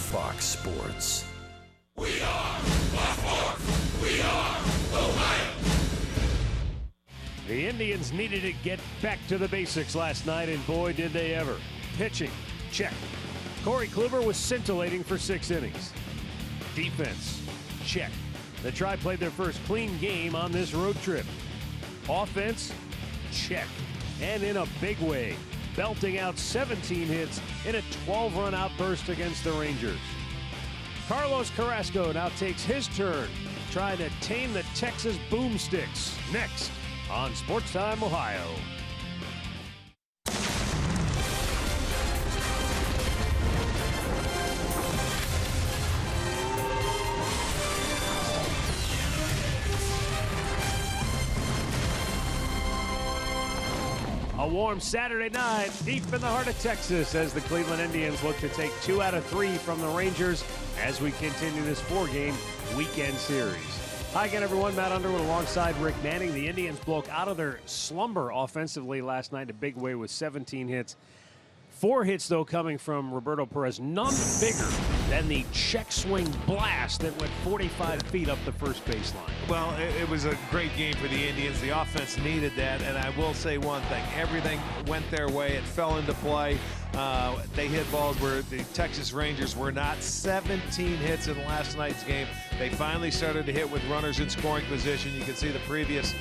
Fox Sports. We are Fox Sports. We are Ohio. The Indians needed to get back to the basics last night, and boy, did they ever. Pitching, check. Corey Kluber was scintillating for 6 innings. Defense, check. The Tri played their first clean game on this road trip. Offense, check. And in a big way, belting out 17 hits in a 12-run outburst against the Rangers. Carlos Carrasco now takes his turn, trying to tame the Texas Boomsticks. Next on Sports Time Ohio. A warm Saturday night deep in the heart of Texas as the Cleveland Indians look to take 2 out of 3 from the Rangers as we continue this 4-game weekend series. Hi again, everyone. Matt Underwood alongside Rick Manning. The Indians broke out of their slumber offensively last night in a big way with 17 hits. 4 hits, though, coming from Roberto Perez. None bigger than the check swing blast that went 45 feet up the first baseline. Well, it was a great game for the Indians. The offense needed that, and I will say one thing. Everything went their way. It fell into play. They hit balls where the Texas Rangers were not. 17 hits in last night's game. They finally started to hit with runners in scoring position. You can see the previous,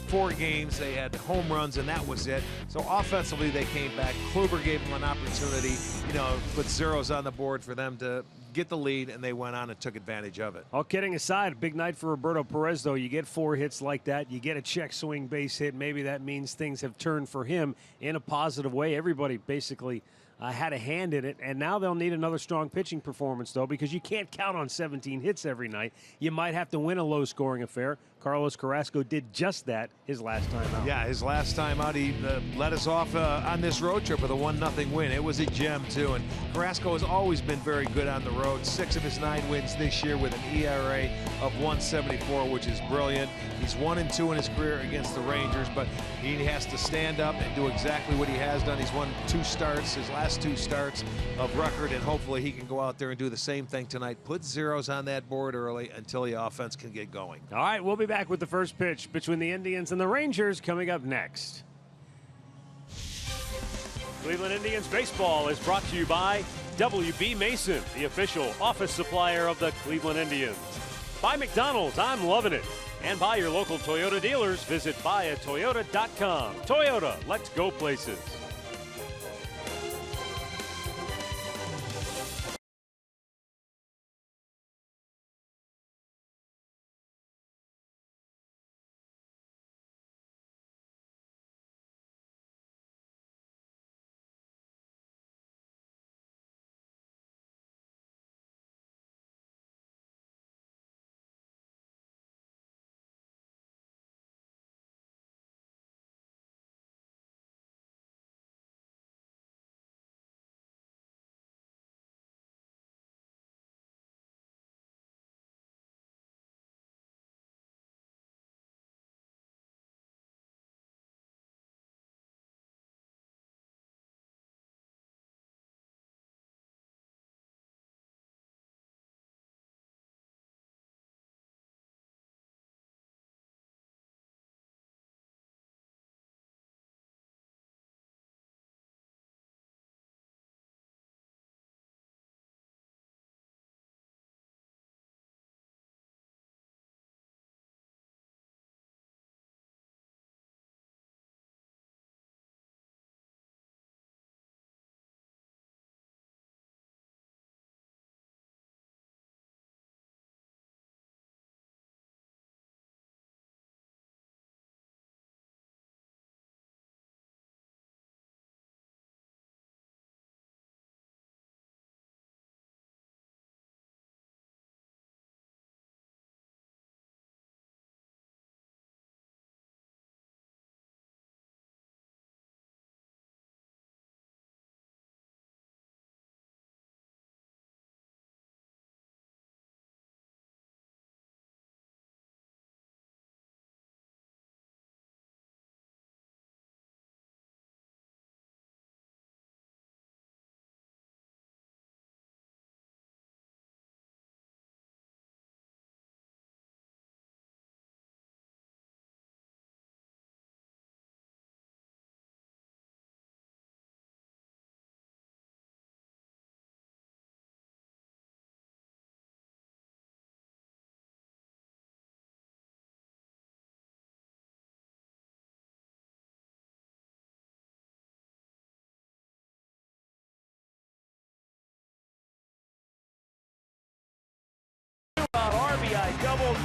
4 games, they had home runs, and that was it. So offensively, they came back. Kluber gave them an opportunity, put zeros on the board for them to get the lead, and they went on and took advantage of it. All kidding aside, a big night for Roberto Perez, though. You get 4 hits like that. You get a check swing base hit. Maybe that means things have turned for him in a positive way. Everybody basically had a hand in it, and now they'll need another strong pitching performance, though, because you can't count on 17 hits every night. You might have to win a low-scoring affair. Carlos Carrasco did just that his last time out. Yeah, his last time out, he led us off on this road trip with a 1-0 win. It was a gem, too, and Carrasco has always been very good on the road. 6 of his 9 wins this year with an ERA of 1.74, which is brilliant. He's 1-2 in his career against the Rangers, but he has to stand up and do exactly what he has done. He's won 2 starts, his last 2 starts of record, and hopefully he can go out there and do the same thing tonight. Put zeros on that board early until the offense can get going. All right, we'll be back with the first pitch between the Indians and the Rangers coming up next. Cleveland Indians baseball is brought to you by W.B. Mason, the official office supplier of the Cleveland Indians. By McDonald's, I'm loving it. And by your local Toyota dealers, visit buyatoyota.com. Toyota, let's go places.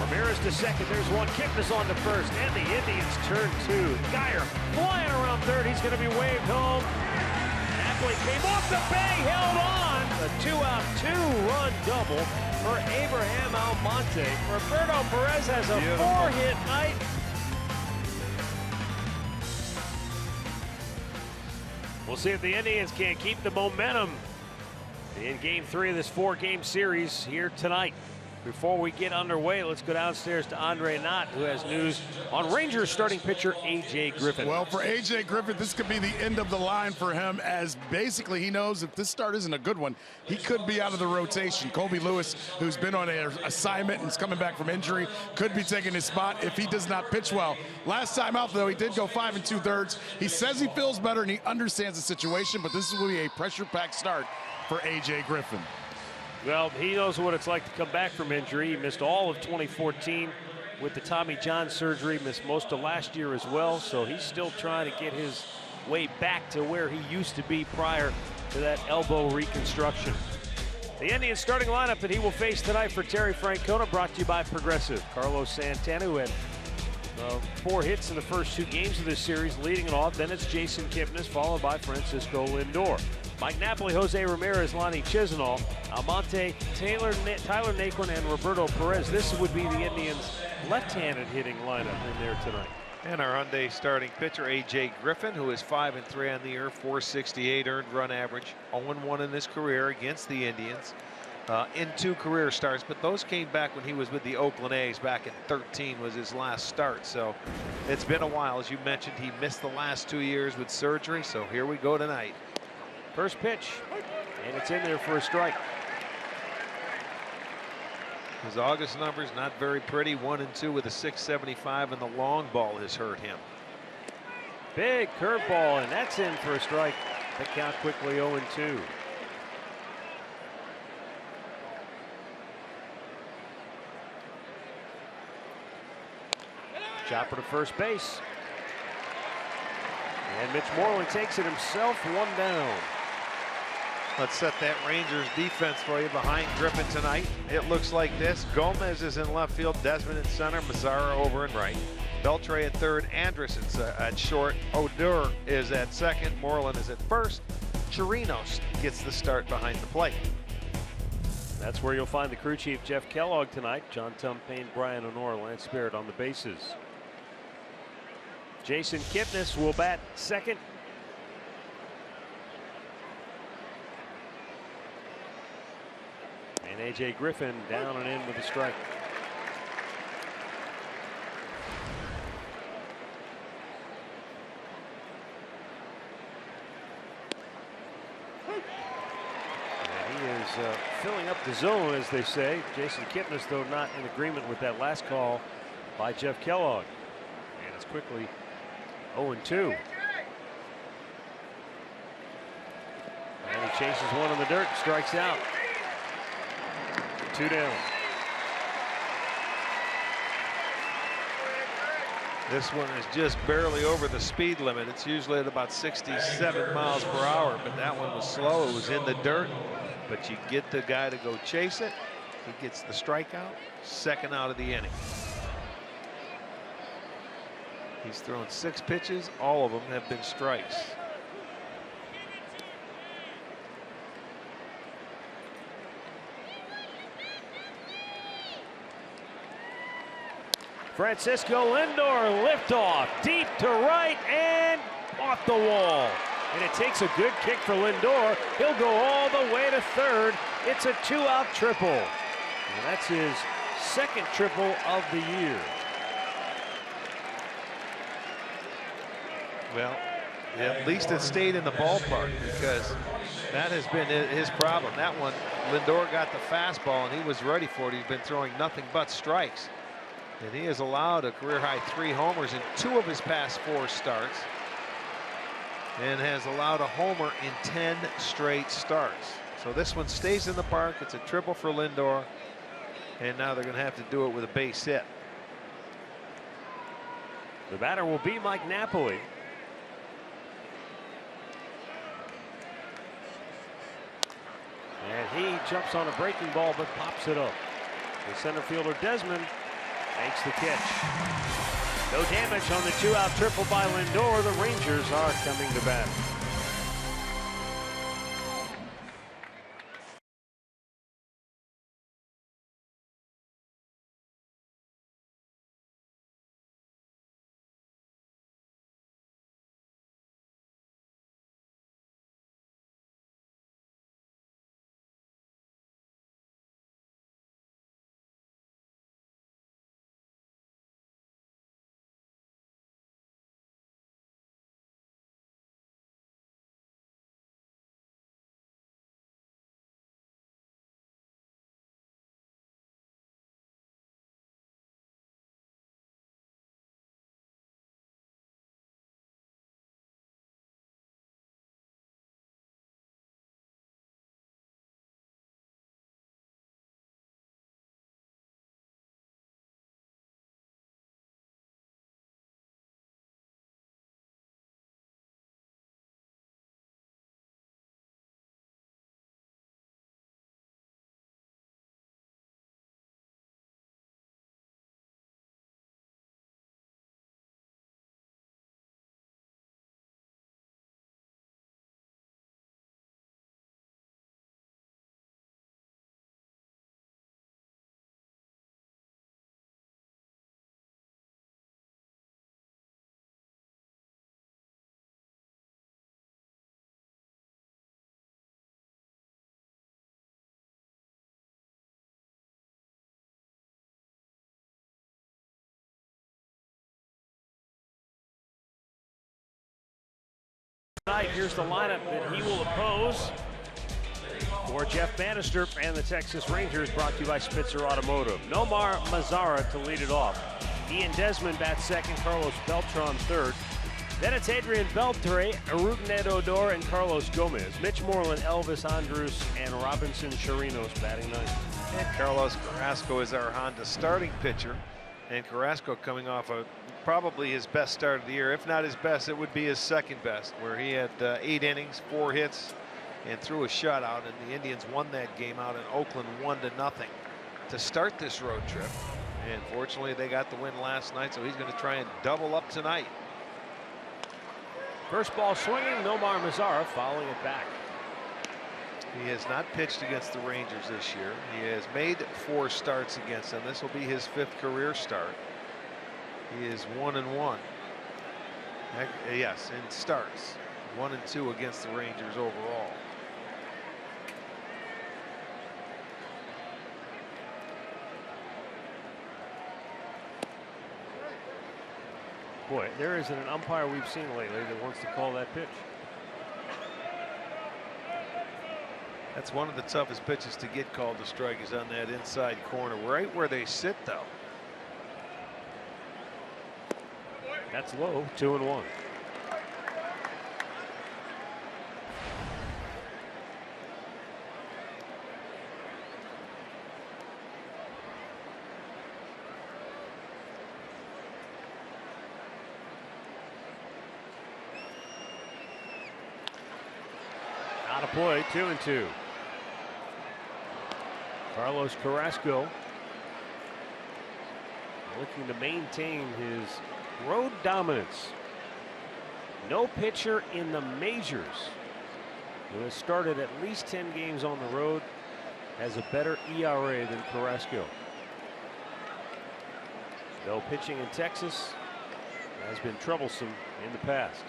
Ramirez to second. There's one. Kipnis on to first. And the Indians turn two. Geyer flying around third. He's going to be waved home. Napoli came off the bay, held on. A 2-out, 2-run double for Abraham Almonte. Roberto Perez has a 4-hit night. We'll see if the Indians can keep the momentum in Game 3 of this 4-game series here tonight. Before we get underway, let's go downstairs to Andre Knott, who has news on Rangers starting pitcher A.J. Griffin. Well, for A.J. Griffin, this could be the end of the line for him, as basically he knows if this start isn't a good one, he could be out of the rotation. Colby Lewis, who's been on an assignment and is coming back from injury, could be taking his spot if he does not pitch well. Last time out, though, he did go 5 2/3. He says he feels better and he understands the situation, but this will be a pressure-packed start for A.J. Griffin. Well, he knows what it's like to come back from injury. He missed all of 2014 with the Tommy John surgery, missed most of last year as well, so he's still trying to get his way back to where he used to be prior to that elbow reconstruction. The Indians starting lineup that he will face tonight for Terry Francona, brought to you by Progressive. Carlos Santana, who had 4 hits in the first 2 games of this series, leading it off. Then it's Jason Kipnis, followed by Francisco Lindor. Mike Napoli, Jose Ramirez, Lonnie Chisenhall, Almonte, Tyler Naquin, and Roberto Perez. This would be the Indians' left-handed hitting lineup in there tonight. And our Hyundai starting pitcher, A.J. Griffin, who is 5-3 on the year, 468 earned run average, 0-1 in his career against the Indians in 2 career starts. But those came back when he was with the Oakland A's back in 13 was his last start. So it's been a while. As you mentioned, he missed the last 2 years with surgery. So here we go tonight. First pitch, and it's in there for a strike. His August numbers not very pretty, 1-2 with a 675, and the long ball has hurt him. Big curveball, and that's in for a strike. The count quickly 0-2. Chopper to first base. And Mitch Moreland takes it himself, 1 down. Let's set that Rangers defense for you behind Griffin tonight. It looks like this. Gomez is in left field, Desmond in center, Mazzara over in right. Beltre at third, Anderson's at short, Odor is at second, Moreland is at first. Chirinos gets the start behind the plate. That's where you'll find the crew chief, Jeff Kellogg, tonight. John Tumpane, Brian Honora, Lance Barrett on the bases. Jason Kipnis will bat second. And A.J. Griffin down and in with a strike. And he is filling up the zone, as they say. Jason Kipnis, though, not in agreement with that last call by Jeff Kellogg. And it's quickly 0-2. And he chases one in the dirt, strikes out. 2 down. This one is just barely over the speed limit. It's usually at about 67 miles per hour, but that one was slow. It was in the dirt, but you get the guy to go chase it. He gets the strikeout, second out of the inning. He's thrown 6 pitches. All of them have been strikes. Francisco Lindor liftoff deep to right and off the wall. And it takes a good kick for Lindor. He'll go all the way to third. It's a 2-out triple. And that's his second triple of the year. Well, at least it stayed in the ballpark, because that has been his problem. That one, Lindor got the fastball and he was ready for it. He's been throwing nothing but strikes. And he has allowed a career-high 3 homers in 2 of his past 4 starts, and has allowed a homer in 10 straight starts. So this one stays in the park. It's a triple for Lindor, and now they're going to have to do it with a base hit. The batter will be Mike Napoli. And he jumps on a breaking ball but pops it up. The center fielder Desmond Makes the catch. No damage on the 2-out triple by Lindor. The Rangers are coming to bat. Here's the lineup that he will oppose for Jeff Bannister and the Texas Rangers, brought to you by Spitzer Automotive. Nomar Mazara to lead it off. Ian Desmond bats second, Carlos Beltran third. Then it's Adrian Beltre, Aruden Odor, and Carlos Gomez. Mitch Moreland, Elvis Andrus, and Robinson Chirinos batting ninth. And Carlos Carrasco is our Honda starting pitcher. And Carrasco coming off probably his best start of the year. If not his best, it would be his second best, where he had 8 innings, 4 hits, and threw a shutout. And the Indians won that game out in Oakland 1-0 to start this road trip. And fortunately, they got the win last night, so he's going to try and double up tonight. First ball swinging, Nomar Mazara fouling it back. He has not pitched against the Rangers this year. He has made 4 starts against them. This will be his 5th career start. He is 1-1. Yes, in starts. 1-2 against the Rangers overall. Boy, there isn't an umpire we've seen lately that wants to call that pitch. That's one of the toughest pitches to get called to strike, is on that inside corner, right where they sit, though. That's low, 2-1. Out of play, 2-2. Carlos Carrasco looking to maintain his road dominance. No pitcher in the majors who has started at least 10 games on the road has a better ERA than Carrasco. Though pitching in Texas has been troublesome in the past.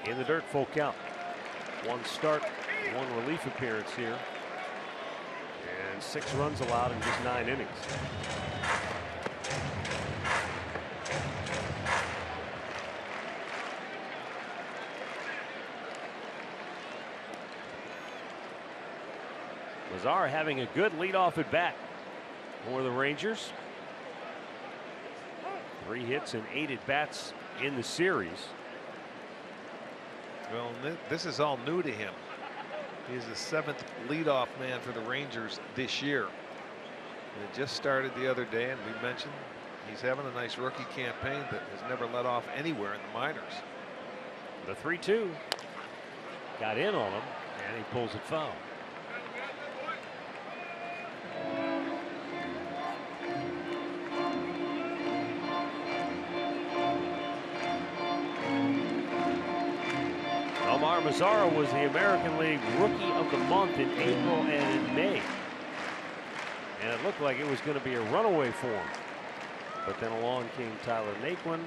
In the dirt, full count. 1 start, 1 relief appearance here. And 6 runs allowed in just 9 innings. Mazara having a good leadoff at bat for the Rangers. 3 hits and 8 at bats in the series. Well, this is all new to him. He's the 7th leadoff man for the Rangers this year. And it just started the other day, and we mentioned he's having a nice rookie campaign that has never let off anywhere in the minors. The 3-2 got in on him, and he pulls it foul. Nomar Mazara was the American League Rookie of the Month in April and in May. And it looked like it was going to be a runaway for him. But then along came Tyler Naquin.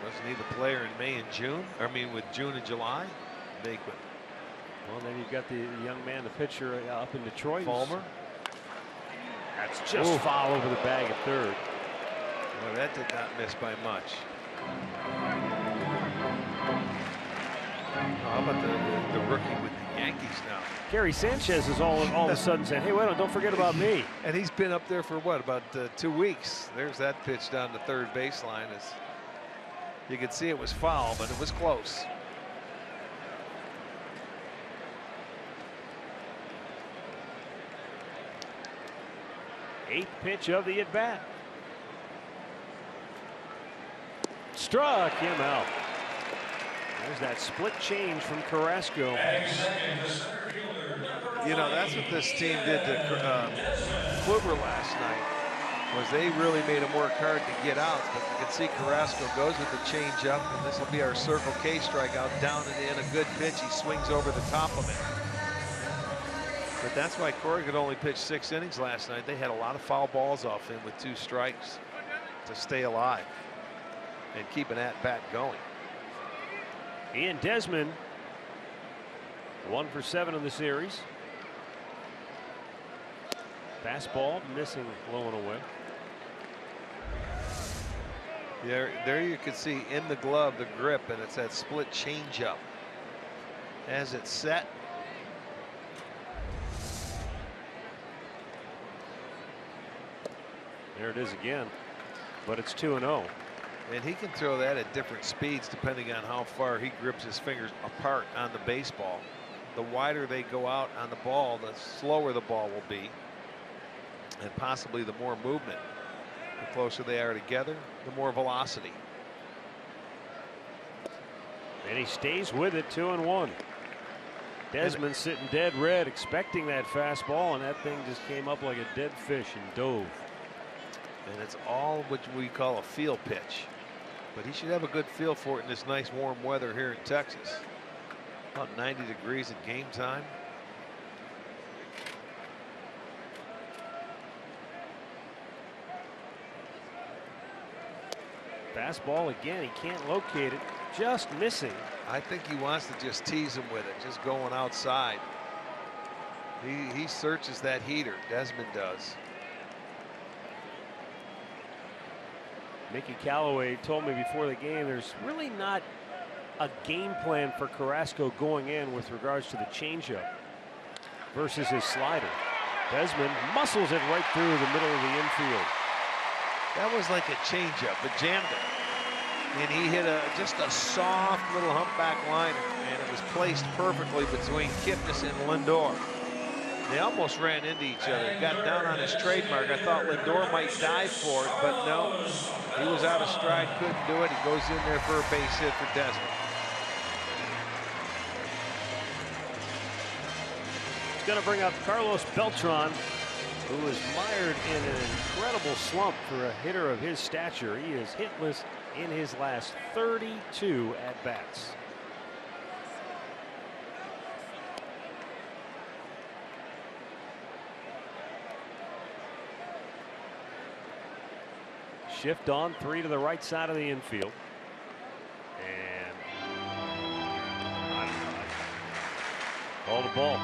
Wasn't he the player in May and June? I mean, with June and July? Naquin. Well, then you've got the young man, the pitcher up in Detroit. Palmer. That's just foul over the bag at third. Well, that did not miss by much. How about the rookie with the Yankees now? Gary Sanchez is all of a sudden saying, hey, wait, don't forget about me. And he's been up there for what, about 2 weeks. There's that pitch down the third baseline. As you could see, it was foul, but it was close. Eighth pitch of the at-bat. Struck him out. There's that split change from Carrasco. You know, that's what this team did to Kluber last night, was they really made him work hard to get out. But you can see Carrasco goes with the changeup, and this will be our Circle K strikeout, down and in, a good pitch. He swings over the top of it. But that's why Corey could only pitch 6 innings last night. They had a lot of foul balls off him with 2 strikes to stay alive and keep an at-bat going. Ian Desmond, 1 for 7 in the series. Fastball missing, low and away. There you can see in the glove the grip, and it's that split changeup. As it's set, there it is again, but it's 2-0. and he can throw that at different speeds depending on how far he grips his fingers apart on the baseball. The wider they go out on the ball, the slower the ball will be, and possibly the more movement. The closer they are together, the more velocity. And he stays with it, 2-1. Desmond sitting dead red, expecting that fastball, and that thing just came up like a dead fish and dove. And it's all what we call a feel pitch. But he should have a good feel for it in this nice warm weather here in Texas. About 90 degrees at game time. Fastball again, he can't locate it, just missing. I think he wants to just tease him with it, just going outside. He searches that heater, Desmond does. Mickey Callaway told me before the game there's really not a game plan for Carrasco going in with regards to the changeup versus his slider. Desmond muscles it right through the middle of the infield. That was like a changeup, but jammed it. And he hit just a soft little humpback liner, and it was placed perfectly between Kipnis and Lindor. They almost ran into each other. Got down on his trademark. I thought Lindor might dive for it, but no. He was out of stride, couldn't do it. He goes in there for a base hit for Desmond. It's going to bring up Carlos Beltran, who is mired in an incredible slump for a hitter of his stature. He is hitless in his last 32 at-bats. Shift on 3 to the right side of the infield. And call the ball.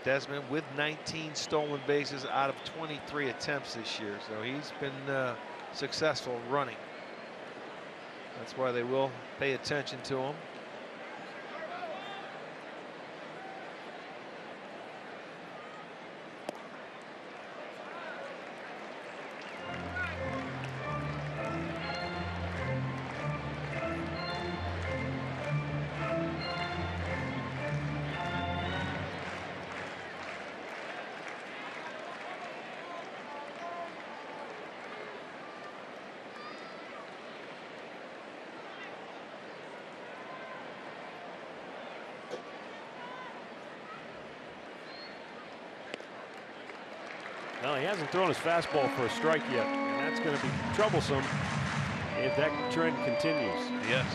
Desmond with 19 stolen bases out of 23 attempts this year, so he's been successful running. That's why they will pay attention to him. Well, he hasn't thrown his fastball for a strike yet, and that's going to be troublesome if that trend continues. Yes.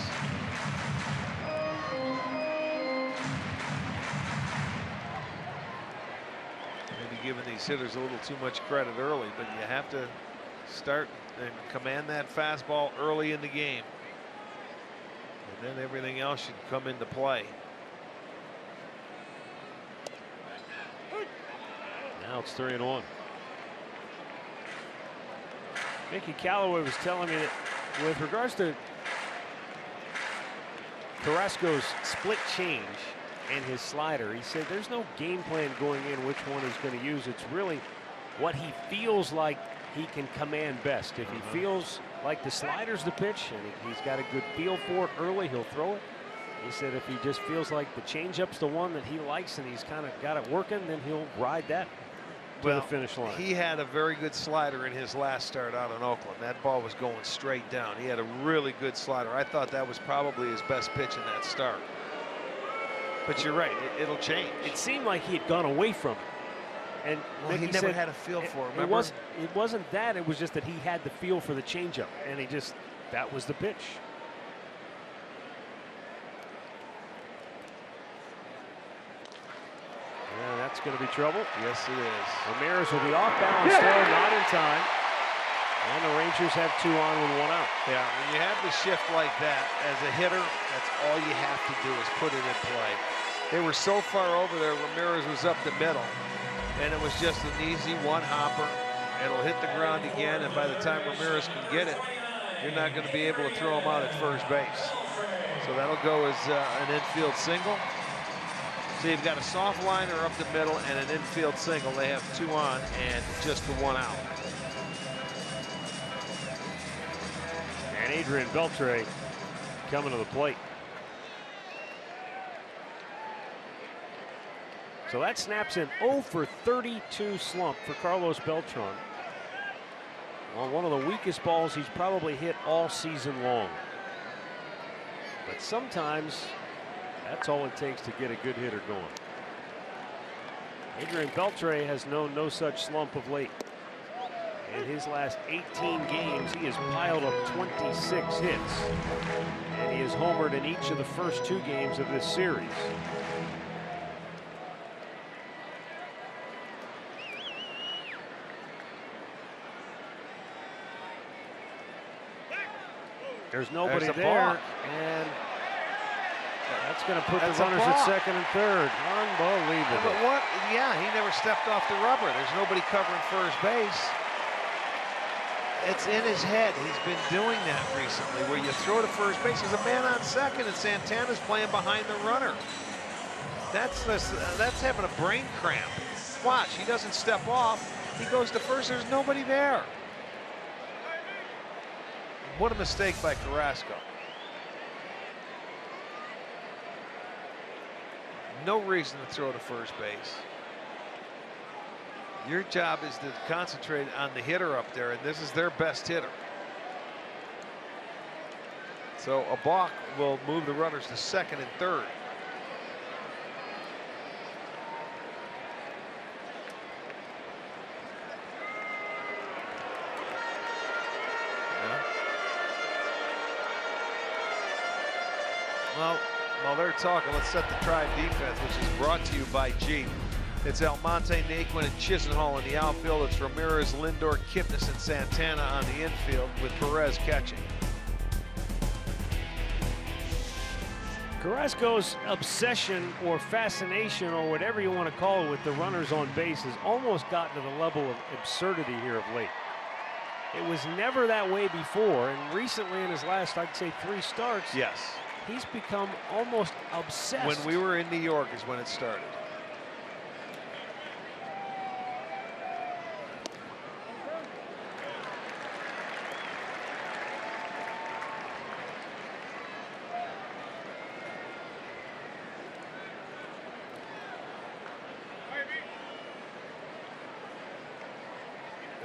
Maybe giving these hitters a little too much credit early, but you have to start and command that fastball early in the game. And then everything else should come into play. Now it's 3-1. Mickey Callaway was telling me that with regards to Carrasco's split change and his slider, he said there's no game plan going in which one he's going to use. It's really what he feels like he can command best. If he feels like the slider's the pitch and he's got a good feel for it early, he'll throw it. He said if he just feels like the changeup's the one that he likes and he's kind of got it working, then he'll ride that to the finish line. He had a very good slider in his last start out in Oakland. That ball was going straight down. He had a really good slider. I thought that was probably his best pitch in that start. But you're right, it'll change. It seemed like he had gone away from it. And well, he never had a feel for it. It wasn't that. It was just that he had the feel for the changeup, and that was the pitch. Yeah, that's going to be trouble. Yes, it is. Ramirez will be off balance there, not in time. And the Rangers have 2 on with 1 out. Yeah, when you have the shift like that, as a hitter, that's all you have to do is put it in play. They were so far over there, Ramirez was up the middle, and it was just an easy one-hopper. It'll hit the ground again, and by the time Ramirez can get it, you're not going to be able to throw him out at first base. So that'll go as an infield single. So you've got a soft liner up the middle and an infield single. They have 2 on and just the 1 out. And Adrian Beltre coming to the plate. So that snaps an 0 for 32 slump for Carlos Beltran on one of the weakest balls he's probably hit all season long. But sometimes that's all it takes to get a good hitter going. Adrian Beltre has known no such slump of late. In his last 18 games, he has piled up 26 hits. And he has homered in each of the first 2 games of this series. There's nobody there, and that's going to put the runners at second and third. Unbelievable. But what? Yeah, he never stepped off the rubber. There's nobody covering first base. It's in his head. He's been doing that recently, where you throw to first base. There's a man on second, and Santana's playing behind the runner. That's having a brain cramp. Watch, he doesn't step off. He goes to first. There's nobody there. What a mistake by Carrasco. No reason to throw to first base. Your job is to concentrate on the hitter up there, and this is their best hitter. So a balk will move the runners to second and third. Well, while they're talking, let's set the Tribe defense, which is brought to you by Jeep. It's Almonte, Naquin, and Chisenhall in the outfield. It's Ramirez, Lindor, Kipnis, and Santana on the infield, with Perez catching. Carrasco's obsession or fascination, or whatever you want to call it, with the runners on base has almost gotten to the level of absurdity here of late. It was never that way before, and recently in his last, I'd say, 3 starts, yes, he's become almost obsessed. When we were in New York is when it started.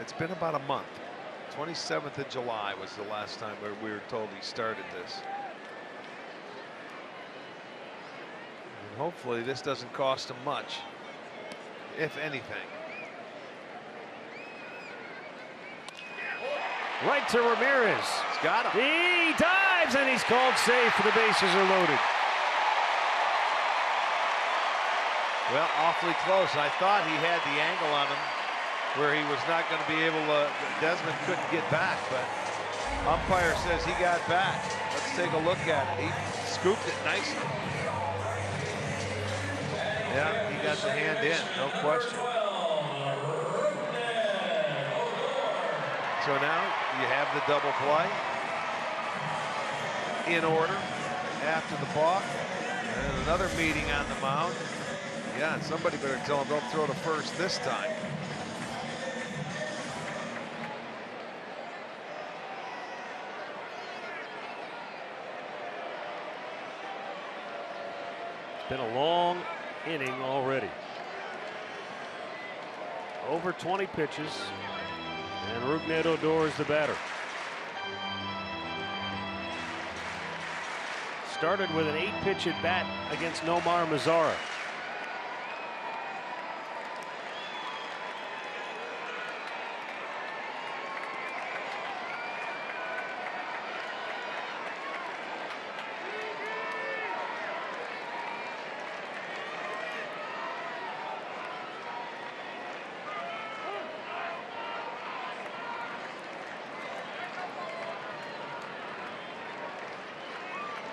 It's been about a month. 27th of July was the last time we were told he started this. And hopefully this doesn't cost him much, if anything. Right to Ramirez. He's got him. He dives, and he's called safe. The bases are loaded. Well, awfully close. I thought he had the angle on him where he was not going to be able to, Desmond couldn't get back, but umpire says he got back. Let's take a look at it. He scooped it nicely. Yeah, he got the hand in, no question. So now you have the double play in order after the balk, and another meeting on the mound. Yeah, and somebody better tell him don't throw to first this time. It's been a long inning already. Over 20 pitches, and Rougned Odor is the batter. Started with an 8-pitch at bat against Nomar Mazara.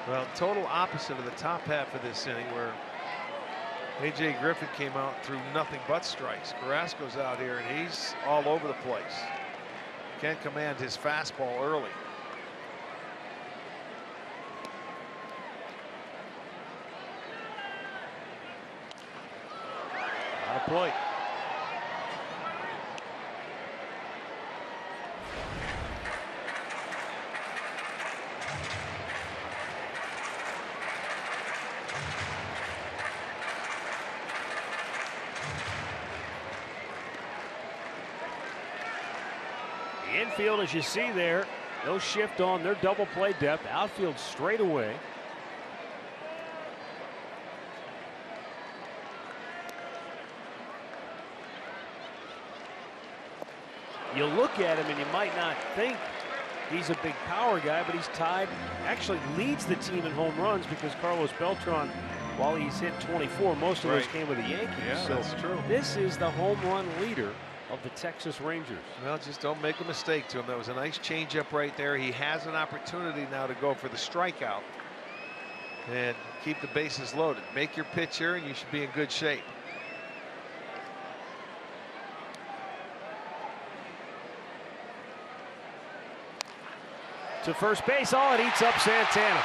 Well, total opposite of the top half of this inning where A.J. Griffin came out and threw nothing but strikes. Carrasco's out here and he's all over the place. Can't command his fastball early. On a plate. The infield, as you see there, no shift on their double play depth. Outfield straight away. You look at him and you might not think he's a big power guy, but he's tied, actually leads the team in home runs because Carlos Beltran, while he's hit 24, most of those came with the Yankees. Yeah, so that's true. This is the home run leader of the Texas Rangers. Well, just don't make a mistake to him. That was a nice changeup right there. He has an opportunity now to go for the strikeout and keep the bases loaded. Make your pitch here and you should be in good shape. To first base, it eats up Santana.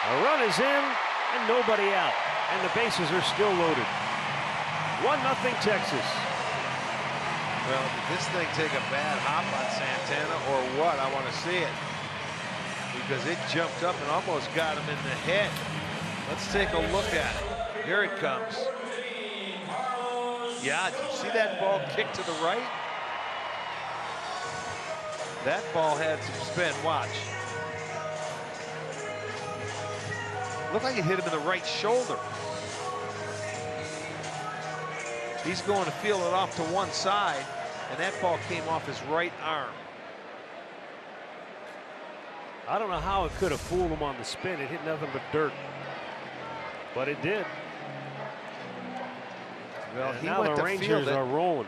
A run is in and nobody out, and the bases are still loaded. 1-0 Texas. Well, did this thing take a bad hop on Santana or what? I want to see it. Because it jumped up and almost got him in the head. Let's take a look at it. Here it comes. Yeah, did you see that ball kick to the right? That ball had some spin. Watch. Looked like it hit him in the right shoulder. He's going to feel it off to one side, and that ball came off his right arm. I don't know how it could have fooled him on the spin. It hit nothing but dirt, but it did. Well, and he now went the to Rangers field are rolling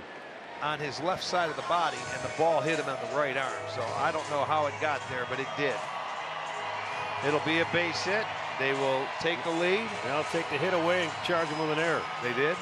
on his left side of the body, and the ball hit him on the right arm. So I don't know how it got there, but it did. It'll be a base hit. They will take the lead. They'll take the hit away and charge him with an error. They did.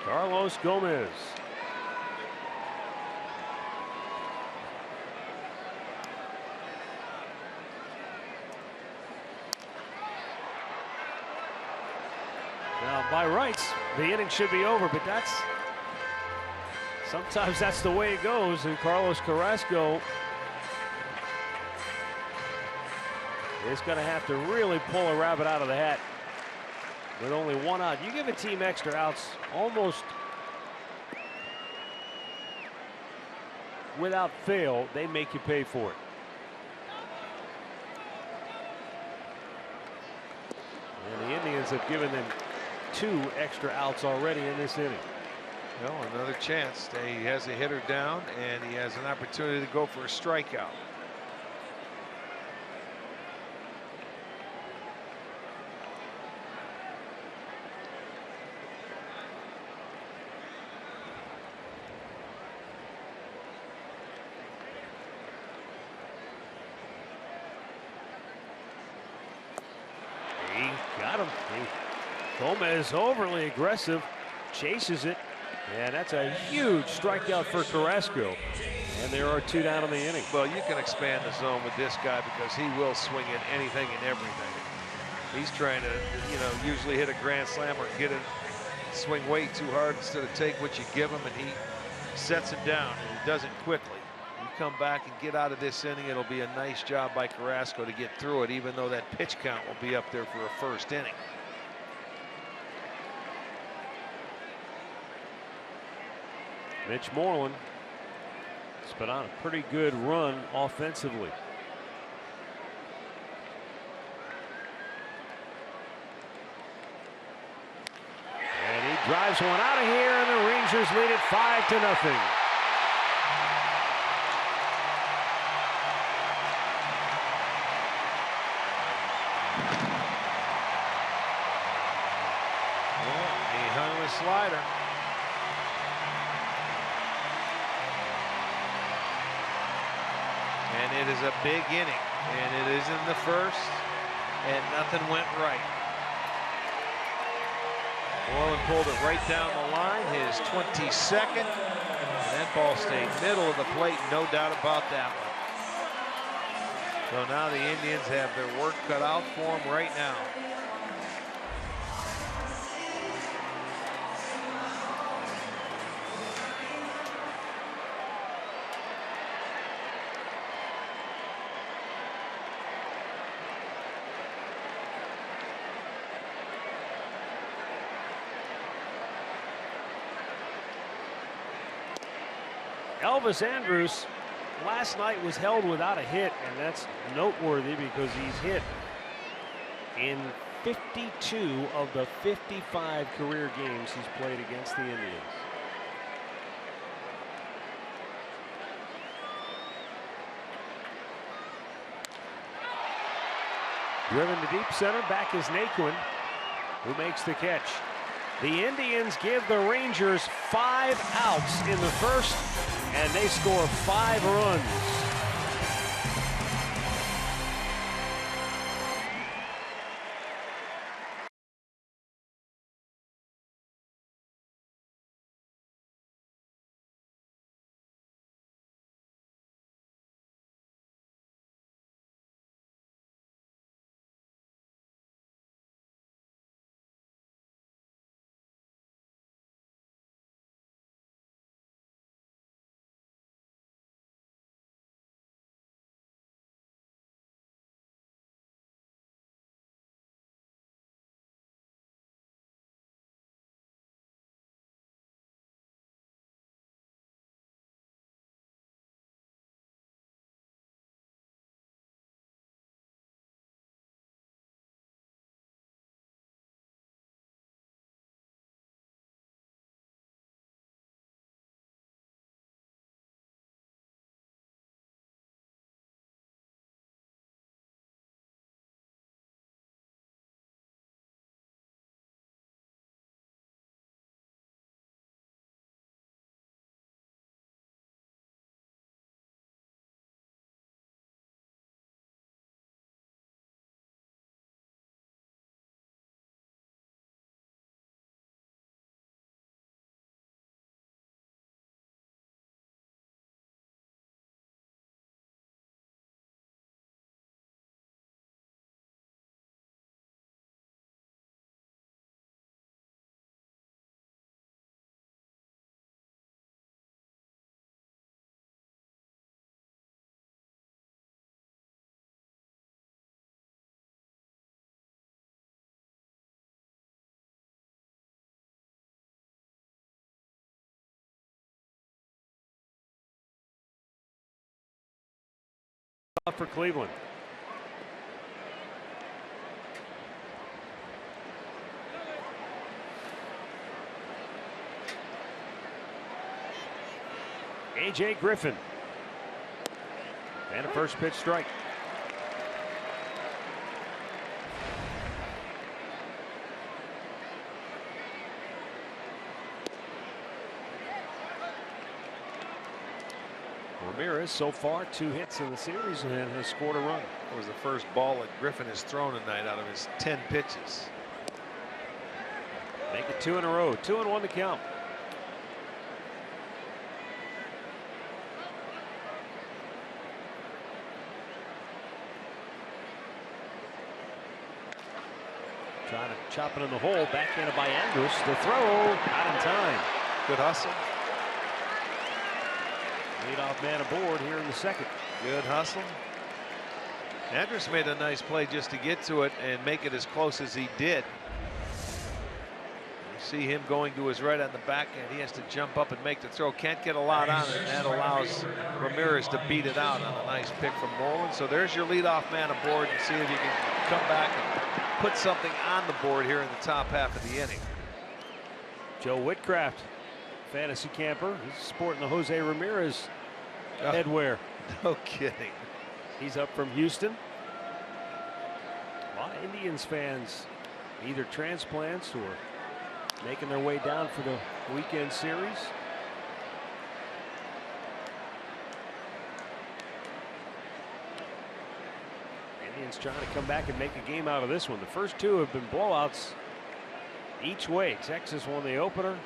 Carlos Gomez. Now, by rights, the inning should be over, but sometimes that's the way it goes, and Carlos Carrasco is going to have to really pull a rabbit out of the hat with only one out. You give a team extra outs, almost without fail, they make you pay for it. And the Indians have given them 2 extra outs already in this inning. Well, another chance. He has a hitter down, and he has an opportunity to go for a strikeout. He got him. Gomez overly aggressive, chases it, and that's a huge strikeout for Carrasco. And there are 2 down in the inning. Well, you can expand the zone with this guy because he will swing at anything and everything. He's trying to, usually hit a grand slam or get it, swing way too hard instead of take what you give him, and he sets him down, and he does it quickly. You come back and get out of this inning, it'll be a nice job by Carrasco to get through it, even though that pitch count will be up there for a first inning. Mitch Moreland has been on a pretty good run offensively. And he drives one out of here, and the Rangers lead it 5-0. He hung the slider. And it is a big inning, and it is in the first, and nothing went right. Moreland pulled it right down the line, his 22nd, and that ball stayed middle of the plate, no doubt about that one. So now the Indians have their work cut out for them right now. Elvis Andrus last night was held without a hit, and that's noteworthy because he's hit in 52 of the 55 career games he's played against the Indians. Driven to deep center, back is Naquin, who makes the catch. The Indians give the Rangers 5 outs in the first, and they score 5 runs. out for Cleveland. A.J. Griffin. And a first pitch strike. Ramirez so far 2 hits in the series and has scored a run. It was the first ball that Griffin has thrown tonight out of his 10 pitches. Make it 2 in a row. 2-1 to count. Trying to chop it in the hole. Backhanded by Andrus. The throw. Not in time. Good hustle. Leadoff man aboard here in the second. Good hustle. Andrus made a nice play just to get to it and make it as close as he did. You see him going to his right on the backhand. He has to jump up and make the throw. Can't get a lot on it, and that allows Ramirez to beat it out on a nice pick from Nolan. So there's your leadoff man aboard, and see if you can come back and put something on the board here in the top half of the inning. Joe Whitcraft, fantasy camper. He's sporting the Jose Ramirez headwear. No kidding. He's up from Houston. A lot of Indians fans, either transplants or making their way down for the weekend series. Indians trying to come back and make a game out of this one. The first 2 have been blowouts each way. Texas won the opener.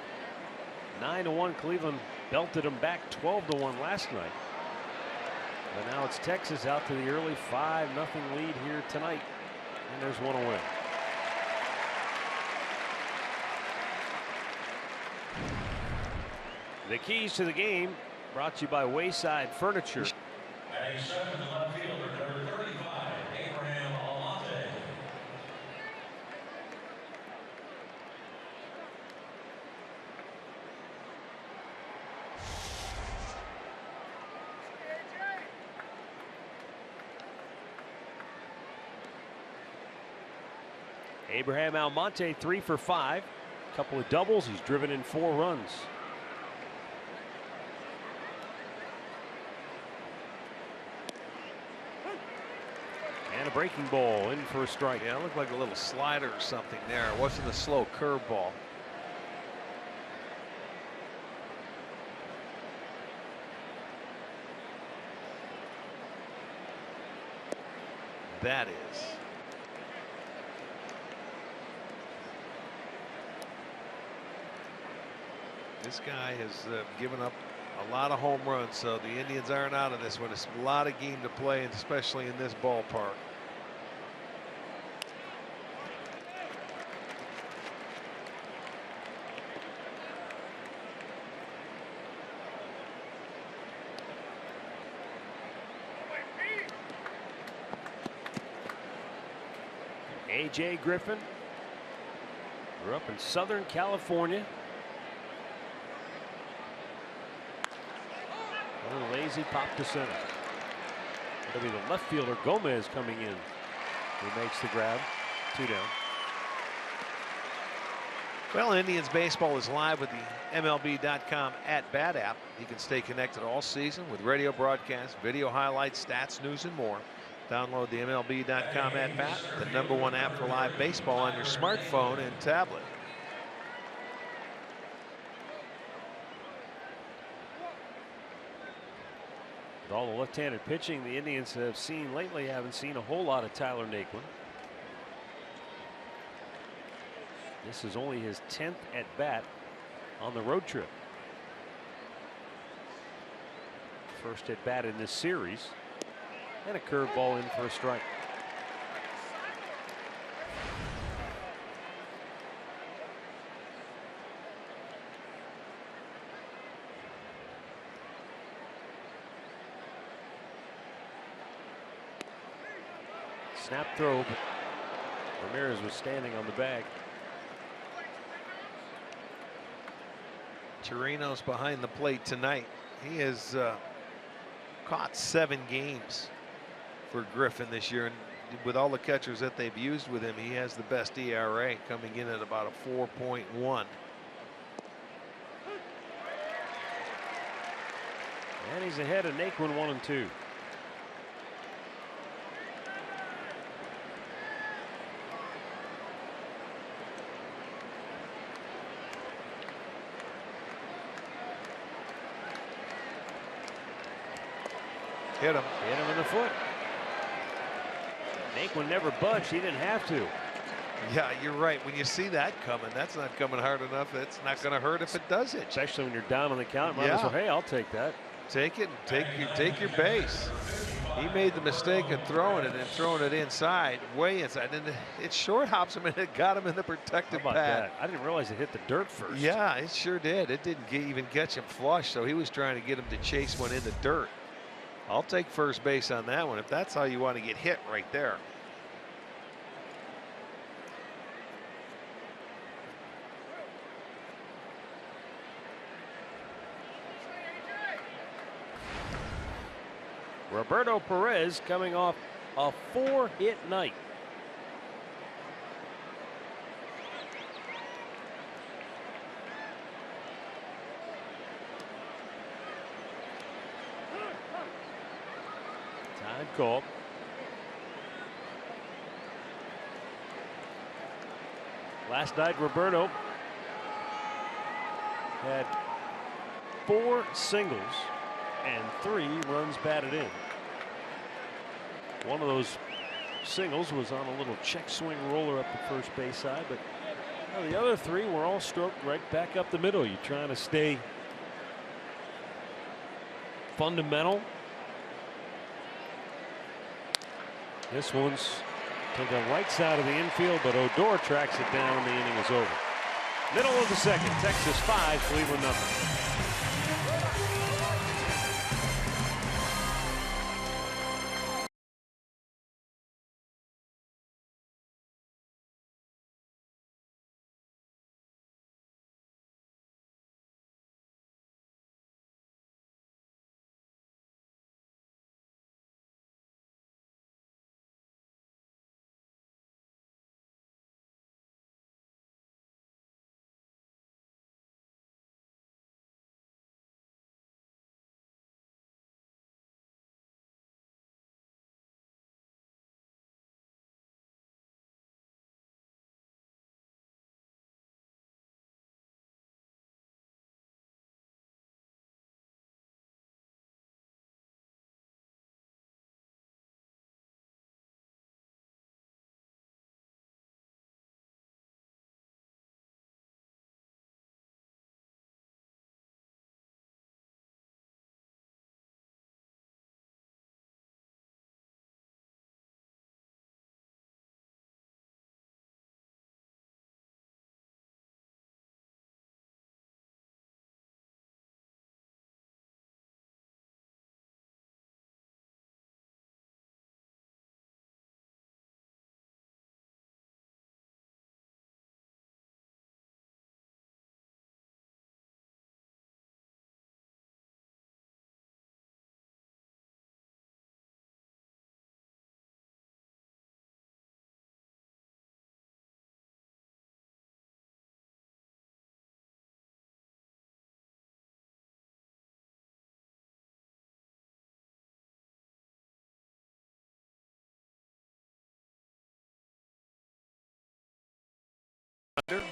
9-1. Cleveland belted them back 12-1 last night. But now it's Texas out to the early 5-0 lead here tonight. And there's one away. The keys to the game brought to you by Wayside Furniture. Batting seventh, left fielder, number 35, Abraham Almonte. Abraham Almonte 3 for 5. Couple of doubles. He's driven in 4 runs. And a breaking ball in for a strike. Yeah, it looked like a little slider or something there. It wasn't a slow curveball. That is. This guy has given up a lot of home runs, so the Indians aren't out of this one. It's a lot of game to play, and especially in this ballpark. A.J. Griffin grew up in Southern California. A little lazy pop to center. It'll be the left fielder Gomez coming in, who makes the grab. 2 down. Well, Indians baseball is live with the MLB.com @bat app. You can stay connected all season with radio broadcasts, video highlights, stats, news, and more. Download the MLB.com @bat, the #1 app for live baseball on your smartphone and tablet. With all the left-handed pitching the Indians have seen lately, haven't seen a whole lot of Tyler Naquin. This is only his 10th at bat on the road trip. First at bat in this series. And a curveball in for a strike. Snap throw, but Ramirez was standing on the bag. Chirinos behind the plate tonight. He has caught 7 games for Griffin this year. And with all the catchers that they've used with him, he has the best ERA, coming in at about a 4.1. And he's ahead of Naquin 1-2. Hit him. Hit him in the foot. Naquin never budged. He didn't have to. Yeah, you're right. When you see that coming, that's not coming hard enough. It's not going to hurt if it does hit. Especially when you're down on the count. Might as well, hey, I'll take that. Take it and take your base. He made the mistake of throwing it and throwing it inside, way inside, and it short hops him and it got him in the protective How about pad. that? I didn't realize it hit the dirt first. Yeah, it sure did. It didn't even catch him flush, so he was trying to get him to chase one in the dirt. I'll take first base on that one if that's how you want to get hit right there. Roberto Perez coming off a 4-hit night. Time call. Last night, Roberto had 4 singles and 3 runs batted in. One of those singles was on a little check swing roller up the first base side, but the other 3 were all stroked right back up the middle. You're trying to stay fundamental. This one's to the right side of the infield, but Odor tracks it down and the inning is over. Middle of the second, Texas 5, Cleveland nothing.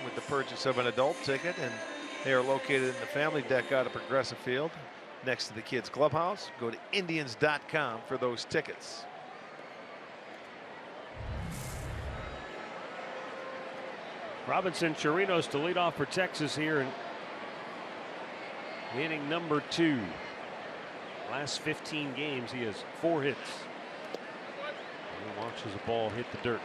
With the purchase of an adult ticket, and they are located in the family deck out of Progressive Field next to the kids clubhouse. Go to Indians.com for those tickets. Robinson Chirinos to lead off for Texas here in inning number 2. Last 15 games he has 4 hits. And he watches a ball hit the dirt.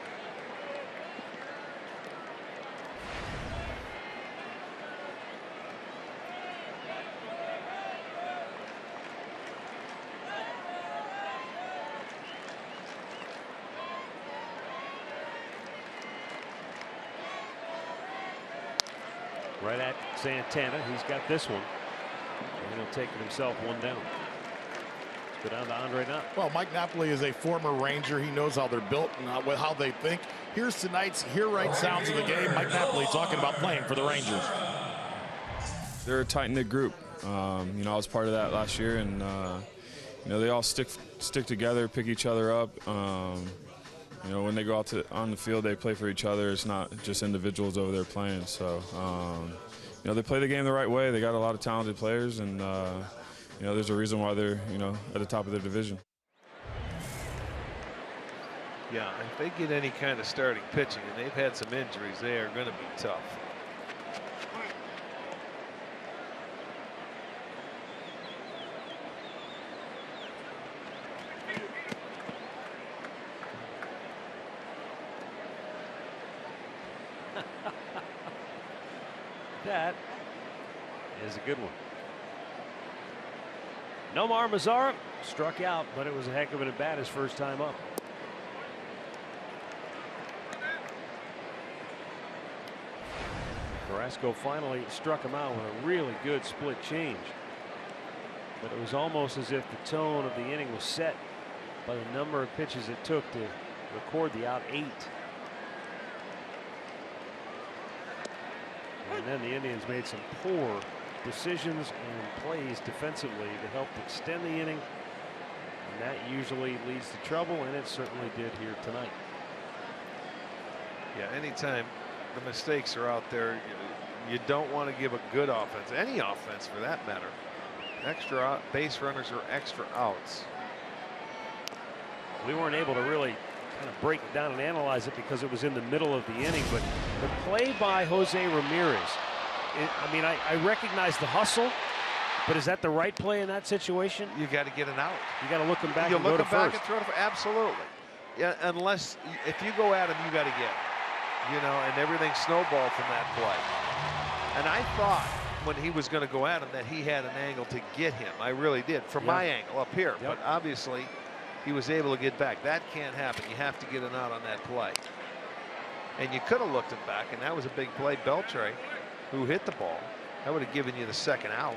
Right at Santana. He's got this one. And he'll take it himself, 1 down. Go down to Andre now. Well, Mike Napoli is a former Ranger. He knows how they're built and how they think. Here's tonight's Hear Right Sounds of the game. Mike Napoli talking about playing for the Rangers. They're a tight-knit group. I was part of that last year, and they all stick together, pick each other up. When they go out on the field, they play for each other. It's not just individuals over there playing. So, they play the game the right way. They got a lot of talented players, and there's a reason why they're at the top of their division. Yeah, if they get any kind of starting pitching, and they've had some injuries, they are going to be tough. That is a good one. Nomar Mazara struck out, but it was a heck of an at bat his first time up. Carrasco finally struck him out with a really good split change. But it was almost as if the tone of the inning was set by the number of pitches it took to record the out 8. And then the Indians made some poor decisions and plays defensively to help extend the inning. And that usually leads to trouble, and it certainly did here tonight. Yeah, anytime the mistakes are out there, you don't want to give a good offense, any offense for that matter, extra base runners or extra outs. We weren't able to really kind of break it down and analyze it because it was in the middle of the inning, but the play by Jose Ramirez, I recognize the hustle, but is that the right play in that situation? You got to get an out. You got to look him back you and look go to him back first. and throw to absolutely. Yeah, unless if you go at him, you got to get him. And everything snowballed from that play. And I thought when he was going to go at him that he had an angle to get him. I really did, from my angle up here. But obviously, he was able to get back. That can't happen. You have to get an out on that play. And you could have looked him back, and that was a big play. Beltre, who hit the ball, that would have given you the second out.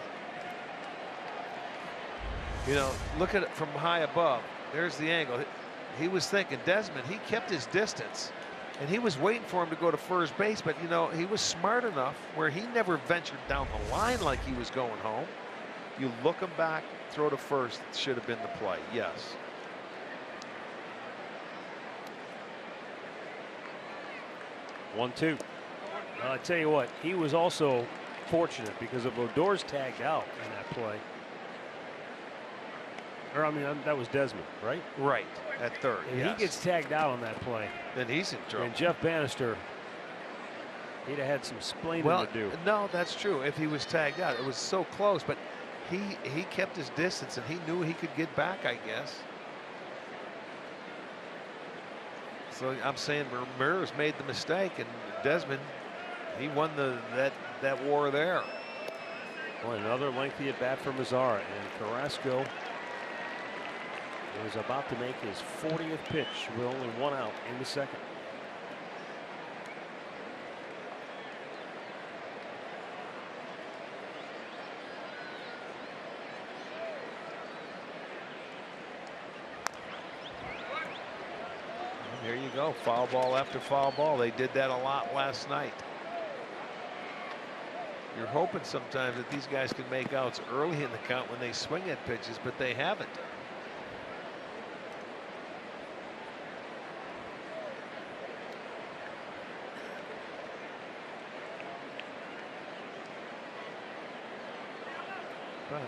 Look at it from high above. There's the angle. He was thinking Desmond. He kept his distance, and he was waiting for him to go to first base. But he was smart enough where he never ventured down the line like he was going home. You look him back, throw to first. It should have been the play. Yes. One, two. I tell you what, he was also fortunate because if Odor's tagged out in that play, that was Desmond, right? Right, at third. And he gets tagged out on that play, then he's in trouble. And Jeff Bannister, he'd have had some splaining to do. No, that's true. If he was tagged out, it was so close, but he kept his distance and he knew he could get back, I guess. So I'm saying Ramirez made the mistake, and Desmond, he won that war there. Well, another lengthy at bat for Mazara, and Carrasco is about to make his 40th pitch with only one out in the second. There you go, foul ball after foul ball. They did that a lot last night. You're hoping sometimes that these guys can make outs early in the count when they swing at pitches, but they haven't. But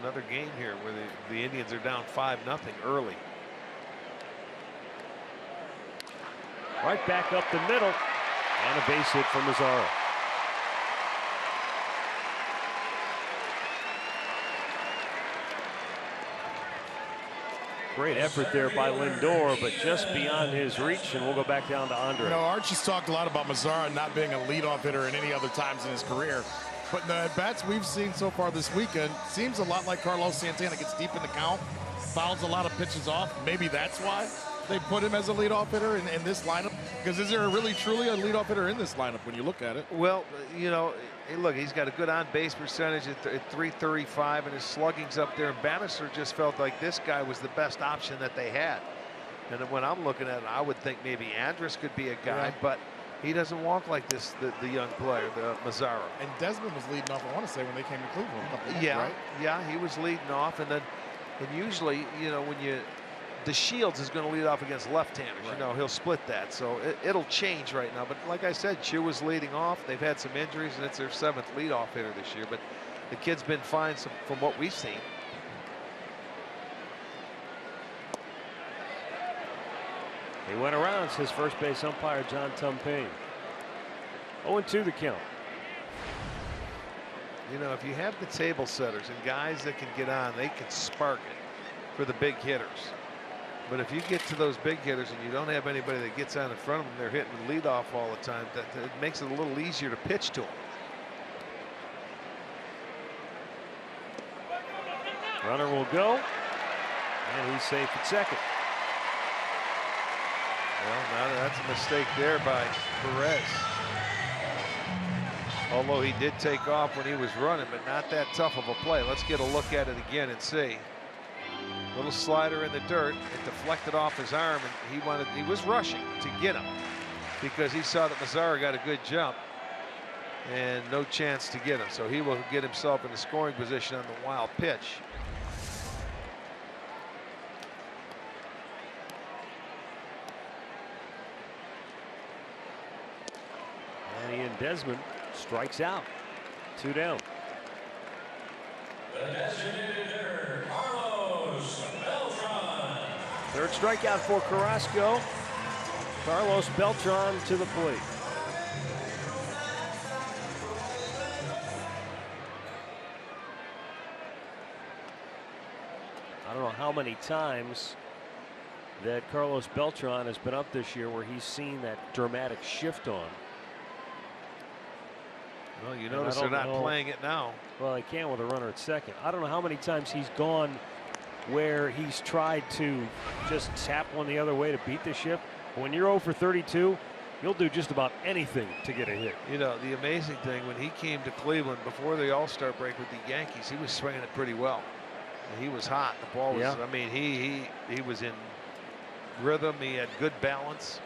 another game here where the Indians are down 5-0 early. Right back up the middle, and a base hit for Mazara. Great effort there by Lindor, but just beyond his reach, and we'll go back down to Andre. Archie's talked a lot about Mazara not being a leadoff hitter in any other times in his career. But the at-bats we've seen so far this weekend seems a lot like Carlos Santana. Gets deep in the count, fouls a lot of pitches off. Maybe that's why. they put him as a leadoff hitter in this lineup? Because is there really truly a leadoff hitter in this lineup when you look at it? Well, you know, hey, look, he's got a good on-base percentage at 335, and his slugging's up there. And Bannister just felt like this guy was the best option that they had. And when I'm looking at it, I would think maybe Andrus could be a guy, but he doesn't walk like this, the young player, the Mazzara. And Desmond was leading off, I want to say, when they came to Cleveland. Yeah, right? he was leading off, and usually, you know, the Shields is going to lead off against left-handers. Right. You know, he'll split that, so it'll change right now. But like I said, Chu was leading off. They've had some injuries, and it's their 7th leadoff hitter this year. But the kid's been fine from what we've seen. He went around, says first base umpire John Tumpane. 0-2 the count. You know, if you have the table setters and guys that can get on, they can spark it for the big hitters. But if you get to those big hitters and you don't have anybody that gets on in front of them, they're hitting the leadoff all the time, that it makes it a little easier to pitch to them. Runner will go, and he's safe at second. Well, now that's a mistake there by Perez. Although he did take off when he was running, but not that tough of a play. Let's get a look at it again and see. Little slider in the dirt. It deflected off his arm, and he was rushing to get him because he saw that Mazzara got a good jump and no chance to get him. So he will get himself in the scoring position on the wild pitch. And Desmond strikes out. 2 down. The designated hitter, Carlos Beltran. Third strikeout for Carrasco. Carlos Beltran to the plate. I don't know how many times that Carlos Beltran has been up this year where he's seen that dramatic shift on. Well, you notice they're not playing it now. Well, they can with a runner at second. I don't know how many times he's gone where he's tried to just tap one the other way to beat the shift. When you're 0 for 32, you'll do just about anything to get a hit. You know, the amazing thing, when he came to Cleveland before the All-Star break with the Yankees, he was swinging it pretty well. He was hot. The ball was, I mean, he was in rhythm. He had good balance.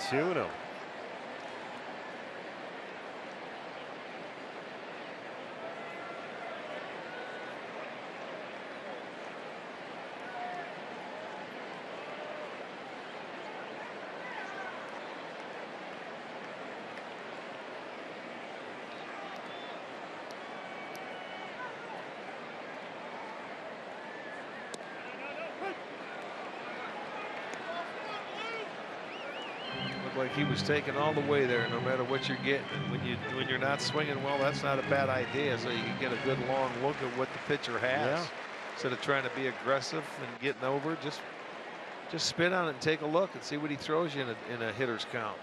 Tuno. Like he was taken all the way there, no matter what you're getting. And when you're not swinging well, that's not a bad idea. So you can get a good long look at what the pitcher has, instead of trying to be aggressive and getting over. Just spin on it and take a look and see what he throws you in a hitter's count.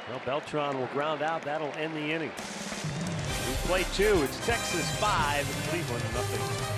Well, Beltran will ground out. That'll end the inning. We play 2. It's Texas 5, Cleveland 0.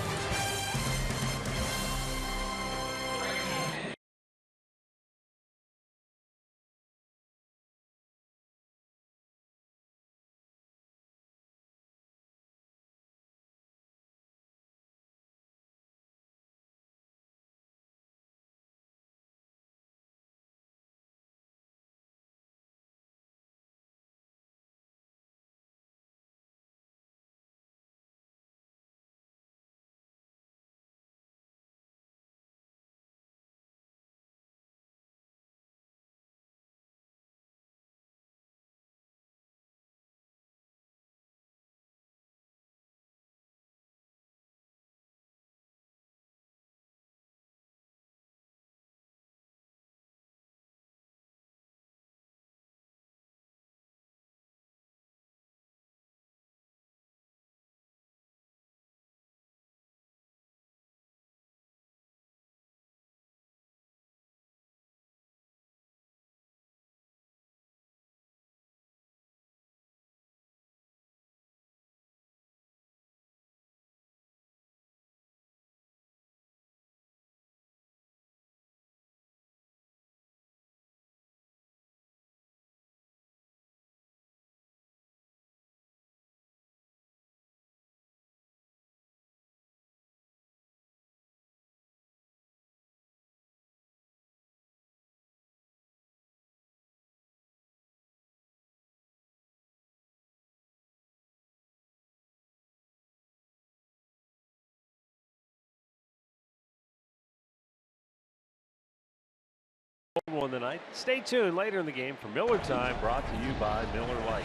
one tonight. Stay tuned later in the game for Miller Time, brought to you by Miller Lite.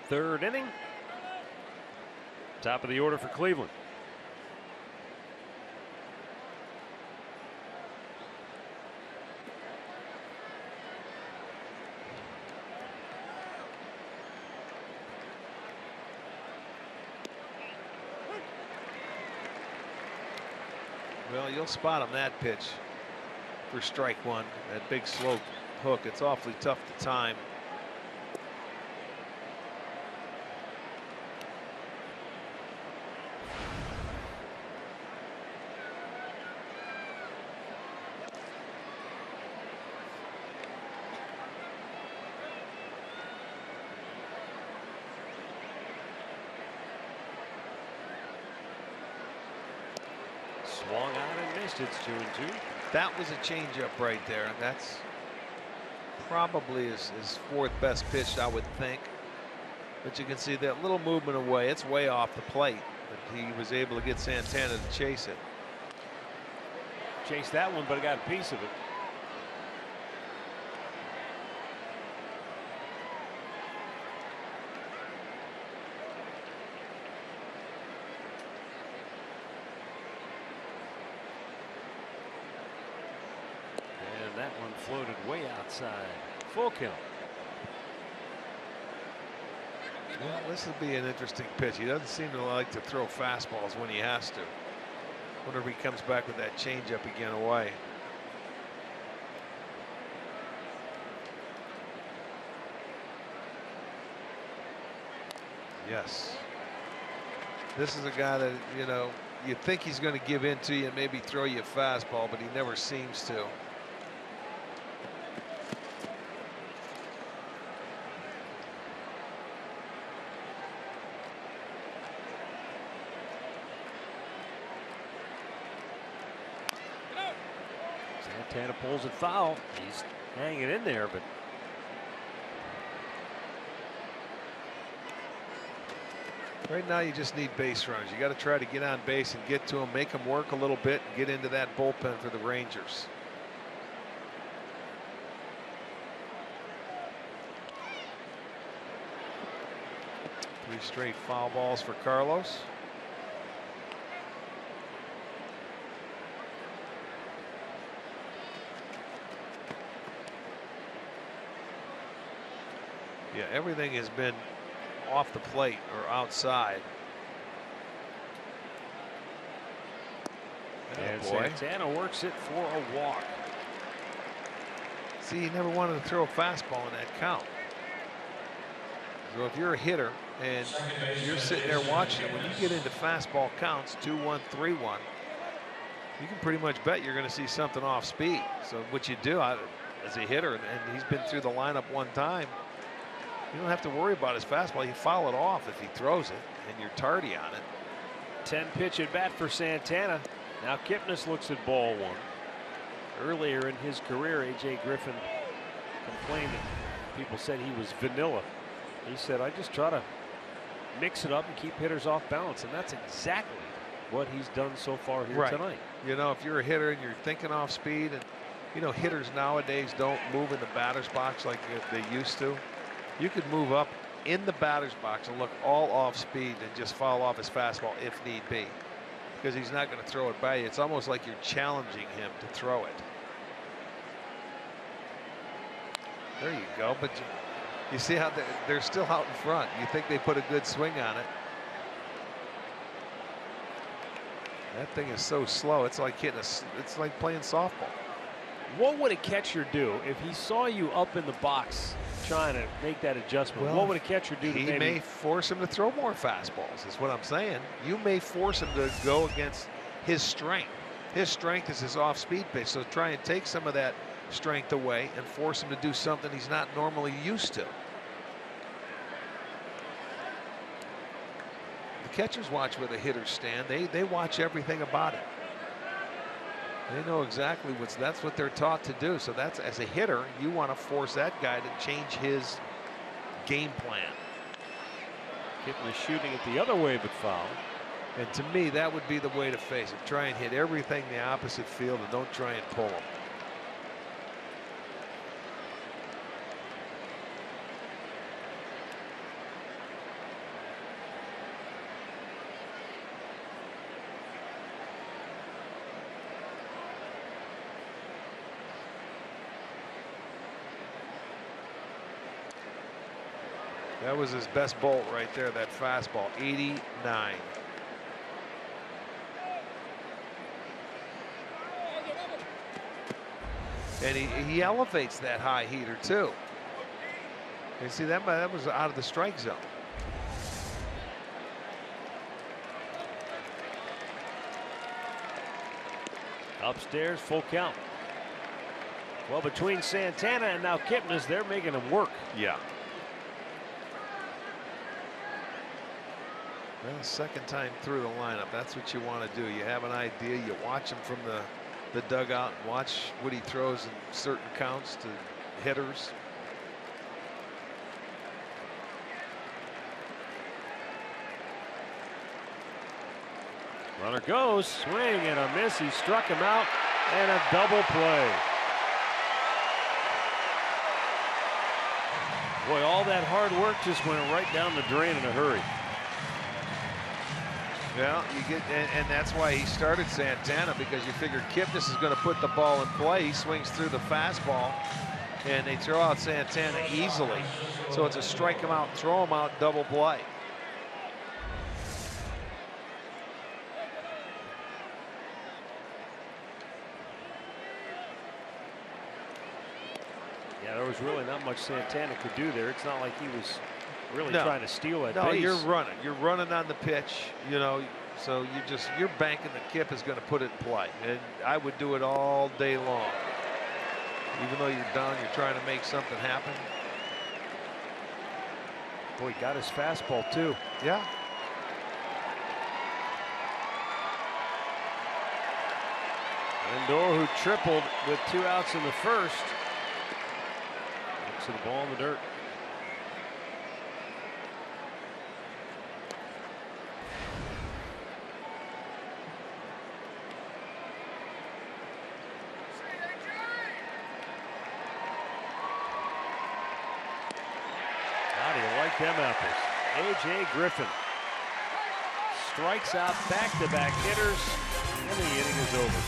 Third inning. Top of the order for Cleveland. Well, you'll spot him that pitch for strike one. That big slow hook. It's awfully tough to time. Swung out and missed. It's 2-2. That was a changeup right there. That's probably his fourth best pitch, I would think. But you can see that little movement away. It's way off the plate. But he was able to get Santana to chase it. Chased that one, but got a piece of it. That one floated way outside. Full count. Well, this will be an interesting pitch. He doesn't seem to like to throw fastballs when he has to. Wonder if he comes back with that changeup again away. Yes. This is a guy that, you know, you think he's going to give in to you and maybe throw you a fastball, but he never seems to. Santana pulls it foul. He's hanging in there, but right now you just need base runners. You got to try to get on base and get to them, make them work a little bit, and get into that bullpen for the Rangers. Three straight foul balls for Carlos. Yeah, everything has been off the plate or outside. And Santana works it for a walk. See, he never wanted to throw a fastball in that count. So if you're a hitter and you're sitting there watching it, when you get into fastball counts, 2-1, 3-1, you can pretty much bet you're going to see something off speed. So what you do as a hitter, and he's been through the lineup one time, you don't have to worry about his fastball. You foul it off if he throws it and you're tardy on it. 10 pitch at bat for Santana. Now Kipnis looks at ball one. Earlier in his career, A.J. Griffin complained that people said he was vanilla. He said, I just try to mix it up and keep hitters off balance. And that's exactly what he's done so far here tonight. You know, if you're a hitter and you're thinking off speed, and, you know, hitters nowadays don't move in the batter's box like they used to. You could move up in the batter's box and look all off speed and just foul off his fastball if need be, because he's not going to throw it by you. It's almost like you're challenging him to throw it. There you go. But you see how they're still out in front. You think they put a good swing on it. That thing is so slow. It's like hitting it's like playing softball. What would a catcher do if he saw you up in the box trying to make that adjustment? Well, what would a catcher do to he may force him to throw more fastballs, is what I'm saying. You may force him to go against his strength. His strength is his off-speed pitch, so try and take some of that strength away and force him to do something he's not normally used to. The catchers watch where the hitters stand. They watch everything about it. They know exactly that's what they're taught to do. So that's, as a hitter, you want to force that guy to change his game plan. Kipnis shooting it the other way, but foul. And to me, that would be the way to face it. Try and hit everything the opposite field and don't try and pull them. That was his best bolt right there, that fastball, 89. And he elevates that high heater too. You see that was out of the strike zone. Upstairs, full count. Well, between Santana and now Kipnis, they're making him work. Yeah. Well, second time through the lineup, that's what you want to do. You have an idea, you watch him from the dugout and watch what he throws in certain counts to hitters. Runner goes, swing and a miss. He struck him out, and a double play. Boy, all that hard work just went right down the drain in a hurry. Well, you get, and that's why he started Santana, because you figure Kipnis is going to put the ball in play. He swings through the fastball, and they throw out Santana easily. So it's a strike him out, throw him out, double play. Yeah, there was really not much Santana could do there. It's not like he was really No. trying to steal that No, base. you're running. You're running on the pitch, you know, so you're banking that Kip is going to put it in play. And I would do it all day long. Even though you're down, you're trying to make something happen. Boy, he got his fastball too. Yeah. Lindor, who tripled with 2 outs in the first, looks at the ball in the dirt. How do you like them apples? A.J. Griffin strikes out back-to-back hitters, and the inning is over.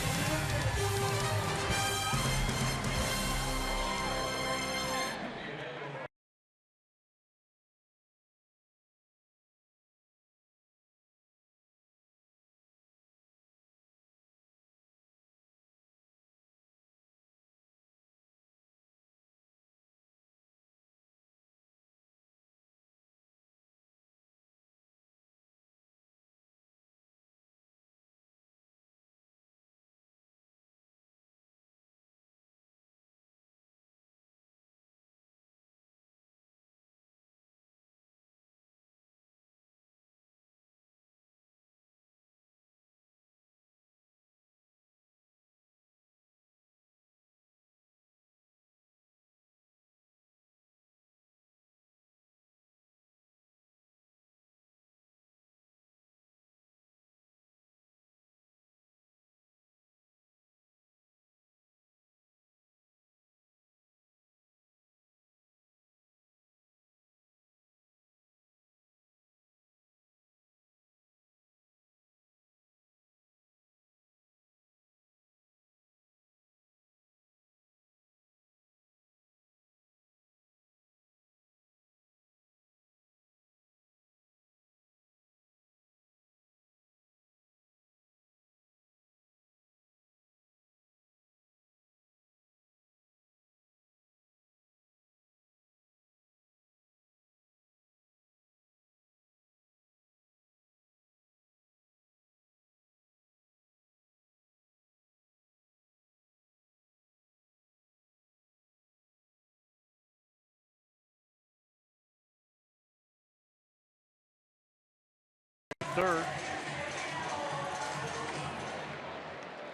Third.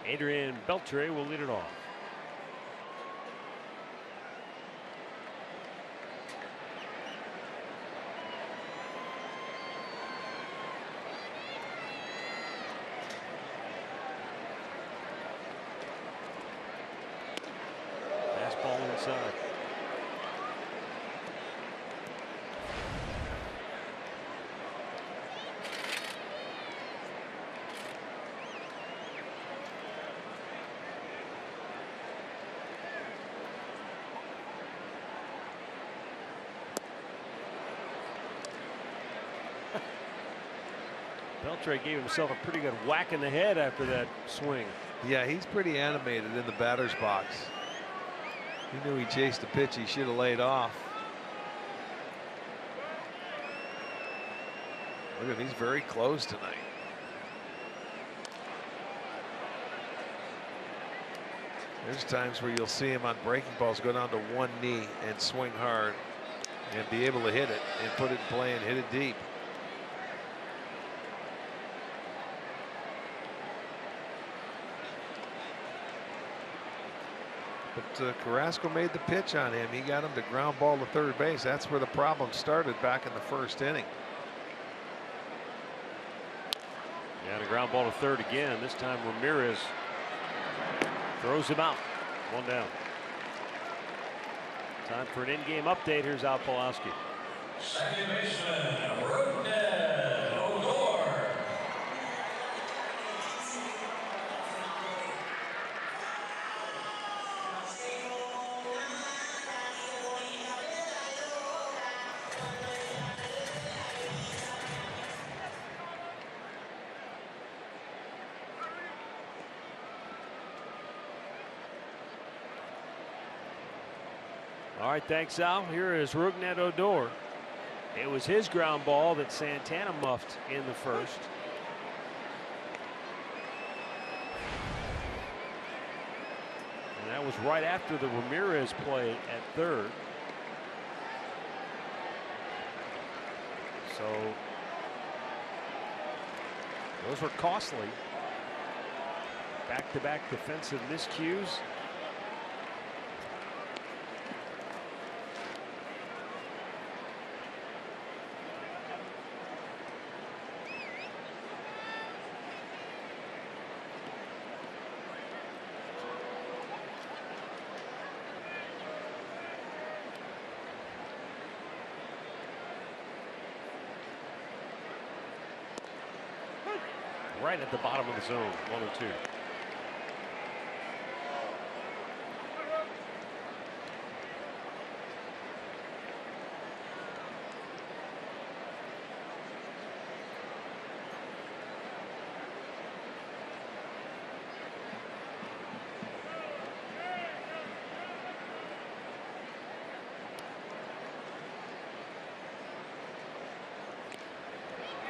Adrian Beltre will lead it off. Beltre gave himself a pretty good whack in the head after that swing. Yeah, he's pretty animated in the batter's box. He knew he chased the pitch. He should have laid off. Look at him, he's very close tonight. There's times where you'll see him on breaking balls go down to one knee and swing hard and be able to hit it and put it in play and hit it deep. But Carrasco made the pitch on him. He got him to ground ball to third base. That's where the problem started back in the first inning. Yeah, a ground ball to third again. This time Ramirez throws him out. One down. Time for an in-game update. Here's Al Pulaski. Second baseman, Rougned Odor. All right, thanks, Al. Here is Rougned Odor. It was his ground ball that Santana muffed in the first. And that was right after the Ramirez play at third. So those were costly. Back-to-back defensive miscues. Right at the bottom of the zone, 1-2.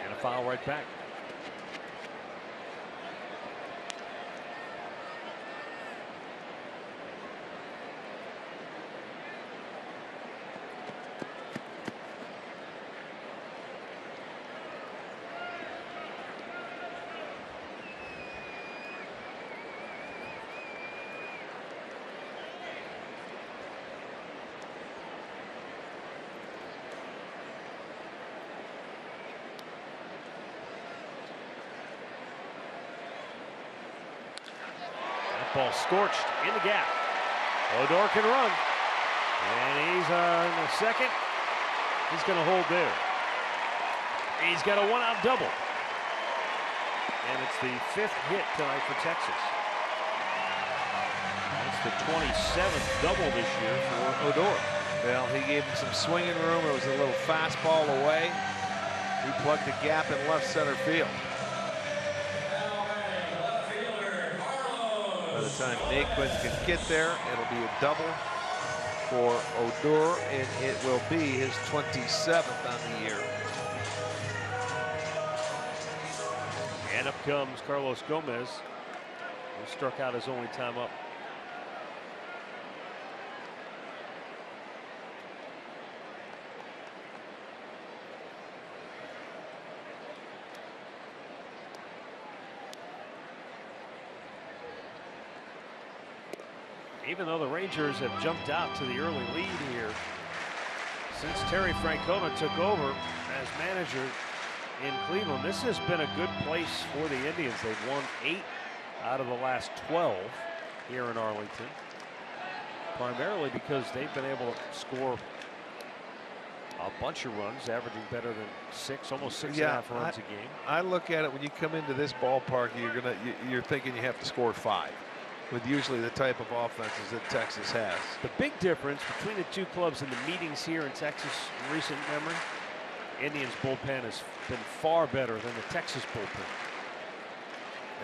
And a foul right back. Ball scorched in the gap. Odor can run. And he's in the second. He's going to hold there. He's got a one-out double. And it's the 5th hit tonight for Texas. That's the 27th double this year for Odor. Well, he gave him some swinging room. It was a little fastball away. He plugged the gap in left center field. By the time Naquin can get there, it'll be a double for Odor, and it will be his 27th on the year. And up comes Carlos Gomez, who struck out his only time up. Even though the Rangers have jumped out to the early lead here since Terry Francona took over as manager in Cleveland, this has been a good place for the Indians. They've won 8 out of the last 12 here in Arlington, primarily because they've been able to score a bunch of runs, averaging better than 6, almost 6.5 runs a game. I look at it, when you come into this ballpark, you're thinking you have to score 5. With usually the type of offenses that Texas has. The big difference between the two clubs in the meetings here in Texas in recent memory, Indians bullpen has been far better than the Texas bullpen.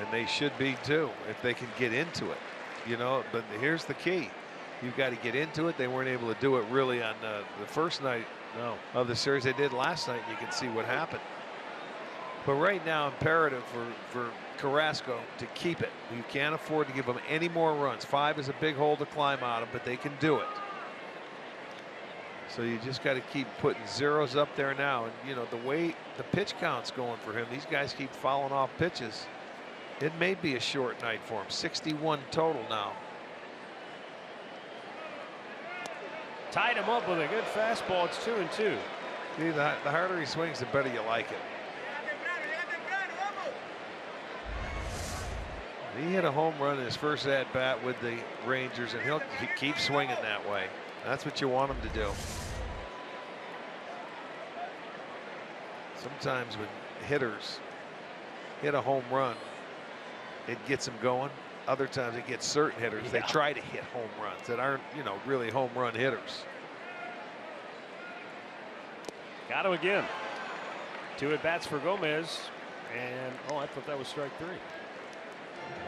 And they should be too, if they can get into it. You know, but here's the key. You've got to get into it. They weren't able to do it really on the first night of the series. They did last night. You can see what happened. But right now, imperative for Carrasco to keep it. You can't afford to give them any more runs. 5 is a big hole to climb out of, but they can do it. So you just got to keep putting zeros up there now. And, you know, the way the pitch count's going for him, these guys keep fouling off pitches. It may be a short night for him. 61 total now. Tied him up with a good fastball. It's 2-2. See, the harder he swings, the better you like it. He hit a home run in his first at-bat with the Rangers, and he'll keep swinging that way. That's what you want him to do. Sometimes when hitters hit a home run, it gets them going. Other times it gets certain hitters. They try to hit home runs that aren't, you know, really home run hitters. Got him again. 2 at-bats for Gomez. And, oh, I thought that was strike 3.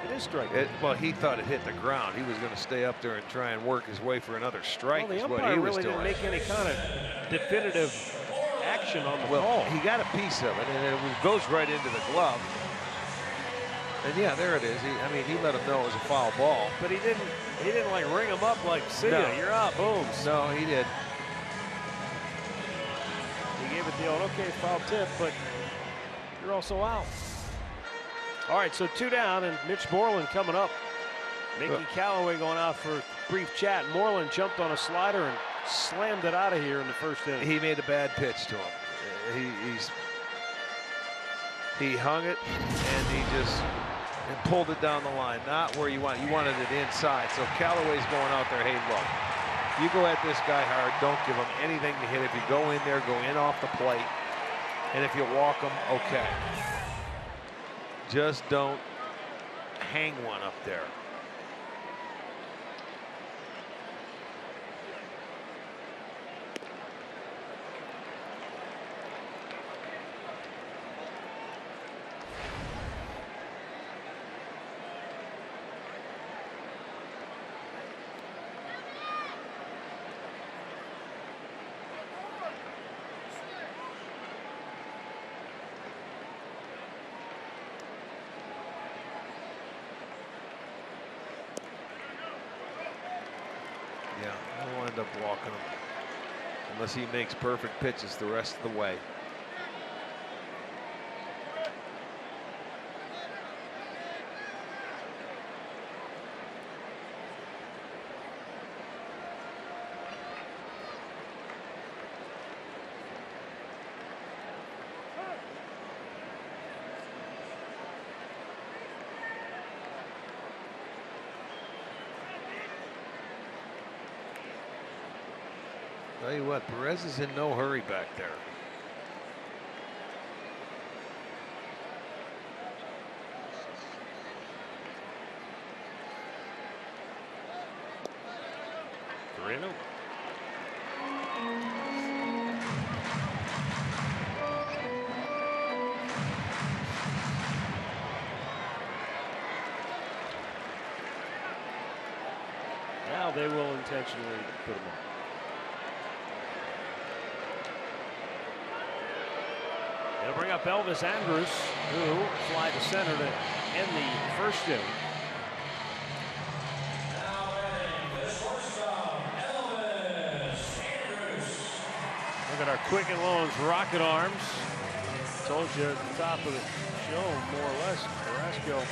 It is strike 3. Well, he thought it hit the ground. He was going to stay up there and try and work his way for another strike. Well, the is what umpire he was really doing. didn't make any kind of definitive action on the ball. He got a piece of it, and it goes right into the glove. And yeah, there it is. I mean, he let him know it was a foul ball. But he didn't like ring him up like, see ya, you're out, boom. No, he did. He gave it the old, okay, foul tip, but you're also out. All right, so 2 down, and Mitch Moreland coming up. Mickey Callaway going out for a brief chat. Moreland jumped on a slider and slammed it out of here in the first inning. He made a bad pitch to him. He hung it, and he just pulled it down the line. Not where you want. You wanted it inside. So Callaway's going out there. Hey, look, you go at this guy hard. Don't give him anything to hit. If you go in there, go in off the plate. And if you walk him, okay. Just don't hang one up there. Yeah, he'll end up walking him unless he makes perfect pitches the rest of the way. Tell you what, Perez is in no hurry back there. Moreno. Now they will intentionally put him on. They'll bring up Elvis Andrus, who fly to center to end the first inning. Look at our Quicken Loans rocket arms. Told you at the top of the show, more or less, Carrasco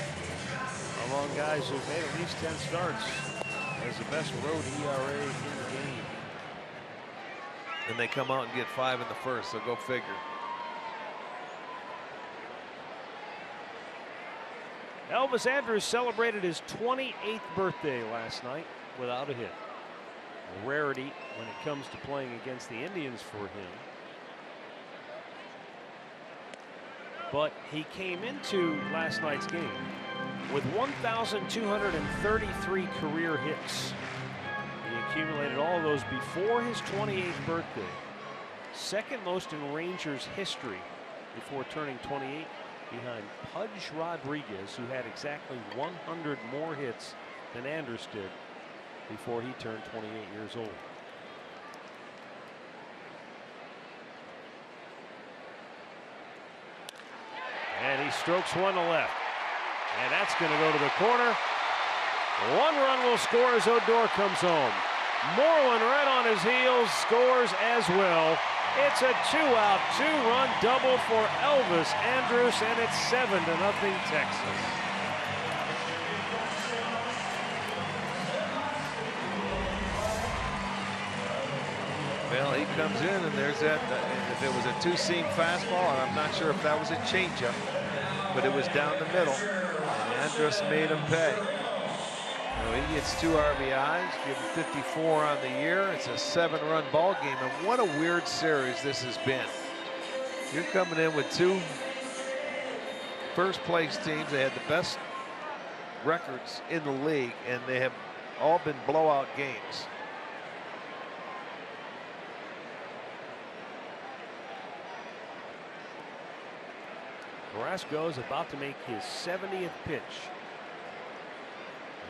among guys who've made at least 10 starts has the best road ERA in the game. And they come out and get 5 in the first, so go figure. Elvis Andrus celebrated his 28th birthday last night without a hit. A rarity when it comes to playing against the Indians for him. But he came into last night's game with 1,233 career hits. He accumulated all of those before his 28th birthday. Second most in Rangers history before turning 28, behind Pudge Rodriguez, who had exactly 100 more hits than Andrus did before he turned 28 years old. And he strokes one to left. And that's going to go to the corner. One run will score as Odor comes home. Moreland right on his heels scores as well. It's a 2-out, 2-run double for Elvis Andrus, and it's 7-0 Texas. Well, he comes in, and there's that. If it was a two-seam fastball, and I'm not sure if that was a changeup, but it was down the middle, and Andrus made him pay. So he gets 2 RBIs, give him 54 on the year. It's a 7-run ball game, and what a weird series this has been. You're coming in with 2 first-place teams. They had the best records in the league, and they have all been blowout games. Carrasco is about to make his 70th pitch.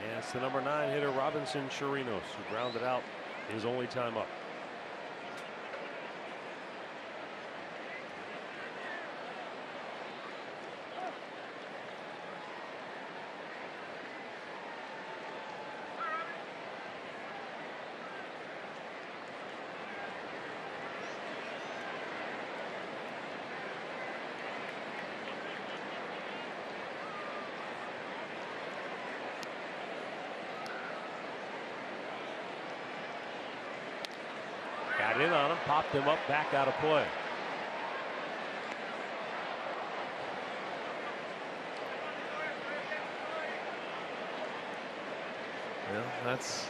And it's the number 9 hitter, Robinson Chirinos, who grounded out his only time up. Got in on him, popped him up, back out of play. Well, that's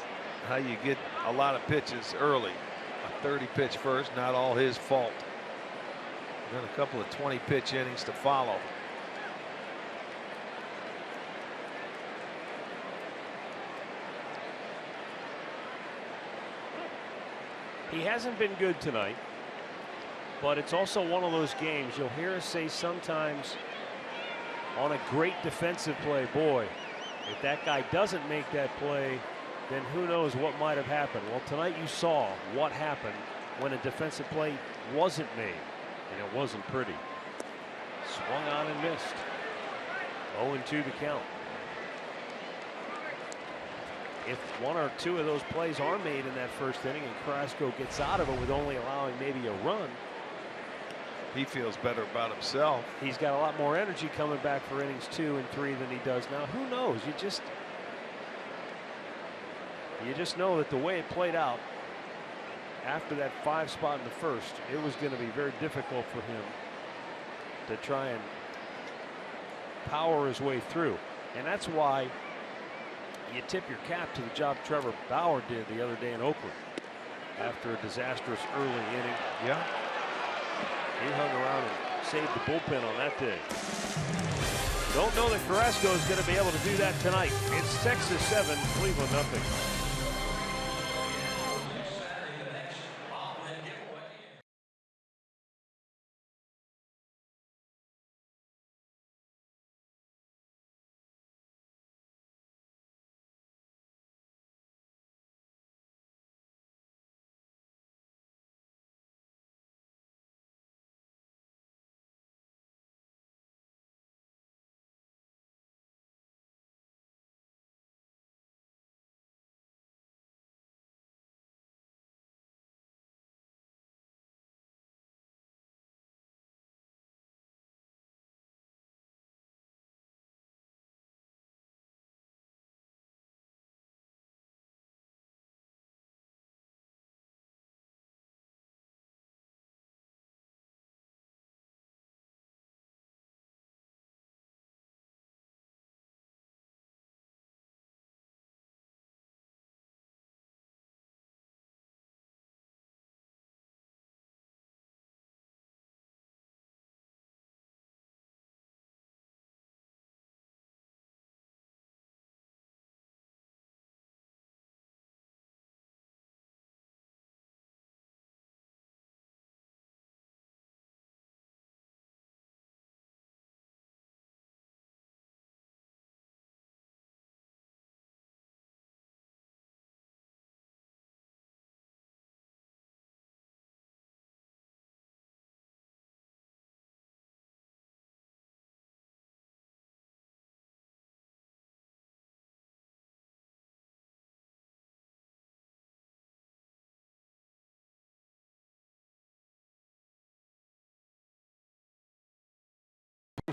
how you get a lot of pitches early. A 30-pitch first, not all his fault. Then a couple of 20-pitch innings to follow. He hasn't been good tonight, but it's also one of those games you'll hear us say sometimes on a great defensive play, boy, if that guy doesn't make that play, then who knows what might have happened. Well, tonight you saw what happened when a defensive play wasn't made, and it wasn't pretty. Swung on and missed. 0-2 the count. If 1 or 2 of those plays are made in that first inning and Carrasco gets out of it with only allowing maybe a run, he feels better about himself. He's got a lot more energy coming back for innings 2 and 3 than he does now. Who knows? You just know that the way it played out after that 5 spot in the first, it was going to be very difficult for him to try and power his way through. And that's why you tip your cap to the job Trevor Bauer did the other day in Oakland after a disastrous early inning. Yeah. He hung around and saved the bullpen on that day. Don't know that Carrasco is going to be able to do that tonight. It's Texas 7, Cleveland nothing.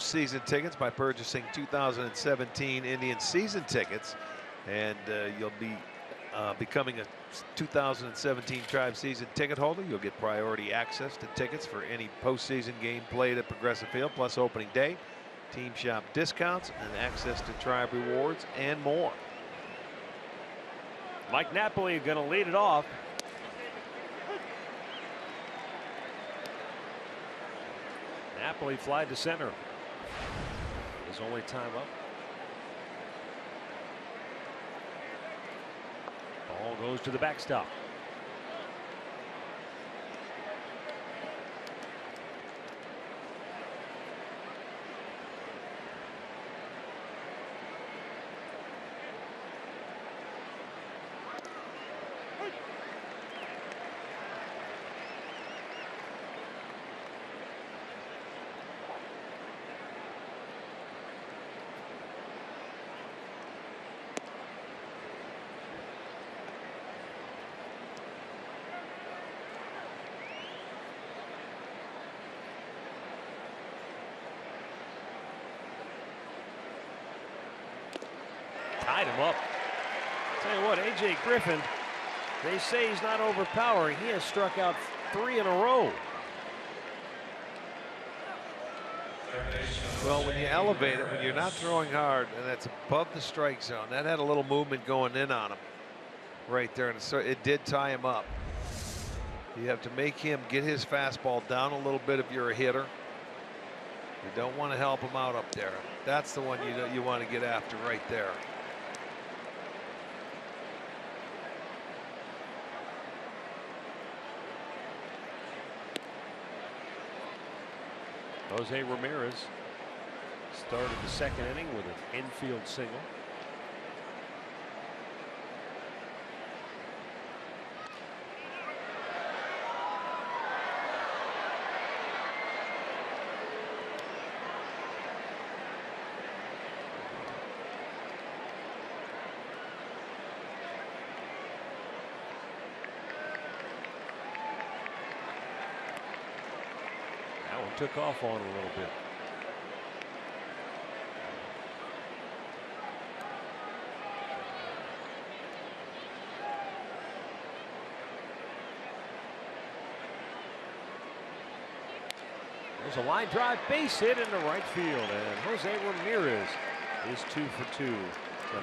season tickets by purchasing 2017 Indian season tickets, and you'll be becoming a 2017 Tribe season ticket holder. You'll get priority access to tickets for any postseason game played at Progressive Field, plus opening day, team shop discounts, and access to Tribe rewards and more. Mike Napoli going to lead it off. Napoli fly to center. His only time up. Ball goes to the backstop. Tied him up. Tell you what, A.J. Griffin, they say he's not overpowering. He has struck out 3 in a row. Well, when you elevate it, when you're not throwing hard and that's above the strike zone, that had a little movement going in on him right there, and so it did tie him up. You have to make him get his fastball down a little bit if you're a hitter. You don't want to help him out up there. That's the one you want to get after right there. Jose Ramirez started the second inning with an infield single. Took off on a little bit. There's a line drive base hit into right field, and Jose Ramirez is 2 for 2 tonight.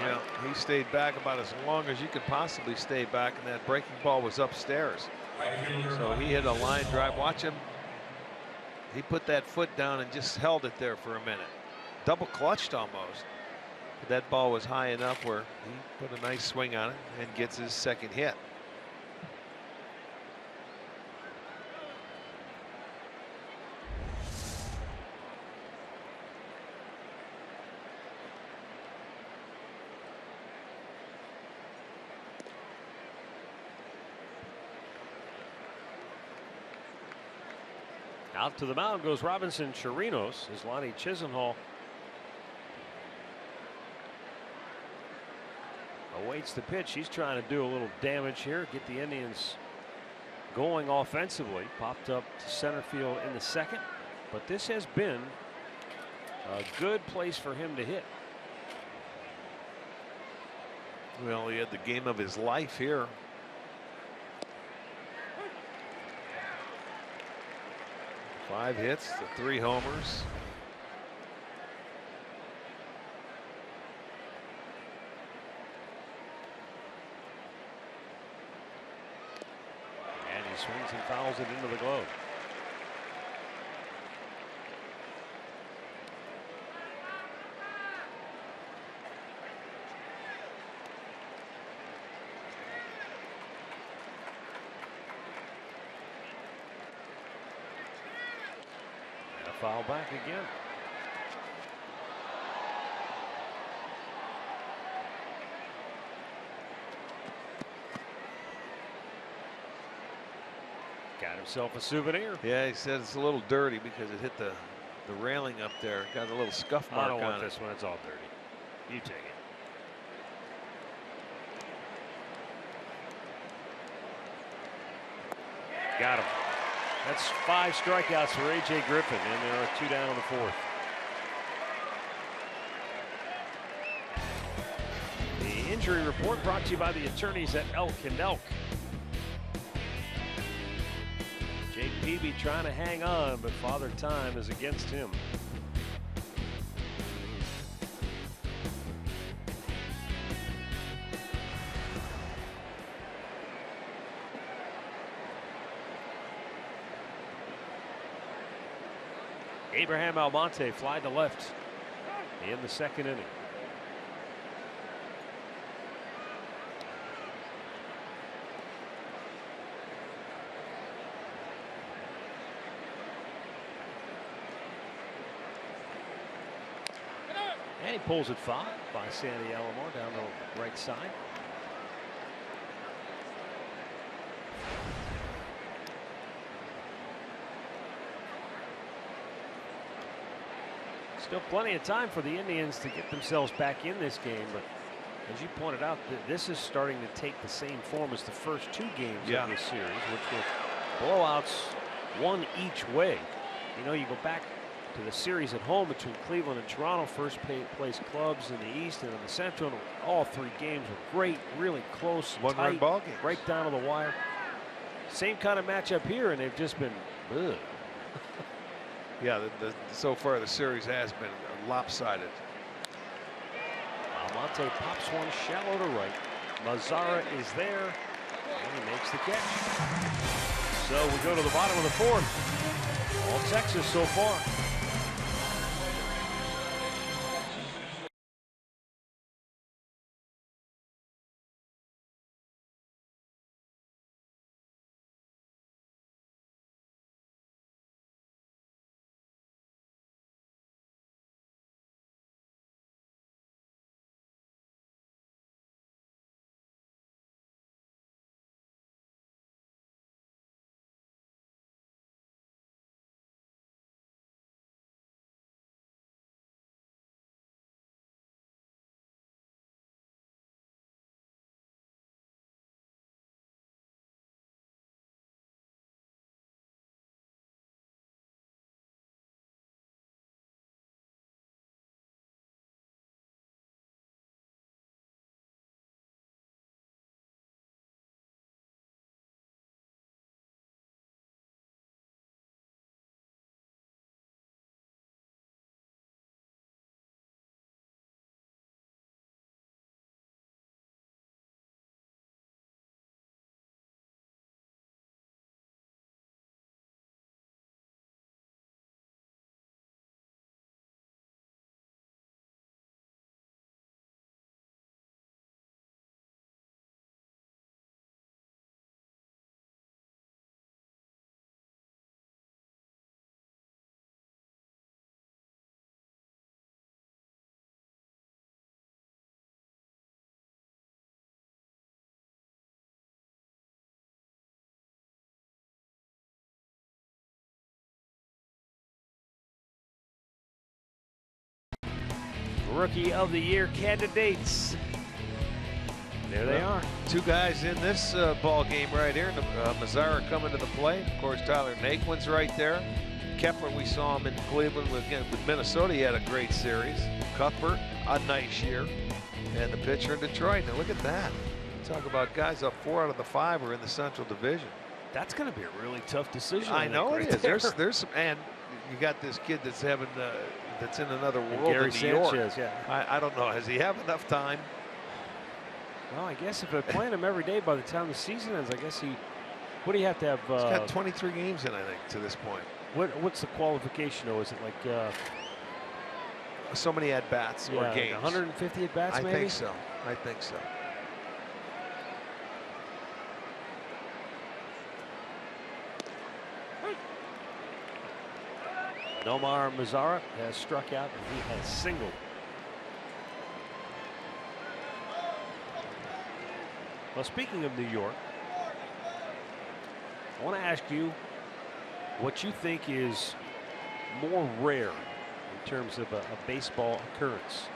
Yeah, he stayed back about as long as you could possibly stay back, and that breaking ball was upstairs. So he hit a line drive. Watch him. He put that foot down and just held it there for a minute. Double clutched almost. But that ball was high enough where he put a nice swing on it and gets his second hit. Out to the mound goes Robinson Chirinos as Lonnie Chisenhall awaits the pitch. He's trying to do a little damage here, get the Indians going offensively. Popped up to center field in the second, but this has been a good place for him to hit. Well, he had the game of his life here. Five hits, the 3 homers. And he swings and fouls it into the glove. Foul back again. Got himself a souvenir. Yeah, he said it's a little dirty because it hit the railing up there. Got a little scuff mark on it. I don't want this one. It's all dirty. You take it. Got him. That's 5 strikeouts for A.J. Griffin, and there are 2 down in the 4th. Injury Report brought to you by the attorneys at Elk and Elk. Jake Peavy trying to hang on, but Father Time is against him. Abraham Almonte fly to left in the second inning. And he pulls it foul by Sandy Alomar down the right side. Still plenty of time for the Indians to get themselves back in this game, but as you pointed out, this is starting to take the same form as the first two games of this series, which were blowouts, one each way. You know, you go back to the series at home between Cleveland and Toronto, first place clubs in the East and in the Central. All three games were great, really close, one-run ball games, right down to the wire. Same kind of matchup here, and they've just been ugh. Yeah, so far the series has been lopsided. Almonte pops one shallow to right. Mazzara is there, and he makes the catch. So we go to the bottom of the fourth. All Texas so far. Rookie of the Year candidates. There they are. Two guys in this ball game right here. Mazzara coming to the plate. Of course, Tyler Naquin's right there. Kepler, we saw him in Cleveland with Minnesota. He had a great series. Cuthbert, a nice year. And the pitcher in Detroit. Now look at that. Talk about guys up 4 out of the 5 are in the Central Division. That's going to be a really tough decision. I know it is. There's some, and you got this kid that's having that's in another world Gary in New York. Sanchez, yeah. I don't know. Has he have enough time? Well, I guess if they're playing him every day by the time the season ends, I guess what do you have to have? He's got 23 games in, I think, to this point. What's the qualification, though? Is it like so many at-bats or games? 150 at-bats, maybe? I think so. I think so. Nomar Mazzara has struck out and he has singled. Well, speaking of New York, I want to ask you what you think is more rare in terms of a baseball occurrence.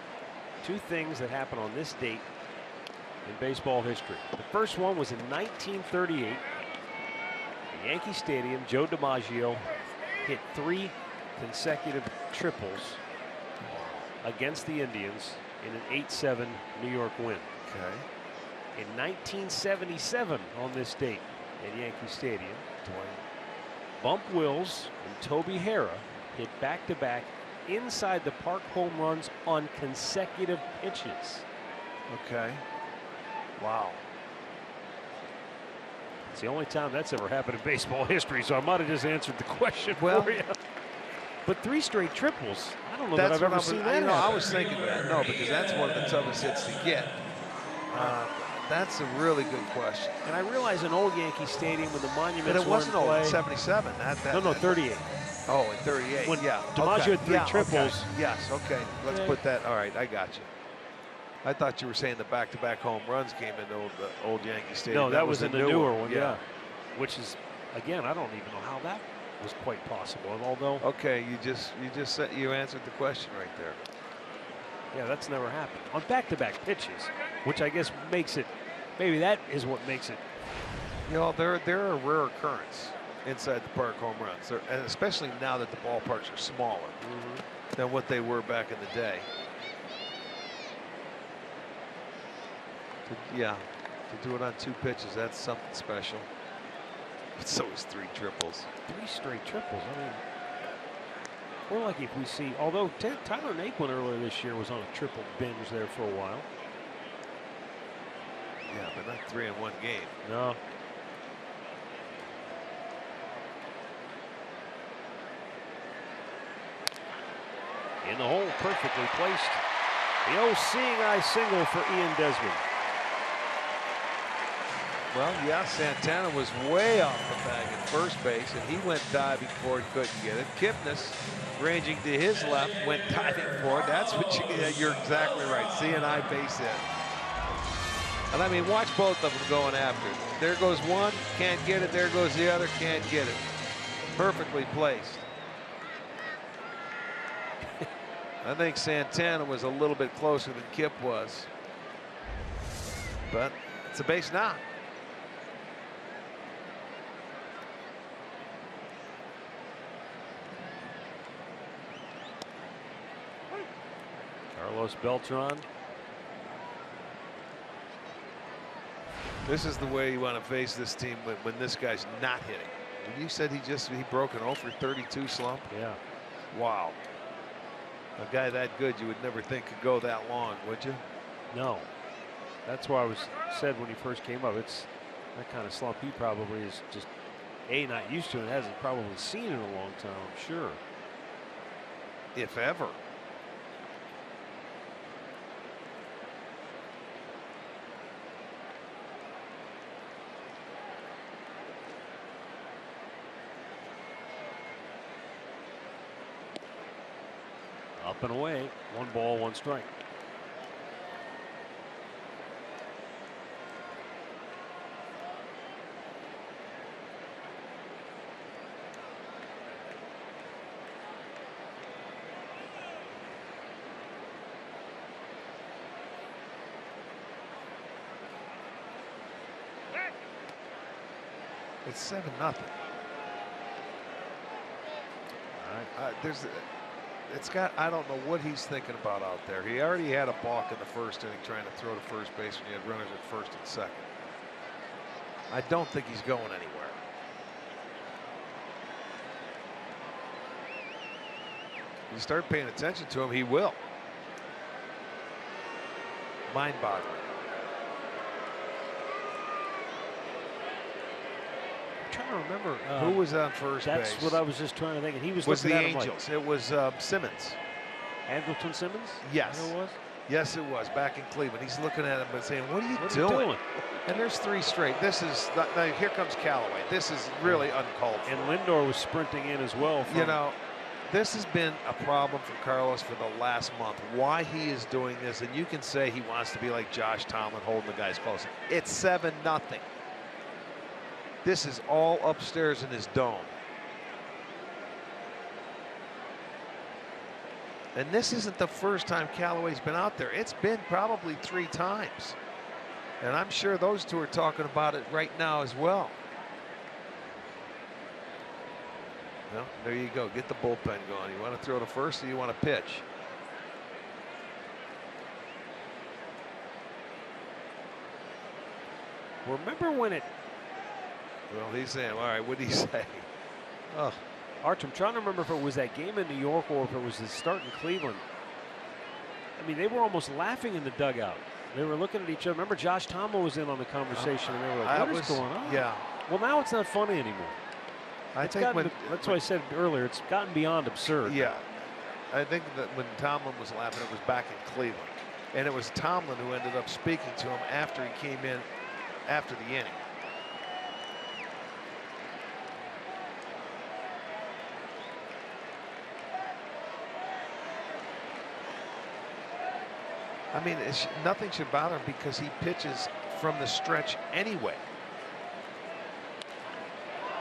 Two things that happened on this date in baseball history. The first one was in 1938. At Yankee Stadium, Joe DiMaggio hit 3 consecutive triples against the Indians in an 8-7 New York win. In 1977, on this date at Yankee Stadium, Bump Wills and Toby Harrah hit back-to-back inside the park home runs on consecutive pitches. Okay. Wow. It's the only time that's ever happened in baseball history, so I might have just answered the question Well, for you. But 3 straight triples, I don't know That's that I've what ever seen that you know, I happen. was thinking that. No, because that's one of the toughest hits to get. That's a really good question. And I realize in old Yankee Stadium when the monuments But it wasn't were in old play. in 77. No, 38. Oh, in 38. When yeah. DiMaggio okay. had 3 yeah, triples. Okay. Yes, okay. Let's Yeah. put that. All right, I got you. I thought you were saying the back-to-back home runs came in the old Yankee Stadium. No, that was in the newer one, yeah. Which is, again, I don't even know how that was quite possible. Although, Okay, you answered the question right there. yeah, that's never happened on back-to-back pitches, which I guess makes it. Maybe that is what makes it. You know, they're a rare occurrence inside the park home runs, and especially now that the ballparks are smaller than what they were back in the day. To do it on 2 pitches, that's something special. But so is 3 triples. 3 straight triples. I mean, we're lucky if we see. Although Tyler Naquin earlier this year was on a triple binge there for a while. Yeah, but not 3 in 1 game. No. In the hole, perfectly placed. The old seeing eye single for Ian Desmond. Well, yeah, Santana was way off the bag at first base, and he went diving for it, couldn't get it. Kipnis, ranging to his left, went diving for it. That's what you're exactly right. Seeing eye base hit. And I mean, watch both of them going after it. There goes one, can't get it. There goes the other, can't get it. Perfectly placed. I think Santana was a little bit closer than Kip was. But it's a base knock. Carlos Beltran. This is the way you want to face this team when this guy's not hitting. You said he broke an 0 for 32 slump? Yeah. Wow. A guy that good you would never think could go that long, would you? No. That's why I was said when he first came up, it's that kind of slump he probably is just not used to and hasn't probably seen in a long time, I'm sure. If ever. Up and away. 1 ball, 1 strike. It's 7-0. All right. I don't know what he's thinking about out there. He already had a balk in the first inning trying to throw to first base when you had runners at first and second. I don't think he's going anywhere. You start paying attention to him, he will. Mind-boggling. I'm trying to remember. Who was on first base? That's what I was just trying to think. And he was the looking at him Angels. It was Simmons. like, Andrelton Simmons? Yes. Is that who it was? Yes, it was back in Cleveland. He's looking at him and saying, "What are you doing?" And there's 3 straight. This is now here comes Callaway. This is really uncalled for. And Lindor was sprinting in as well. You know, this has been a problem for Carlos for the last month. Why he is doing this, and you can say he wants to be like Josh Tomlin, holding the guys close. It's 7-0. This is all upstairs in his dome. And this isn't the first time Callaway's been out there. It's been probably 3 times. And I'm sure those 2 are talking about it right now as well. Well, there you go. Get the bullpen going. You want to throw to first or you want to pitch? Remember when it? Well, he's saying, all right, what did he say? Oh, Arch, I'm trying to remember if it was that game in New York or if it was the start in Cleveland. I mean, they were almost laughing in the dugout. They were looking at each other. Remember, Josh Tomlin was in on the conversation, and they were like, "What is going on?" Yeah. Well, now it's not funny anymore. That's why I said earlier, it's gotten beyond absurd. Yeah. I think that when Tomlin was laughing, it was back in Cleveland. And it was Tomlin who ended up speaking to him after he came in after the inning. I mean, nothing should bother him because he pitches from the stretch anyway.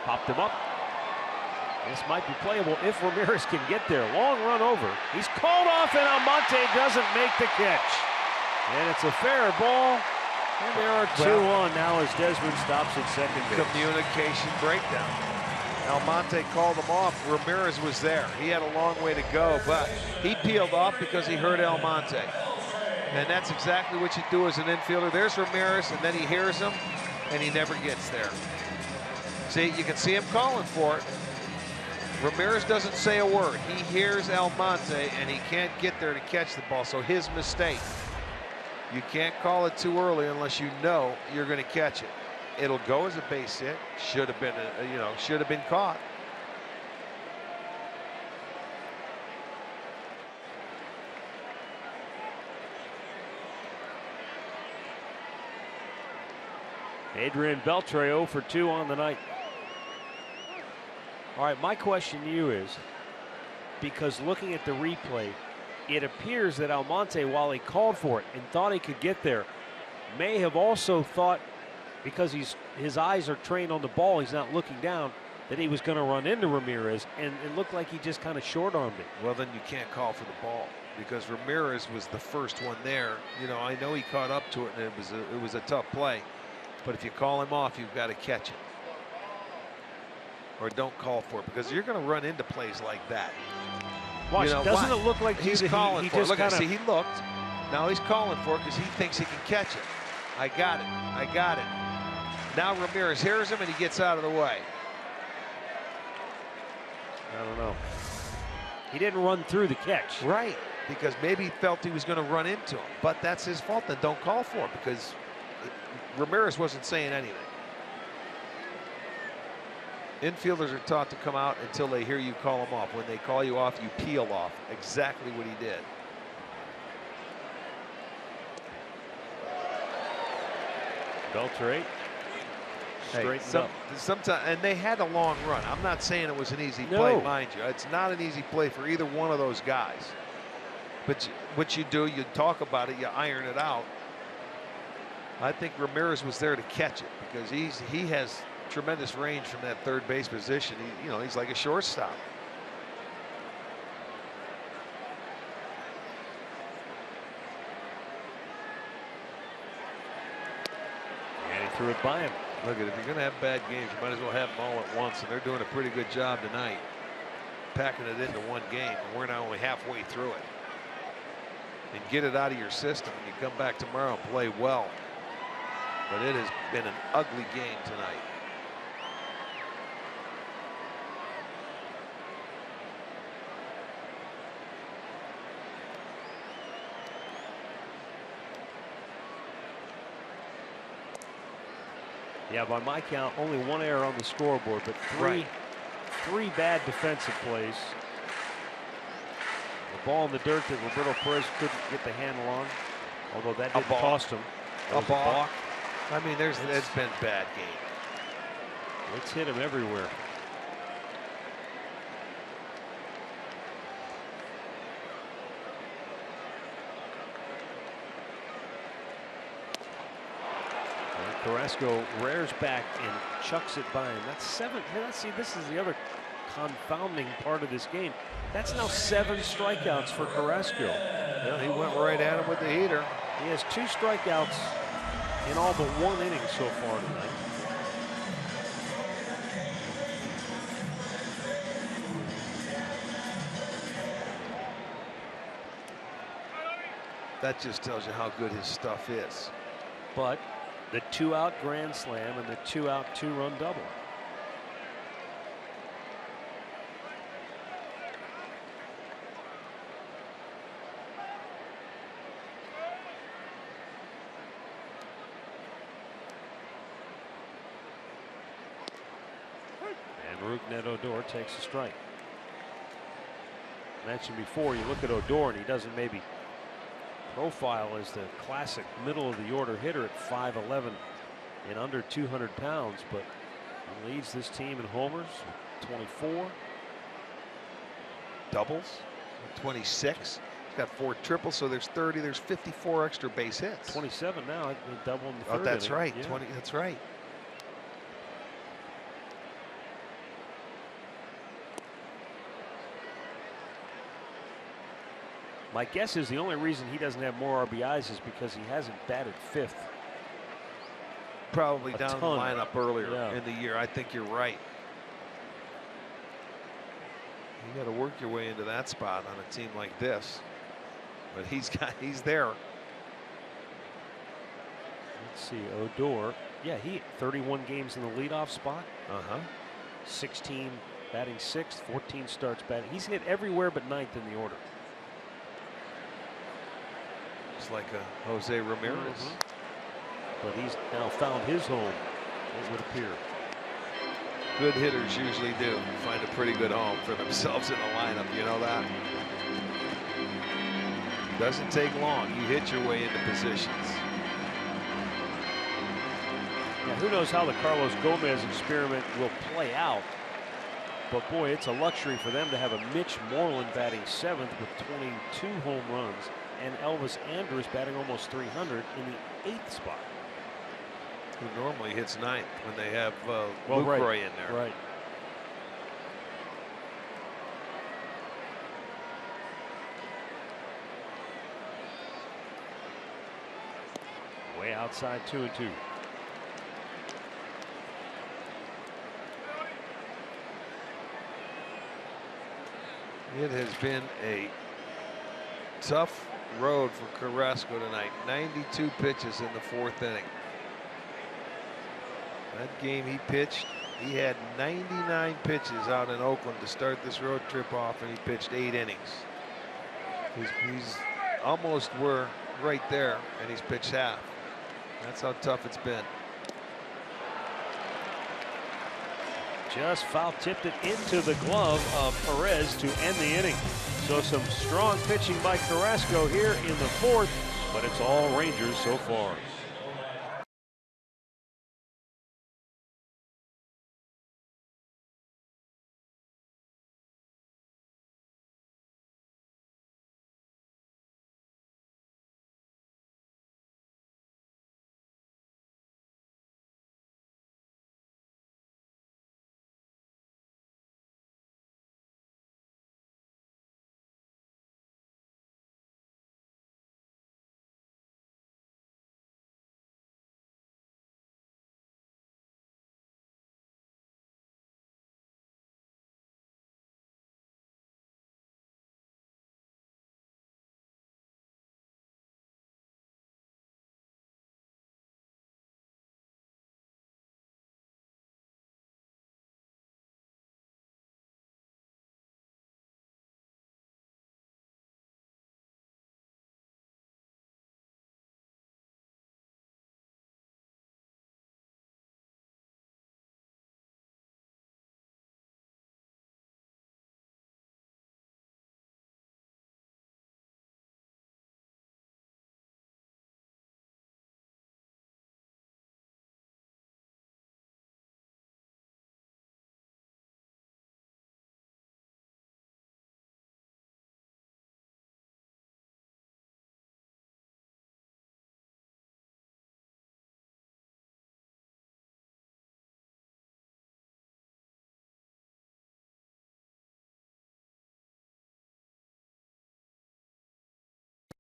Popped him up. This might be playable if Ramirez can get there. Long run over. He's called off, and Almonte doesn't make the catch. And it's a fair ball. And there are two on now as Desmond stops at second base. Communication breakdown. Almonte called him off. Ramirez was there. He had a long way to go, but he peeled off because he heard Almonte. And that's exactly what you do as an infielder. There's Ramirez, and then he hears him, and he never gets there. See, you can see him calling for it. Ramirez doesn't say a word. He hears Almonte, and he can't get there to catch the ball, so his mistake. You can't call it too early unless you know you're going to catch it. It'll go as a base hit. Should have been, should have been caught. Adrian Beltre 0 for 2 on the night. All right, my question to you is, because looking at the replay, it appears that Almonte, while he called for it and thought he could get there, may have also thought, because his eyes are trained on the ball, he's not looking down, that he was going to run into Ramirez, and it looked like he just kind of short-armed it. Well, then you can't call for the ball because Ramirez was the first one there. I know he caught up to it, and it was a tough play. But if you call him off, you've got to catch it. Or don't call for it, because you're going to run into plays like that. Watch, doesn't it look like he's calling for it? Look, see, he looked. Now he's calling for it because he thinks he can catch it. I got it. I got it. Now Ramirez hears him and he gets out of the way. I don't know. He didn't run through the catch. Right, because maybe he felt he was going to run into him. But that's his fault. Then don't call for it because Ramirez wasn't saying anything. Infielders are taught to come out until they hear you call them off. When they call you off, you peel off. Exactly what he did. Beltre straightened up. Sometimes, and they had a long run. I'm not saying it was an easy play, mind you. It's not an easy play for either one of those guys. But what you do, you talk about it, you iron it out. I think Ramirez was there to catch it because he has tremendous range from that third base position. He's like a shortstop. And he threw it by him. Look at it. If you're going to have bad games, you might as well have them all at once. And they're doing a pretty good job tonight, packing it into one game. And we're now only halfway through it. And get it out of your system, and you come back tomorrow and play well. But it has been an ugly game tonight. Yeah, by my count, only one error on the scoreboard, but three bad defensive plays. The ball in the dirt that Roberto Perez couldn't get the handle on, although that didn't cost him. A balk. I mean, it's been a bad game. It's hit him everywhere. Carrasco rears back and chucks it by him. That's 7. Let's see, this is the other confounding part of this game. That's now 7 strikeouts for Carrasco. Well, he went right at him with the heater. He has 2 strikeouts in all but 1 inning so far tonight. That just tells you how good his stuff is. But The 2-out grand slam and the 2-out 2-run double. Rougned Odor takes a strike. Mentioned before, you look at Odor and he doesn't maybe profile as the classic middle of the order hitter at 5'11" and under 200 pounds, but he leads this team in homers, 24. Doubles, 26. He's got 4 triples, so there's 30. There's 54 extra base hits. 27 now. They double in the third Oh, that's inning. right. Yeah. 20. That's right. My guess is the only reason he doesn't have more RBIs is because he hasn't batted 5th. Probably A down the ton. lineup earlier Yeah. in the year. I think you're right. You got to work your way into that spot on a team like this. But he's there. Let's see, Odor. Yeah, he 31 games in the leadoff spot. 16 batting 6th, 14 starts batting. He's hit everywhere but 9th in the order. It's like a Jose Ramirez. But he's now found his home, it would appear. Good hitters usually do find a pretty good home for themselves in the lineup. You know that? Doesn't take long. You hit your way into positions. Yeah, who knows how the Carlos Gomez experiment will play out. But boy, it's a luxury for them to have a Mitch Moreland batting 7th with 22 home runs, and Elvis Andrus batting almost 300 in the 8th spot. Who normally hits 9th when they have Lucroy right, in there. Right. Way outside 2-2. It has been a tough road for Carrasco tonight. 92 pitches in the 4th inning. That game he pitched, he had 99 pitches out in Oakland to start this road trip off, and he pitched 8 innings. He's almost were right there, and he's pitched half. That's how tough it's been. Just foul tipped it into the glove of Perez to end the inning. So some strong pitching by Carrasco here in the 4th, but it's all Rangers so far.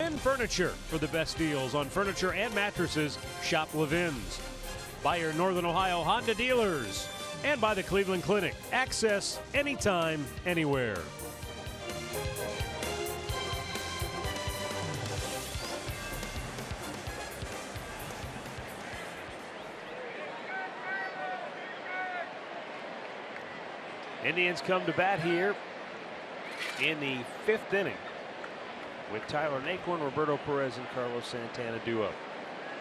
Levin Furniture. For the best deals on furniture and mattresses, shop Levin's. By your Northern Ohio Honda dealers. And by the Cleveland Clinic. Access anytime, anywhere. Indians come to bat here in the 5th inning with Tyler Naquin, Roberto Perez, and Carlos Santana due up.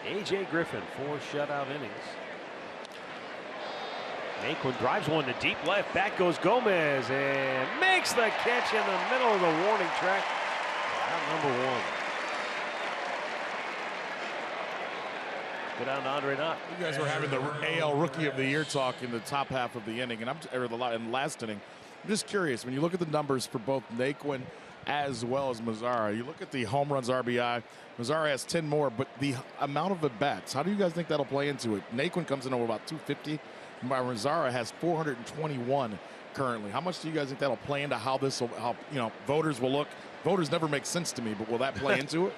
A.J. Griffin, 4 shutout innings. Naquin drives one to deep left. Back goes Gomez and makes the catch in the middle of the warning track. Out number 1. Go down to Andre Knott. You guys were having the AL Rookie of the Year talk in the top half of the inning, and in the last inning. I'm just curious, when you look at the numbers for both Naquin as well as Mazara, you look at the home runs, RBI. Mazara has 10 more, but the amount of at-bats, how do you guys think that'll play into it? Naquin comes in over about 250. Mazara has 421 currently. How much do you guys think that'll play into how voters will look? Voters never make sense to me, but will that play into it?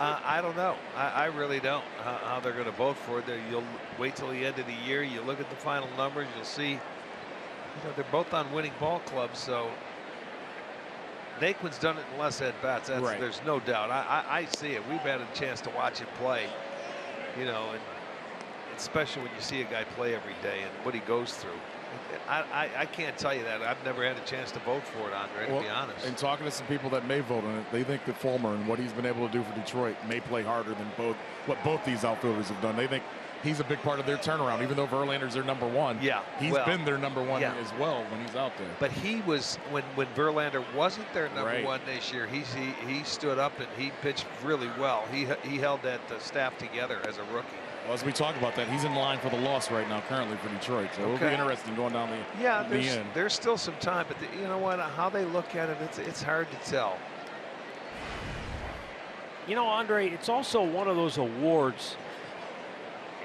I don't know. I really don't. How they're going to vote for it. You'll wait till the end of the year. You look at the final numbers. You'll see. They're both on winning ball clubs. So Naquin's done it in less at bats. Right. There's no doubt. I see it. We've had a chance to watch him play. And especially when you see a guy play every day and what he goes through. I can't tell you that. I've never had a chance to vote for it, Andre, to be honest. And talking to some people that may vote on it, they think that Fulmer and what he's been able to do for Detroit may play harder than what both these outfielders have done. They think he's a big part of their turnaround, even though Verlander's their number 1. Yeah, he's been their number 1 as well when he's out there. But he was when Verlander wasn't their number 1 this year. He stood up and he pitched really well. He held that staff together as a rookie. Well, as we talk about that, he's in line for the loss right now currently for Detroit. So it'll be interesting going down the end. There's still some time, but you know what? How they look at it, it's hard to tell. Andre, it's also one of those awards,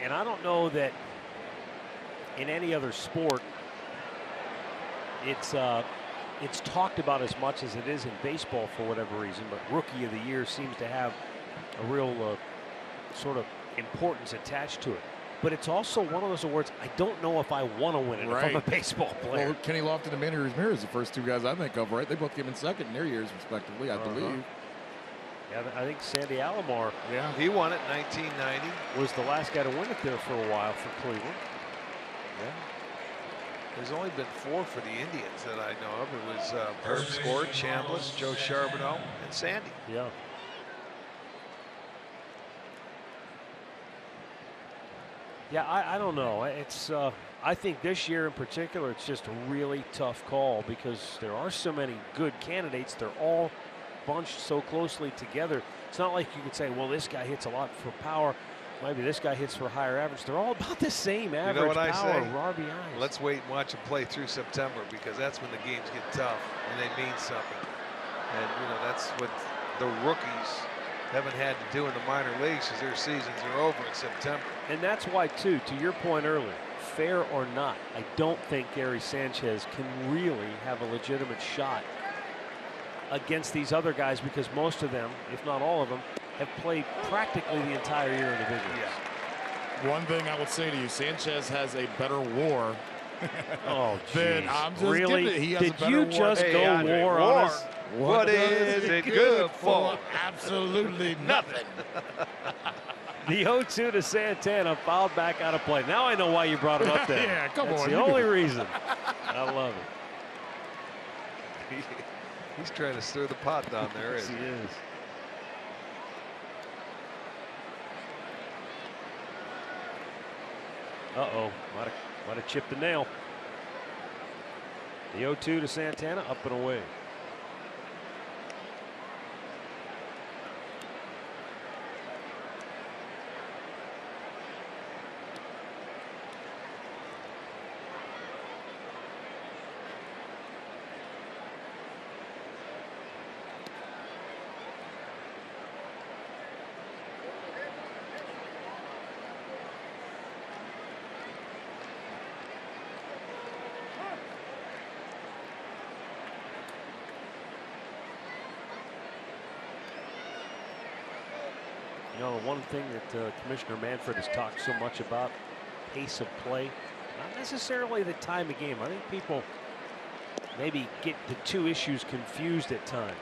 and I don't know that in any other sport it's talked about as much as it is in baseball for whatever reason, but Rookie of the Year seems to have a real sort of importance attached to it. But it's also one of those awards I don't know if I want to win it if I'm a baseball player. Well, Kenny Lofton and Manny Ramirez, the first 2 guys I think of, right? They both came in second in their years respectively, I believe. Yeah, I think Sandy Alomar. Yeah, he won it in 1990. Was the last guy to win it there for a while for Cleveland. Yeah. There's only been 4 for the Indians that I know of. It was Herb Score, Chambliss, Joe Charbonneau, and Sandy. Yeah. Yeah, I don't know. It's I think this year in particular, it's just a really tough call because there are so many good candidates. They're all bunched so closely together. It's not like you could say, well, this guy hits a lot for power. Maybe this guy hits for higher average. They're all about the same average. You know what I power, say? RBIs. Let's wait and watch them play through September because that's when the games get tough and they mean something. And that's what the rookies haven't had to do in the minor leagues because their seasons are over in September. And that's why, too, to your point earlier, fair or not, I don't think Gary Sanchez can really have a legitimate shot against these other guys because most of them, if not all of them, have played practically the entire year in the big leagues. Yeah. One thing I would say to you, Sanchez has a better WAR. Oh, geez. I'm just really? He has Did a better you WAR. just go war on us? What is it good for? Absolutely nothing. The 0-2 to Santana fouled back out of play. Now I know why you brought him up there. Yeah, come That's on. the only reason. I love it. He's trying to stir the pot down there. Yes, he is. Uh-oh, might have chipped the nail. The 0-2 to Santana, up and away. One thing that Commissioner Manfred has talked so much about, pace of play, not necessarily the time of game. I think people maybe get the 2 issues confused at times.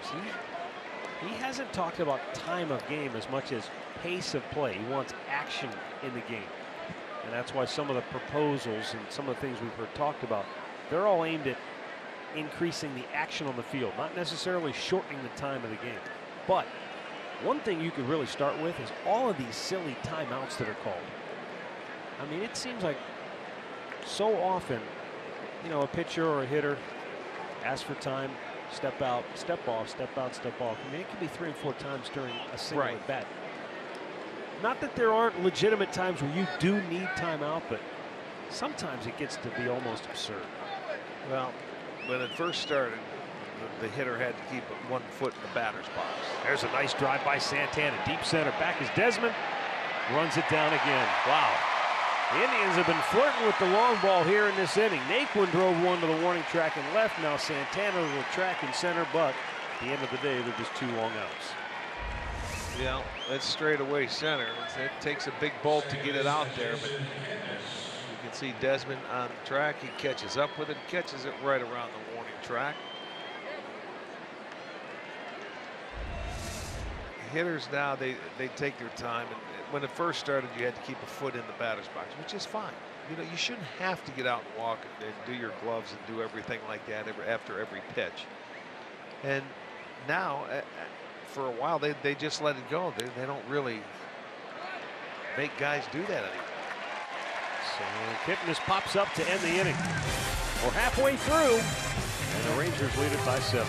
He hasn't talked about time of game as much as pace of play. He wants action in the game. And that's why some of the proposals and some of the things we've heard talked about, they're all aimed at increasing the action on the field, not necessarily shortening the time of the game. But one thing you could really start with is all of these silly timeouts that are called. I mean, it seems like so often, you know, a pitcher or a hitter asks for time, step out, step off, step out, step off. I mean, it could be 3 and 4 times during a single at bat. Not that there aren't legitimate times where you do need timeout, but sometimes it gets to be almost absurd. Well, when it first started, the hitter had to keep 1 foot in the batter's box. There's a nice drive by Santana. Deep center. Back is Desmond. Runs it down again. Wow. The Indians have been flirting with the long ball here in this inning. Naquin drove one to the warning track and left. Now Santana to the track and center, but at the end of the day, they're just 2 long outs. Yeah, that's straightaway center. It takes a big bolt to get it out there, but you can see Desmond on the track. He catches up with it, catches it right around the warning track. Hitters now, they take their time, and when it first started, you had to keep a foot in the batter's box, which is fine. You know, you shouldn't have to get out and walk and do your gloves and do everything like that after every pitch. And now, for a while, they just let it go. They don't really make guys do that anymore. So Kipnis pops up to end the inning. We're halfway through, and the Rangers lead it by 7.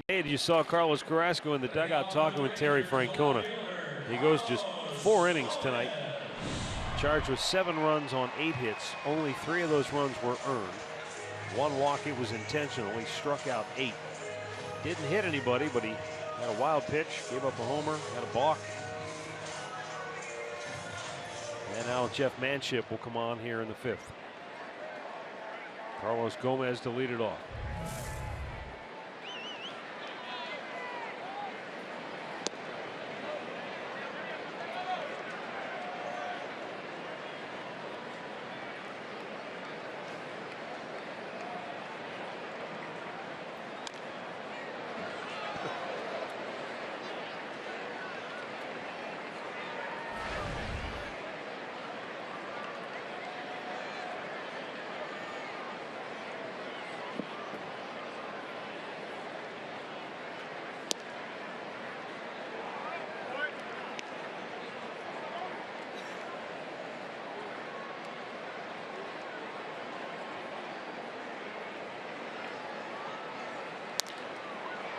You saw Carlos Carrasco in the dugout talking with Terry Francona. He goes just 4 innings tonight. Charged with 7 runs on 8 hits. Only 3 of those runs were earned. 1 walk, it was intentional. He struck out 8. Didn't hit anybody, but he had a wild pitch, gave up a homer, had a balk. And now Jeff Manship will come on here in the 5th. Carlos Gomez to lead it off.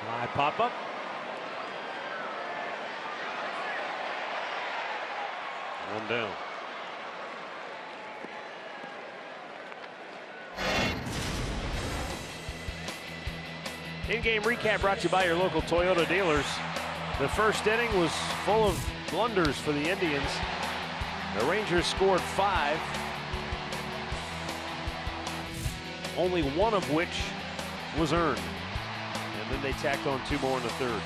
High pop up. One down. In-game recap brought to you by your local Toyota dealers. The first inning was full of blunders for the Indians. The Rangers scored 5, only one of which was earned. And then they tacked on 2 more in the third.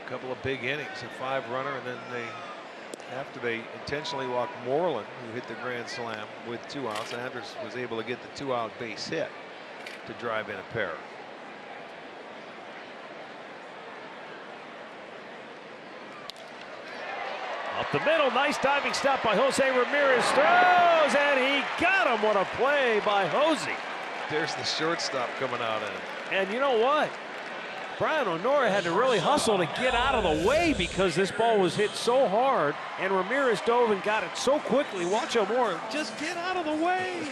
A couple of big innings, a 5-runner, and then after they intentionally walked Moreland, who hit the grand slam with 2 outs, Andrus was able to get the 2-out base hit to drive in a pair. Up the middle, nice diving stop by Jose Ramirez. Throws, and he got him. What a play by Jose. There's the shortstop coming out in it. And you know what? Brian Honora had to really hustle to get out of the way because this ball was hit so hard, and Ramirez dove and got it so quickly. Watch O'More just get out of the way.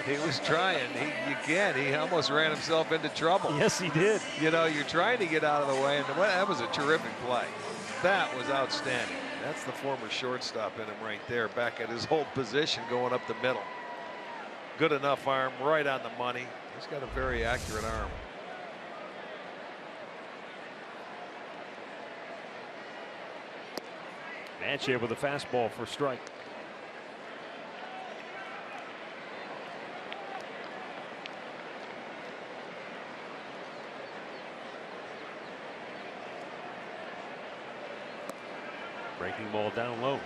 He was trying. He almost ran himself into trouble. Yes, he did. You know, you're trying to get out of the way, and that was a terrific play. That was outstanding. That's the former shortstop in him right there, back at his old position, going up the middle. Good enough arm, right on the money. He's got a very accurate arm. Manchia with a fastball for strike. Breaking ball down low.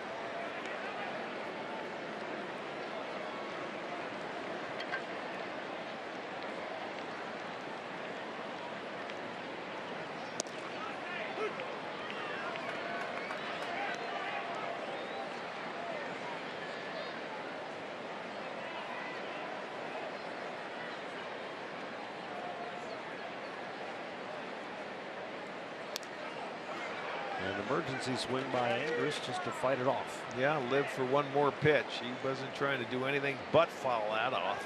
Emergency swing by Andrus just to fight it off. Yeah, lived for one more pitch. He wasn't trying to do anything but foul that off.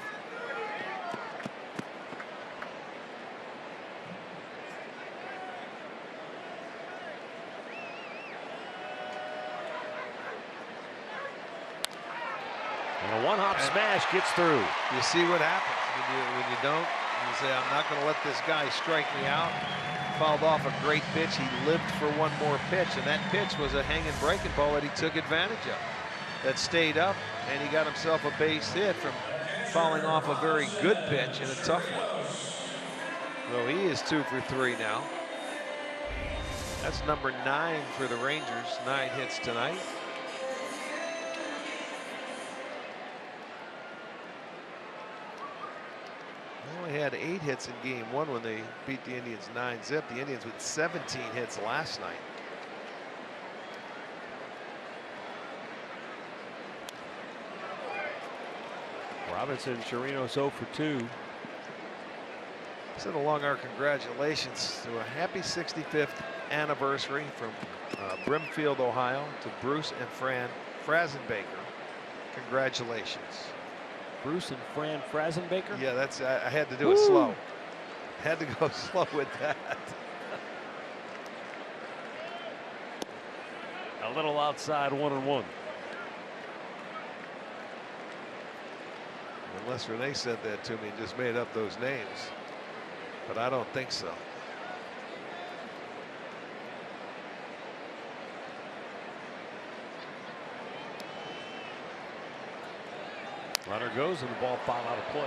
And a one-hop smash gets through. You see what happens when you don't. You say, I'm not going to let this guy strike me out. Fouled off a great pitch. He lived for one more pitch, and that pitch was a hanging breaking ball that he took advantage of. That stayed up, and he got himself a base hit from fouling off a very good pitch and a tough one. So he is 2 for 3 now. That's number 9 for the Rangers. 9 hits tonight. They had 8 hits in game 1 when they beat the Indians 9-0. The Indians with 17 hits last night. Robinson, Chirinos 0 for 2. Send along our congratulations to a happy 65th anniversary from Brimfield, Ohio, to Bruce and Fran Frazenbaker. Congratulations. Bruce and Fran Frazenbaker? Yeah, that's I had to do it slow. Had to go slow with that. A little outside 1-1. Unless Renee said that to me and just made up those names. But I don't think so. Runner goes and the ball fouled out of play.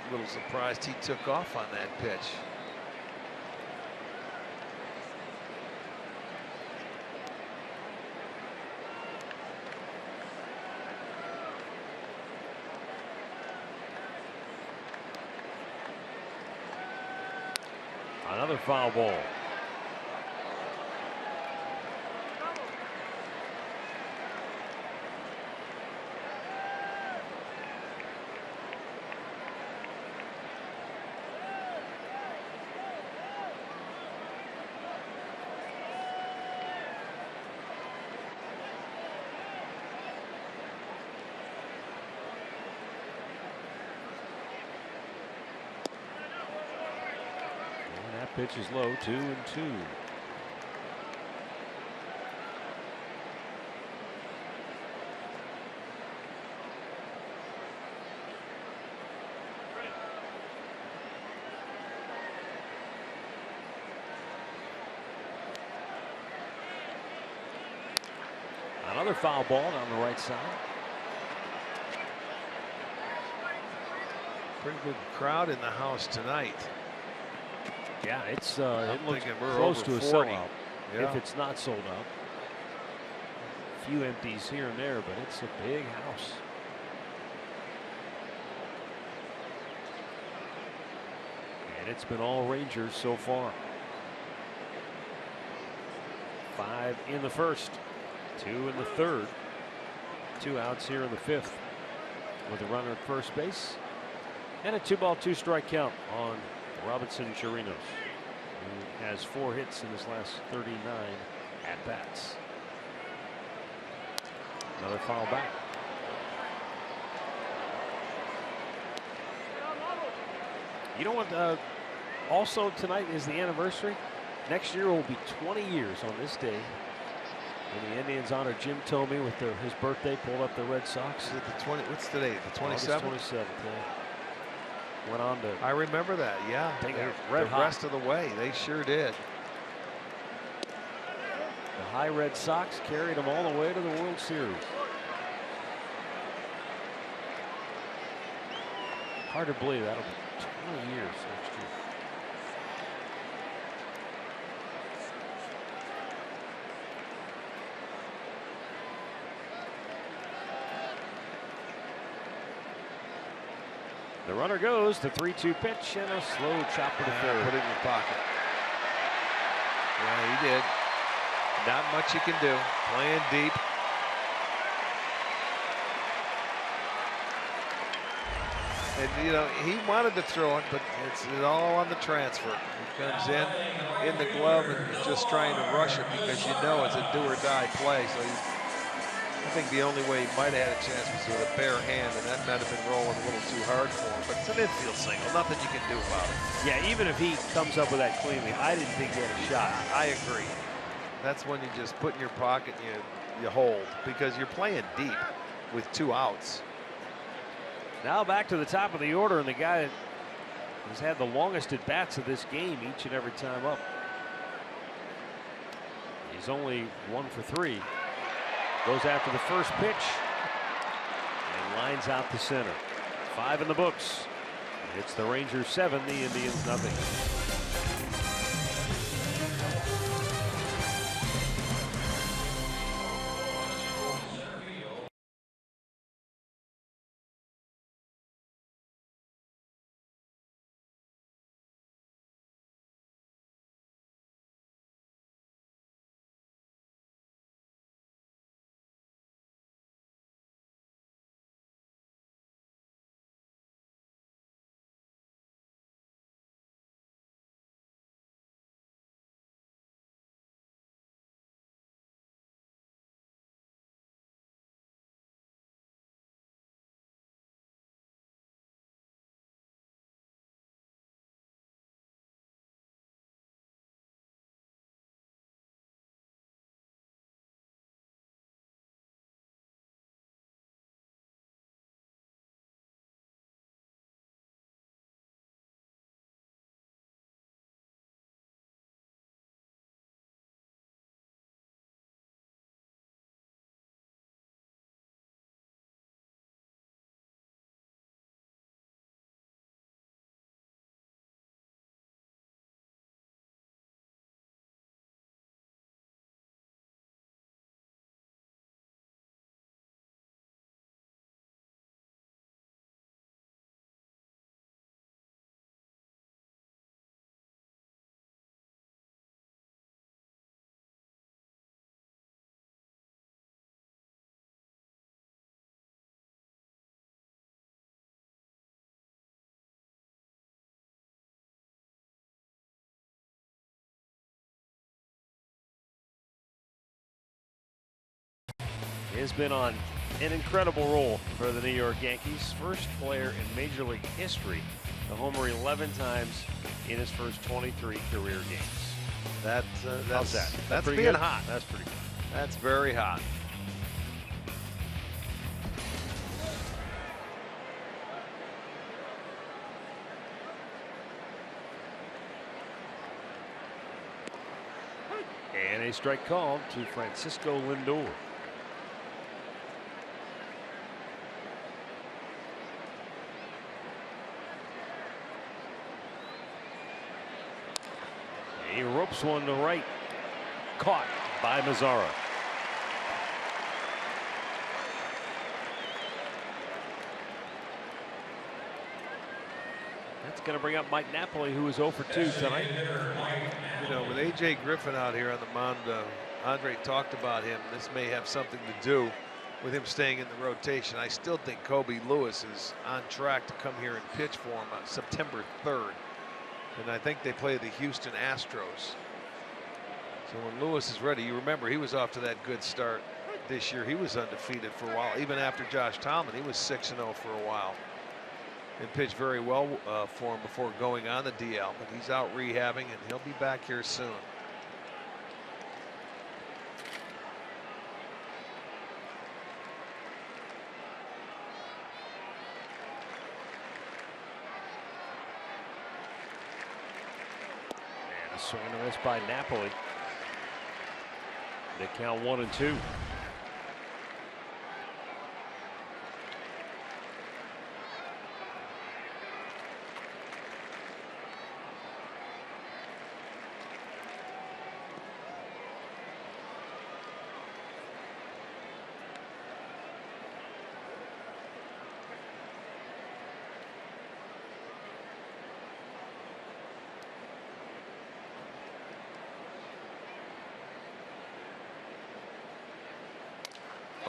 A little surprised he took off on that pitch. Another foul ball. pitch is low, 2-2. Another foul ball down the right side. Pretty good crowd in the house tonight. Yeah, it's I'm it looks thinking we're close over to a 40. sellout. Yeah. If it's not sold out. A few empties here and there, but it's a big house. And it's been all Rangers so far. 5 in the first, 2 in the third, 2 outs here in the fifth with a runner at first base and a 2-ball 2-strike count on Robinson Chirinos, who has 4 hits in his last 39 at bats. Another foul back. You know what? Also tonight is the anniversary. Next year will be 20 years on this day when the Indians honor Jim Thome with his birthday. Pulled up the Red Sox. Is it the 20? What's today? The 27th. 27th. Yeah. Went on to. I remember that. Yeah. Take They- it red the hot. rest of the way, they sure did. The High Red Sox carried them all the way to the World Series. Hard to believe that'll be 20 years next year. The runner goes, the 3-2 pitch and a slow chopper to third. Put it in your pocket. Yeah, he did. Not much you can do. Playing deep. And, you know, he wanted to throw it, but it's all on the transfer. He comes in the glove and just trying to rush it because you know it's a do-or-die play. So I think the only way he might have had a chance was with a bare hand, and that might have been rolling a little too hard for him. But it's an infield single. Nothing you can do about it. Yeah, even if he comes up with that cleanly, I didn't think he had a shot. I agree. That's when you just put in your pocket and you hold, because you're playing deep with 2 outs. Now back to the top of the order, and the guy that has had the longest at bats of this game each and every time up. He's only 1 for 3. Goes after the first pitch and lines out to center. 5 in the books. It's the Rangers 7, the Indians nothing. He has been on an incredible roll for the New York Yankees. First player in Major League history The homer 11 times in his first 23 career games. How's that? That's pretty being good? hot. That's pretty good. That's very hot. And a strike called to Francisco Lindor. He ropes one to right. Caught by Mazzara. That's going to bring up Mike Napoli, who is 0 for 2 tonight. You know, with A.J. Griffin out here on the mound, Andre talked about him. This may have something to do with him staying in the rotation. I still think Kobe Lewis is on track to come here and pitch for him on September 3rd. And I think they play the Houston Astros. So when Lewis is ready, you remember he was off to that good start this year. He was undefeated for a while. Even after Josh Tomlin, he was 6-0 for a while. And pitched very well for him before going on the DL. But he's out rehabbing, and he'll be back here soon. And a swing and a miss by Napoli. They count 1-2.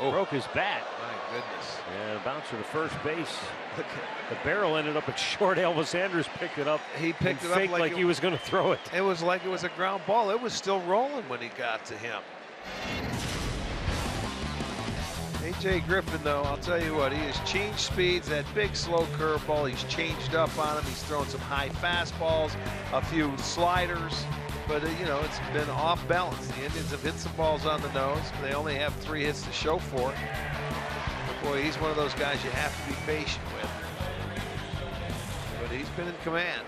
Broke his bat. My goodness. Yeah, bouncer to first base. The barrel ended up at short. Elvis Andrus picked it up. He picked it up faked like he was going to throw it. It was like it was a ground ball. It was still rolling when he got to him. A.J. Griffin, though, I'll tell you what, he has changed speeds. That big slow curveball, he's changed up on him. He's thrown some high fastballs, a few sliders. But, you know, it's been off balance. The Indians have hit some balls on the nose. They only have 3 hits to show for it. But, boy, he's one of those guys you have to be patient with. But he's been in command.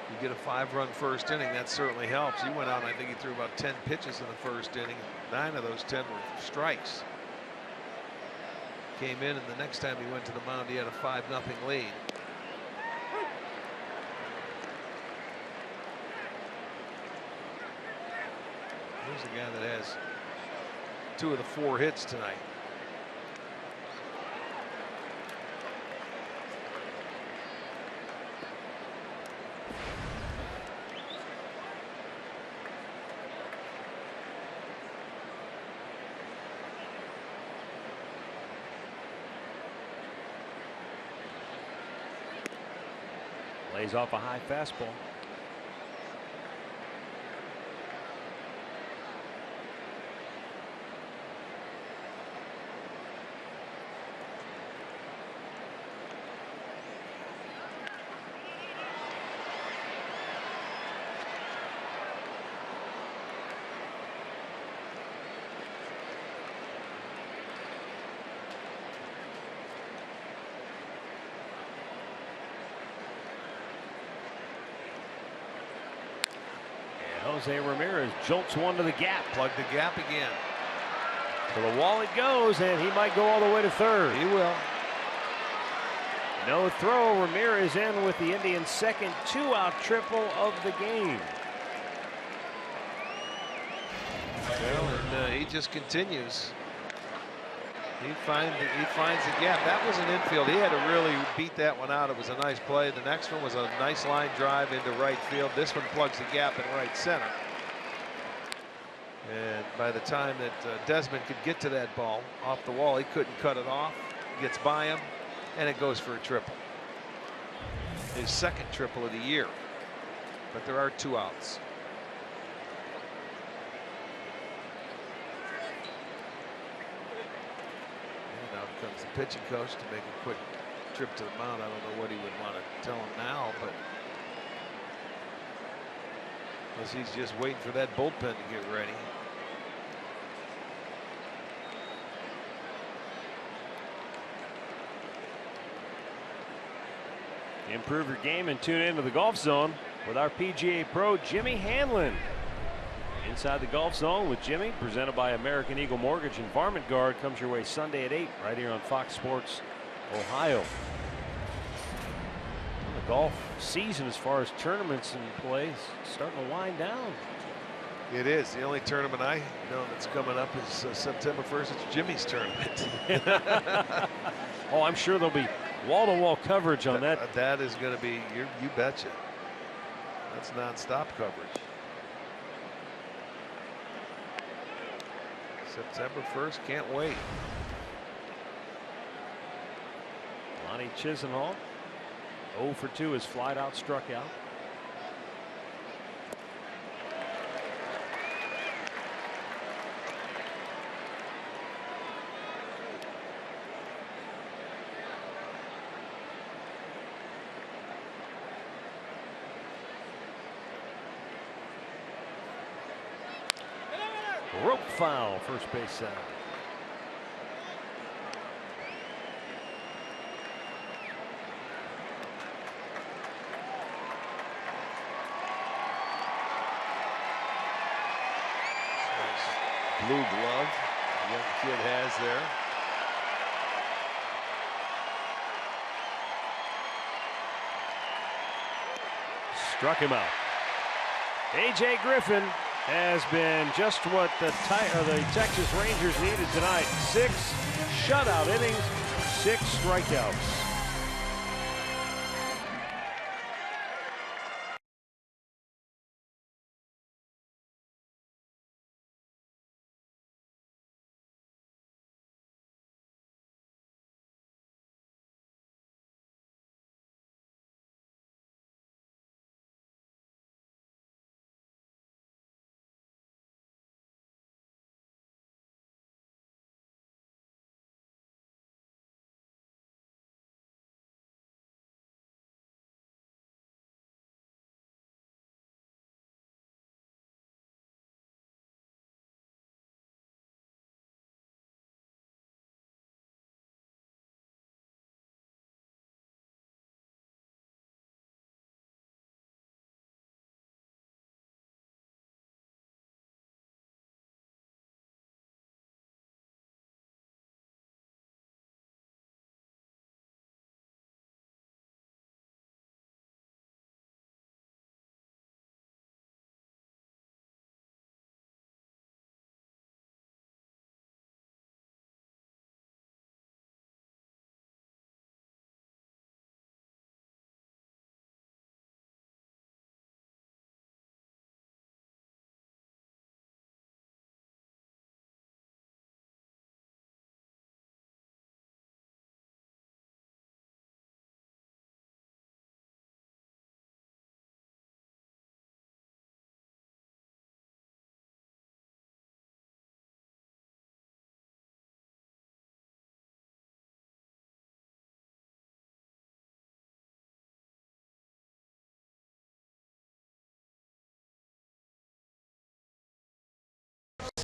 You get a 5-run first inning, that certainly helps. He went out, and I think he threw about 10 pitches in the first inning. 9 of those 10 were strikes. Came in, and the next time he went to the mound, he had a 5-0 lead. Here's a guy that has 2 of the 4 hits tonight. Lays off a high fastball. Jose Ramirez jolts one to the gap. Plug the gap again. To the wall it goes, and he might go all the way to third. He will. No throw. Ramirez in with the Indians' second 2-out triple of the game. Well, and he just continues. He finds the gap. That was an infield. He had to really beat that one out. It was a nice play. The next one was a nice line drive into right field. This one plugs the gap in right center. And by the time that Desmond could get to that ball off the wall, he couldn't cut it off. Gets by him, and it goes for a triple. His second triple of the year. But there are 2 outs. pitching coach to make a quick trip to the mound. I don't know what he would want to tell him now, but unless he's just waiting for that bullpen to get ready. Improve your game and tune into the Golf Zone with our PGA Pro, Jimmy Hanlon. Inside the Golf Zone with Jimmy, presented by American Eagle Mortgage and Varmint Guard, comes your way Sunday at 8 right here on Fox Sports Ohio. Well, the golf season, as far as tournaments and plays, starting to wind down. It is. The only tournament I know that's coming up is September 1st. It's Jimmy's tournament. Oh, I'm sure there'll be wall-to-wall coverage on that. That is going to be, you betcha. That's nonstop coverage. September 1st, can't wait. Lonnie Chisenhall, 0 for 2, is flied out, struck out. Rope foul, first base side. Blue glove the young kid has there. Struck him out. A.J. Griffin has been just what the Texas Rangers needed tonight. 6 shutout innings, 6 strikeouts.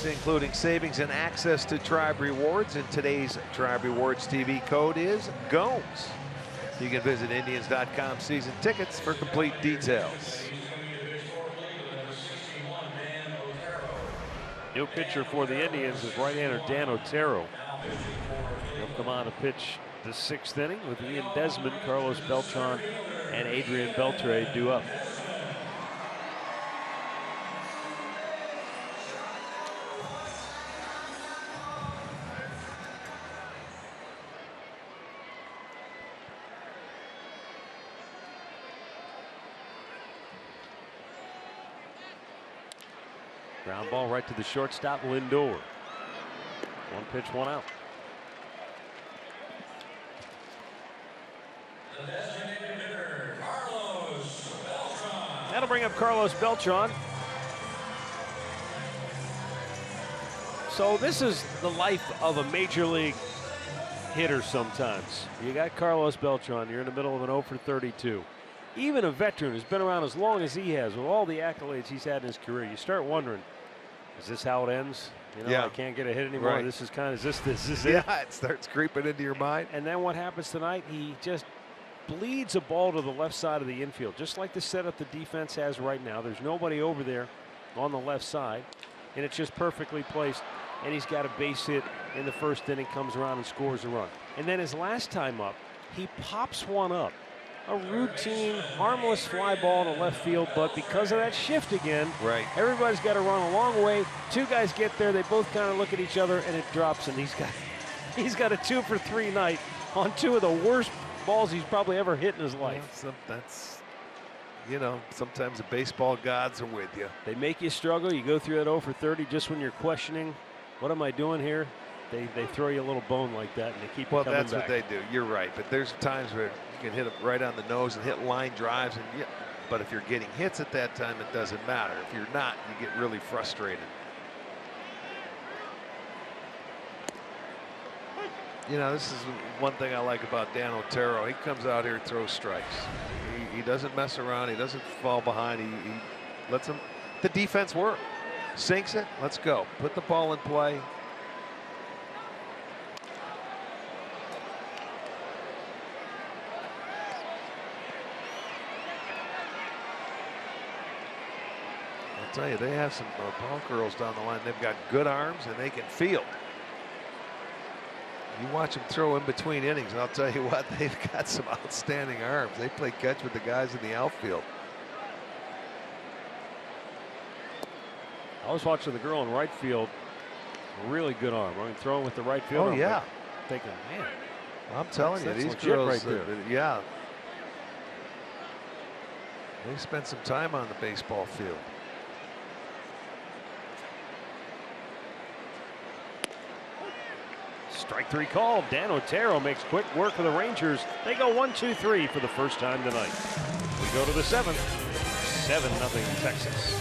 Including savings and access to Tribe Rewards, and today's Tribe Rewards TV code is GONES. You can visit Indians.com season tickets for complete details. New pitcher for the Indians is right-hander Dan Otero. He'll come on to pitch the 6th inning with Ian Desmond, Carlos Beltran, and Adrian Beltre due up. Ground ball right to the shortstop, Lindor. 1 pitch, 1 out. That'll bring up Carlos Beltran. So this is the life of a major league hitter sometimes. You got Carlos Beltran. You're in the middle of an 0 for 32. Even a veteran who's been around as long as he has, with all the accolades he's had in his career, you start wondering, is this how it ends? You know, Yeah. I can't get a hit anymore. Right. This is this is it? Yeah, it starts creeping into your mind. And then what happens tonight? He just bleeds a ball to the left side of the infield, just like the setup the defense has right now. There's nobody over there on the left side, and it's just perfectly placed. And he's got a base hit in the first inning, comes around and scores a run. And then his last time up, he pops one up. A routine, harmless fly ball to left field, but because of that shift again, Right. everybody's got to run a long way. Two guys get there, they both kind of look at each other, and it drops, and he's got a 2 for 3 night on 2 of the worst balls he's probably ever hit in his life. Well, that's, you know, sometimes the baseball gods are with you. They make you struggle. You go through that 0 for 30 just when you're questioning, what am I doing here? They throw you a little bone like that, and they keep you Well, coming that's back. what they do. You're right. But there's times where you can hit it right on the nose and hit line drives. And yeah, but if you're getting hits at that time, it doesn't matter. If you're not, you get really frustrated. You know, this is one thing I like about Dan Otero. He comes out here and throws strikes. He doesn't mess around. He doesn't fall behind. He lets the defense work. Sinks it. Let's go. Put the ball in play. I'll tell you, they have some ball girls down the line. They've got good arms and they can field. You watch them throw in between innings, and I'll tell you what, they've got some outstanding arms. They play catch with the guys in the outfield. I was watching the girl in right field. Really good arm. I mean, throwing with the right field. Oh, yeah. Thinking, man. I'm telling you, That's these legit girls, right there. yeah. They spent some time on the baseball field. Strike 3 called. Dan Otero makes quick work of the Rangers. They go 1-2-3 for the first time tonight. We go to the 7th. 7-0 Texas.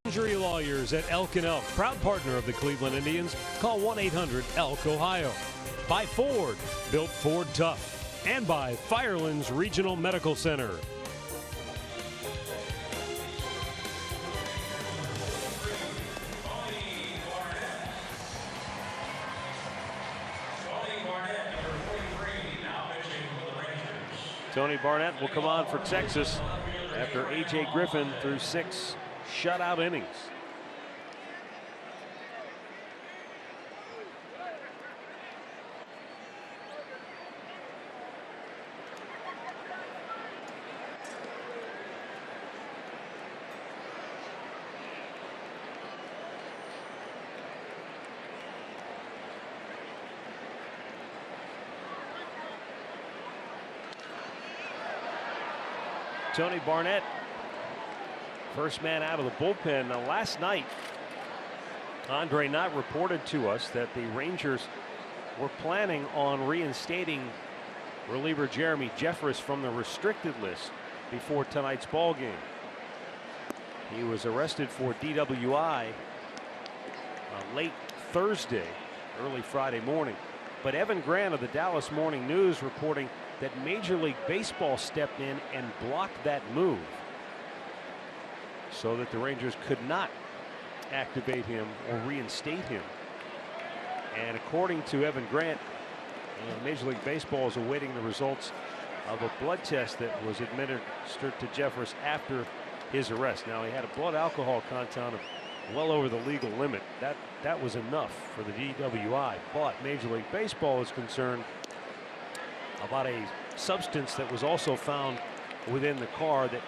Injury lawyers at Elk & Elk, proud partner of the Cleveland Indians. Call 1-800-ELK, Ohio. By Ford, built Ford tough. And by Firelands Regional Medical Center. Tony Barnett will come on for Texas after A.J. Griffin threw 6 shutout innings. Tony Barnett, first man out of the bullpen. Now, last night, Andre Knott reported to us that the Rangers were planning on reinstating reliever Jeremy Jeffress from the restricted list before tonight's ball game. He was arrested for DWI late Thursday, early Friday morning. But Evan Grant of the Dallas Morning News reporting that Major League Baseball stepped in and blocked that move so that the Rangers could not activate him or reinstate him. And according to Evan Grant, Major League Baseball is awaiting the results of a blood test that was administered to Jeffress after his arrest. Now, he had a blood alcohol content of well over the legal limit. That was enough for the DWI. But Major League Baseball is concerned about a substance that was also found within the car that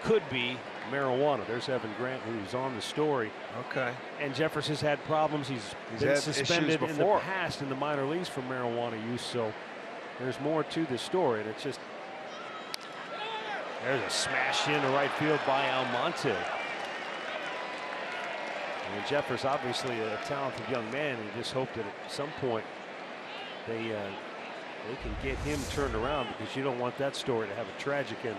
could be marijuana. There's Evan Grant, who's on the story. Okay. And Jeffress has had problems. He's been had suspended issues in the before. past in the minor leagues for marijuana use. So there's more to the story. And it's just, there's a smash into right field by Almonte. And Jeffress, obviously a talented young man, and just hope that at some point they can get him turned around, because you don't want that story to have a tragic ending.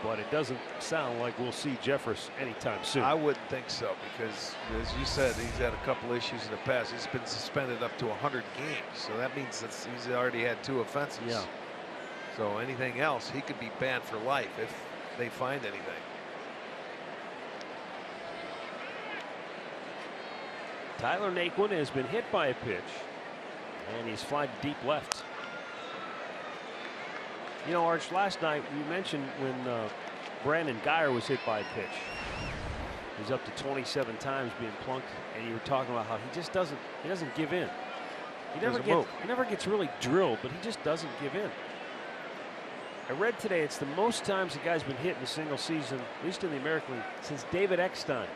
But it doesn't sound like we'll see Jeffress anytime soon. I wouldn't think so, because as you said, he's had a couple issues in the past. He's been suspended up to 100 games, so that means that he's already had 2 offenses. Yeah. So anything else, he could be banned for life if they find anything. Tyler Naquin has been hit by a pitch, and he's flying deep left. You know, Arch, last night we mentioned when Brandon Guyer was hit by a pitch. He's up to 27 times being plunked, and you were talking about how he just doesn't give in. He never gets really drilled, but he just doesn't give in. I read today it's the most times a guy's been hit in a single season, at least in the American League, since David Eckstein.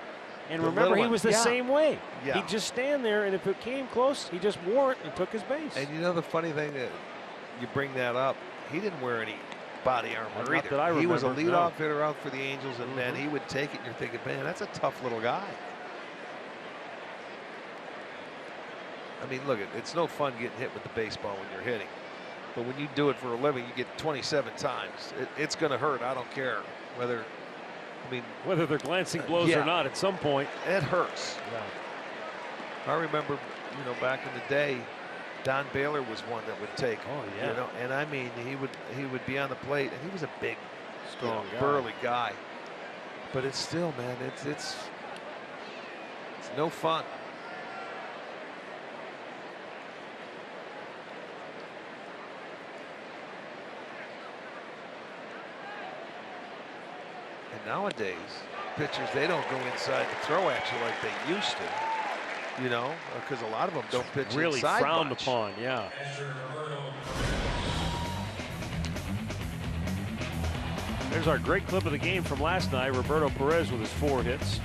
And remember, he was the same way. Yeah. He'd just stand there, and if it came close, he just wore it and took his base. And you know the funny thing, that you bring that up, he didn't wear any body armor Not either. that I remember, he was a leadoff no. hitter out for the Angels, and man, he would take it, and you're thinking, man, that's a tough little guy. I mean, look, it's no fun getting hit with the baseball when you're hitting. But when you do it for a living, you get 27 times. It's going to hurt. I don't care whether, whether they're glancing blows or not, at some point. It hurts. Yeah. I remember, back in the day, Don Baylor was one that would take. Oh, yeah. And I mean, he would be on the plate, and he was a big, strong guy. burly guy. But it's still, man, it's no fun. And nowadays, pitchers, they don't go inside to throw at you like they used to, because a lot of them don't pitch really inside frowned much. upon, yeah. There's our great clip of the game from last night. Roberto Perez with his 4 hits.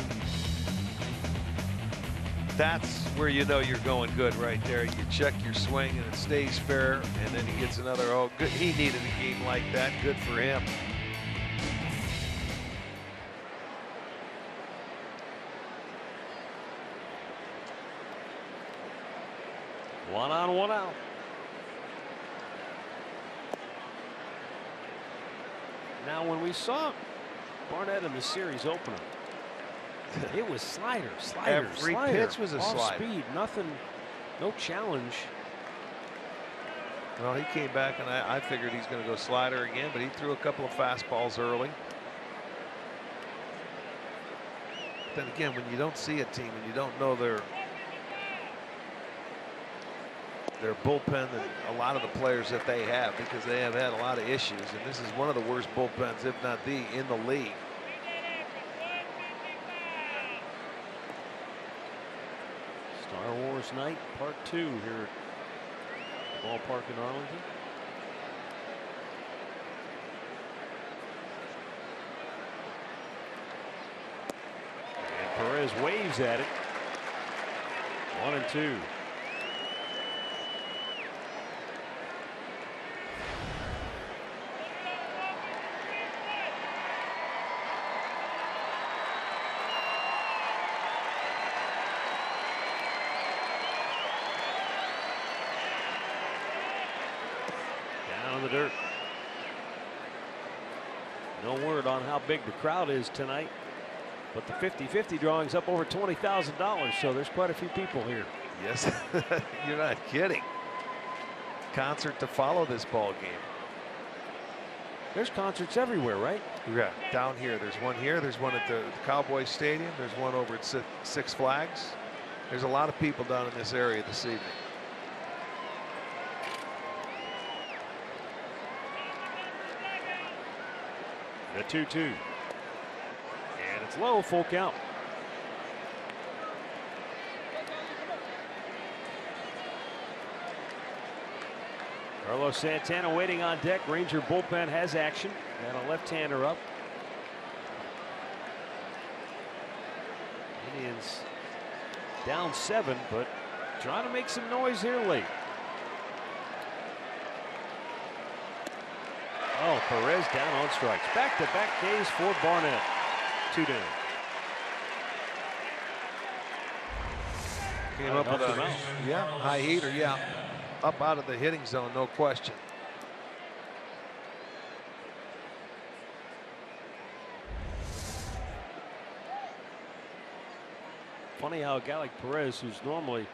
That's where you know you're going good right there. You check your swing and it stays fair, and then he gets another. Oh, good. He needed a game like that. Good for him. One on, one out. Now, when we saw Barnett in the series opener, it was slider. Every pitch was a off slider. Speed, nothing, no challenge. Well, he came back, and I figured he's going to go slider again, but he threw a couple of fastballs early. Then again, when you don't see a team and you don't know their bullpen and a lot of the players that they have, because they have had a lot of issues, and this is one of the worst bullpens, if not the, in the league. Star Wars Night Part 2 here at the ballpark in Arlington. And Perez waves at it. 1-2. on the dirt. No word on how big the crowd is tonight, but the 50-50 drawing's up over $20,000, so there's quite a few people here. Yes, you're not kidding. Concert to follow this ball game. There's concerts everywhere, right? Yeah, down here. There's one here. There's one at the Cowboys Stadium. There's one over at Six Flags. There's a lot of people down in this area this evening. The 2-2. And it's low, full count. Carlos Santana waiting on deck. Ranger bullpen has action. And a left-hander up. Indians down 7, but trying to make some noise here late. Oh, Perez down on strikes. Back-to-back days for Barnett. 2 down. Came up with a high heater, yeah. Up out of the hitting zone, no question. Funny how a guy like Perez, who's normally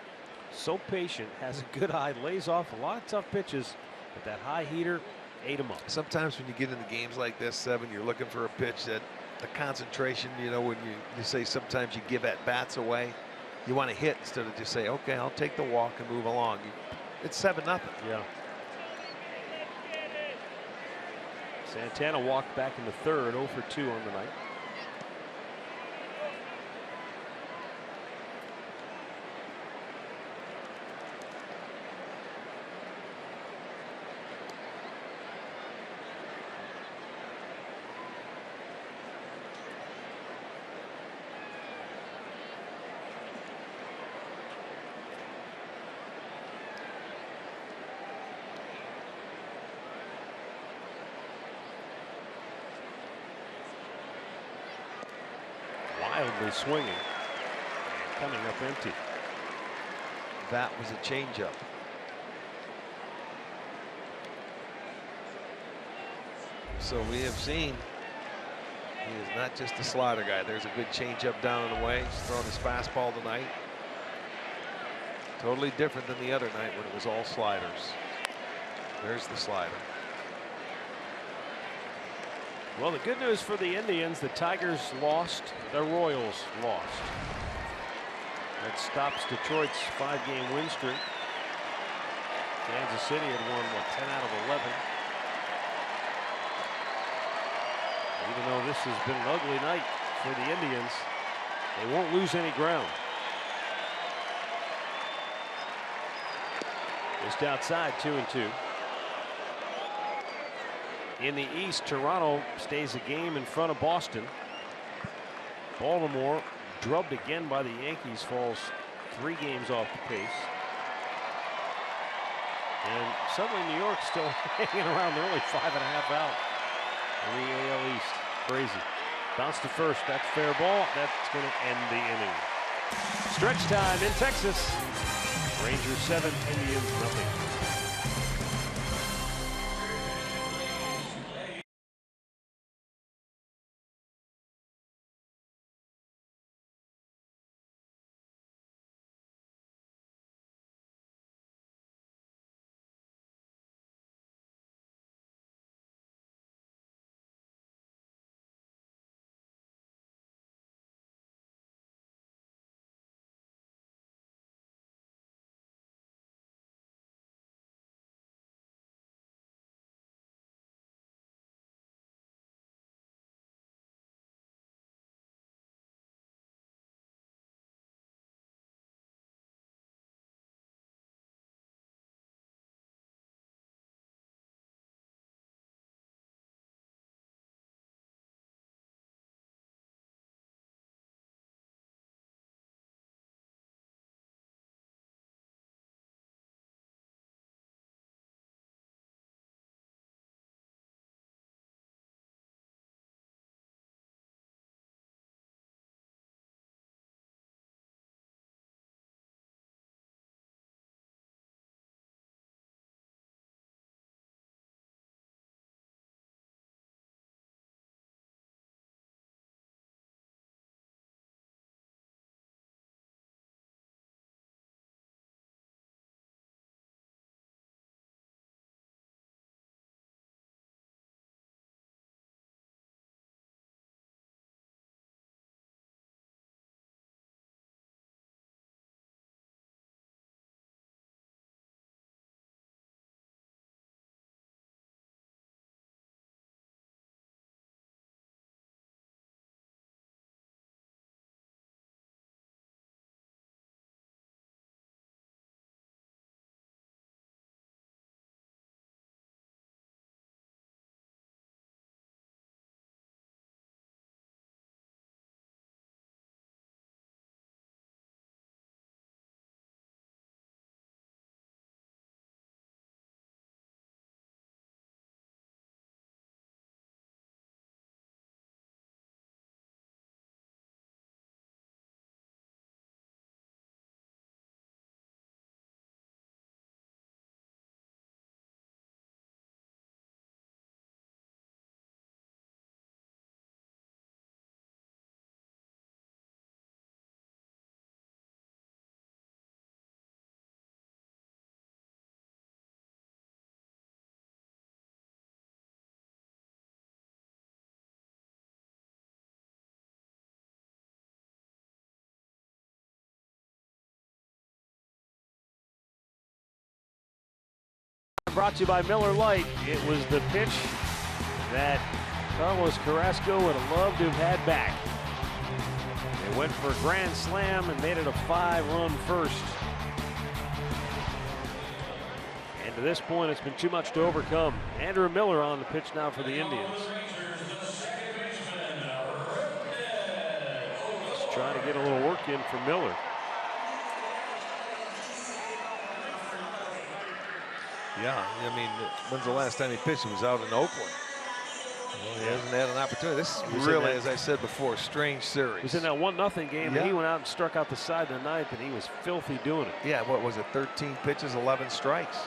so patient, has a good eye, lays off a lot of tough pitches, but that high heater ate him up. Sometimes when you get into games like this, 7, you're looking for a pitch that the concentration, you know, when you say sometimes you give at bats away, you want to hit instead of just say, okay, I'll take the walk and move along. It's 7-0. Yeah. Santana walked back in the third, 0 for 2 on the night. Wildly swinging and coming up empty. That was a changeup. So we have seen he is not just a slider guy. There's a good changeup down and away. He's throwing his fastball tonight. Totally different than the other night when it was all sliders. There's the slider. Well, the good news for the Indians, the Tigers lost, the Royals lost. That stops Detroit's 5-game win streak. Kansas City had won, what, 10 out of 11. Even though this has been an ugly night for the Indians, they won't lose any ground. Just outside, 2-2. In the East, Toronto stays a game in front of Boston. Baltimore, drubbed again by the Yankees, falls 3 games off the pace. And suddenly New York's still hanging around. They're only 5.5 out in the AL East. Crazy. Bounce to first. That's fair ball. That's going to end the inning. Stretch time in Texas. Rangers 7, Indians nothing. Brought to you by Miller Lite. It was the pitch that Carlos Carrasco would have loved to have had back. They went for a grand slam and made it a 5-run first. And to this point, it's been too much to overcome. Andrew Miller on the pitch now for the Indians. Just trying to get a little work in for Miller. Yeah, I mean, when's the last time he pitched? It was out in Oakland. Well, he hasn't had an opportunity. This is really, as I said before, strange series. He was in that 1-0 game, yeah. And he went out and struck out the side in the ninth, and he was filthy doing it. Yeah, what was it, 13 pitches, 11 strikes.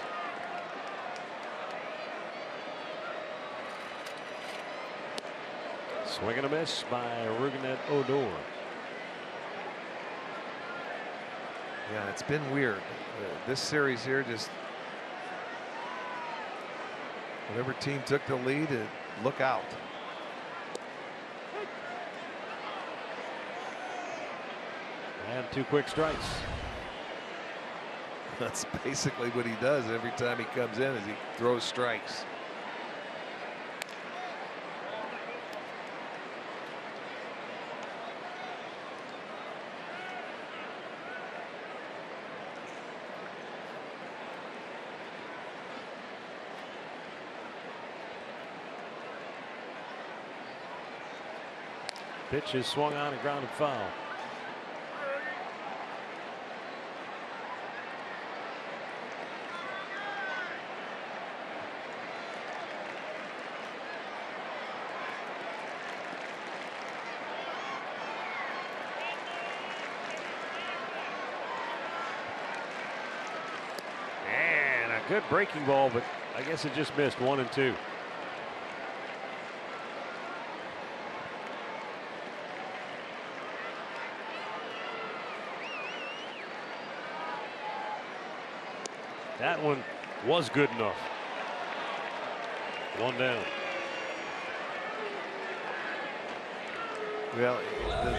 Swing and a miss by Rougned Odor. Yeah, it's been weird. This series here, just whatever team took the lead, look out. And 2 quick strikes. That's basically what he does every time he comes in, is he throws strikes. Pitch is swung on and grounded foul. And a good breaking ball, but I guess it just missed 1 and 2. That one was good enough. 1 down. Well,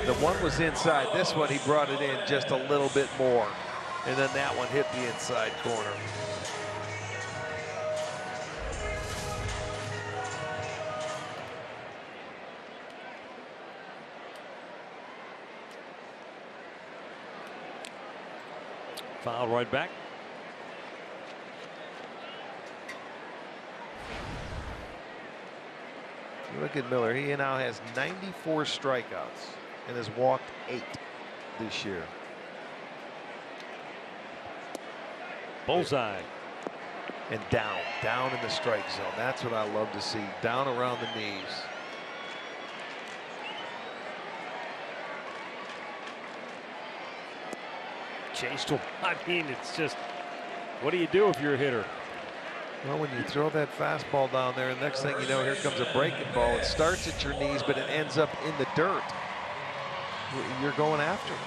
the one was inside. This one, he brought it in just a little bit more. And then that one hit the inside corner. Foul right back. Look at Miller. He now has 94 strikeouts and has walked 8 this year. Bullseye. And down in the strike zone. That's what I love to see. Down around the knees. Chased him. I mean, it's just, what do you do if you're a hitter? Well, when you throw that fastball down there, and next thing you know, here comes a breaking ball. It starts at your knees, but it ends up in the dirt. You're going after it.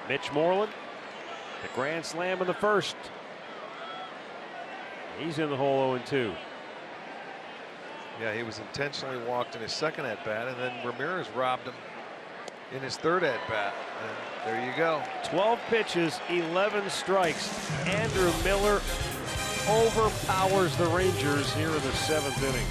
Mitch Moreland, the grand slam in the first. He's in the hole 0-2. Yeah, he was intentionally walked in his second at bat, and then Ramirez robbed him in his third at bat. And there you go. 12 pitches, 11 strikes. Andrew Miller overpowers the Rangers here in the 7th inning.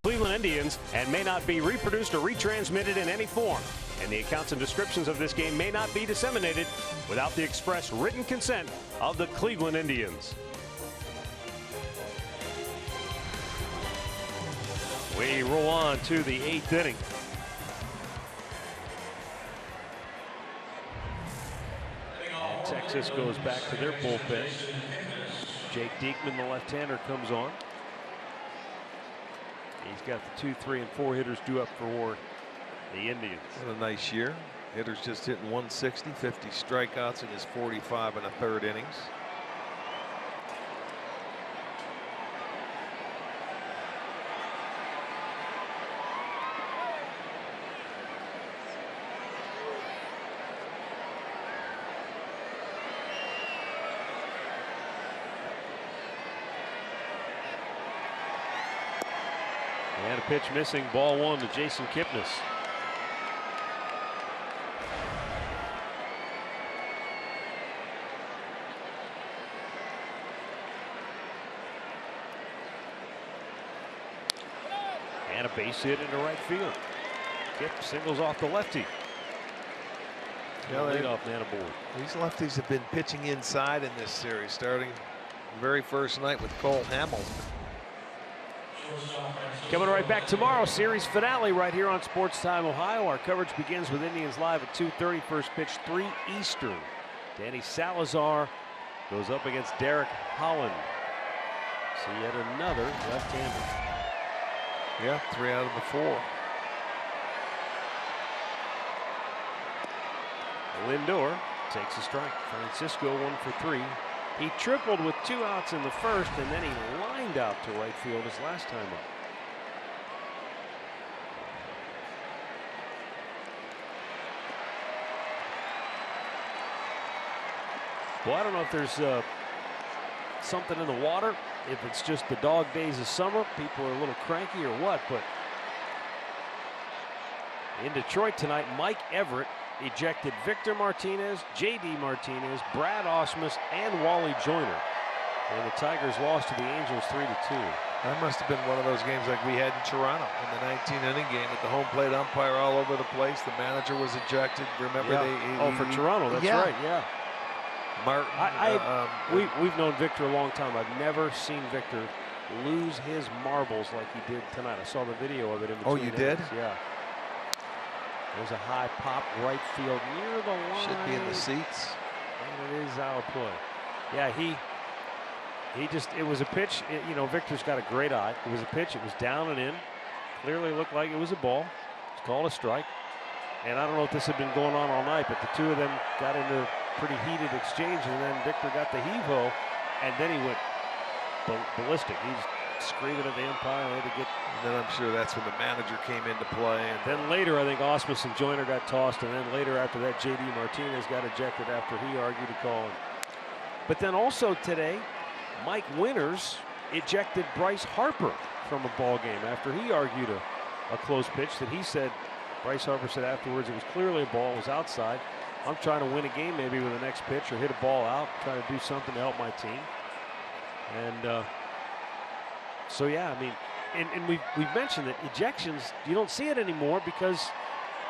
Cleveland Indians and may not be reproduced or retransmitted in any form. And the accounts and descriptions of this game may not be disseminated without the express written consent of the Cleveland Indians. We roll on to the 8th inning. And Texas goes back to their bullpen. Jake Diekman, the left-hander, comes on. He's got the 2, 3, and 4 hitters due up for the Indians. What a nice year. Hitters just hitting 160, 50 strikeouts in his 45 and a third innings. And a pitch missing, ball 1 to Jason Kipnis. And a base hit into right field. Kip singles off the lefty. Yeah, leadoff man aboard. These lefties have been pitching inside in this series, starting the very first night with Cole Hamels. Coming right back tomorrow, series finale right here on Sports Time Ohio. Our coverage begins with Indians Live at 2:30. First pitch 3 Eastern. Danny Salazar goes up against Derek Holland. See yet another left-hander. Yeah, 3 out of the 4. Lindor takes a strike. Francisco 1 for 3. He tripled with 2 outs in the first, and then he lined out to right field his last time up. Well, I don't know if there's something in the water, if it's just the dog days of summer, people are a little cranky or what, but in Detroit tonight, Mike Everett ejected Victor Martinez, J.D. Martinez, Brad Ausmus, and Wally Joyner. And the Tigers lost to the Angels 3-2. That must have been one of those games like we had in Toronto in the 19-inning game with the home plate umpire all over the place. The manager was ejected. Remember for Toronto, that's right, yeah. Martin. We've known Victor a long time. I've never seen Victor lose his marbles like he did tonight. I saw the video of it in between. Oh, you did? Yeah. There's a high pop right field near the line. Should be in the seats. And it is out of play. Yeah, he just, it was a pitch. You know, Victor's got a great eye. It was a pitch. It was down and in. Clearly looked like it was a ball. It's called a strike. And I don't know if this had been going on all night, but the two of them got into a pretty heated exchange, and then Victor got the heave-ho, and then he went ballistic. He's screaming at the umpire. They had to get. And then I'm sure that's when the manager came into play. And then later, I think Ausmus and Joyner got tossed, and then later after that, J.D. Martinez got ejected after he argued a call. But then also today, Mike Winters ejected Bryce Harper from a ball game after he argued a close pitch that he said. Bryce Harper said afterwards it was clearly a ball, it was outside. I'm trying to win a game maybe with the next pitch or hit a ball out, trying to do something to help my team. And so yeah, I mean, and we've mentioned that ejections, you don't see it anymore because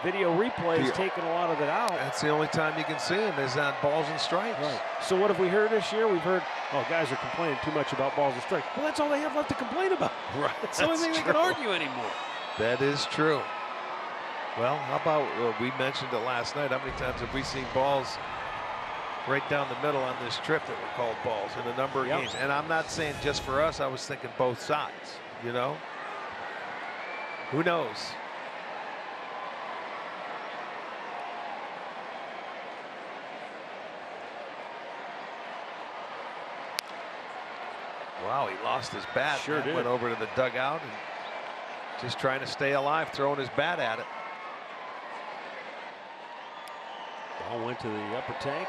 video replay has taken a lot of it out. That's the only time you can see them is on balls and strikes. Right. So what have we heard this year? We've heard, oh, guys are complaining too much about balls and strikes. Well, that's all they have left to complain about. Right. That's the only thing they can argue anymore. That is true. Well, how about we mentioned it last night? How many times have we seen balls right down the middle on this trip that were called balls in a number of games? And I'm not saying just for us. I was thinking both sides, you know? Who knows? Wow, he lost his bat. Sure did. Went over to the dugout and just trying to stay alive, throwing his bat at it. Ball went to the upper tank.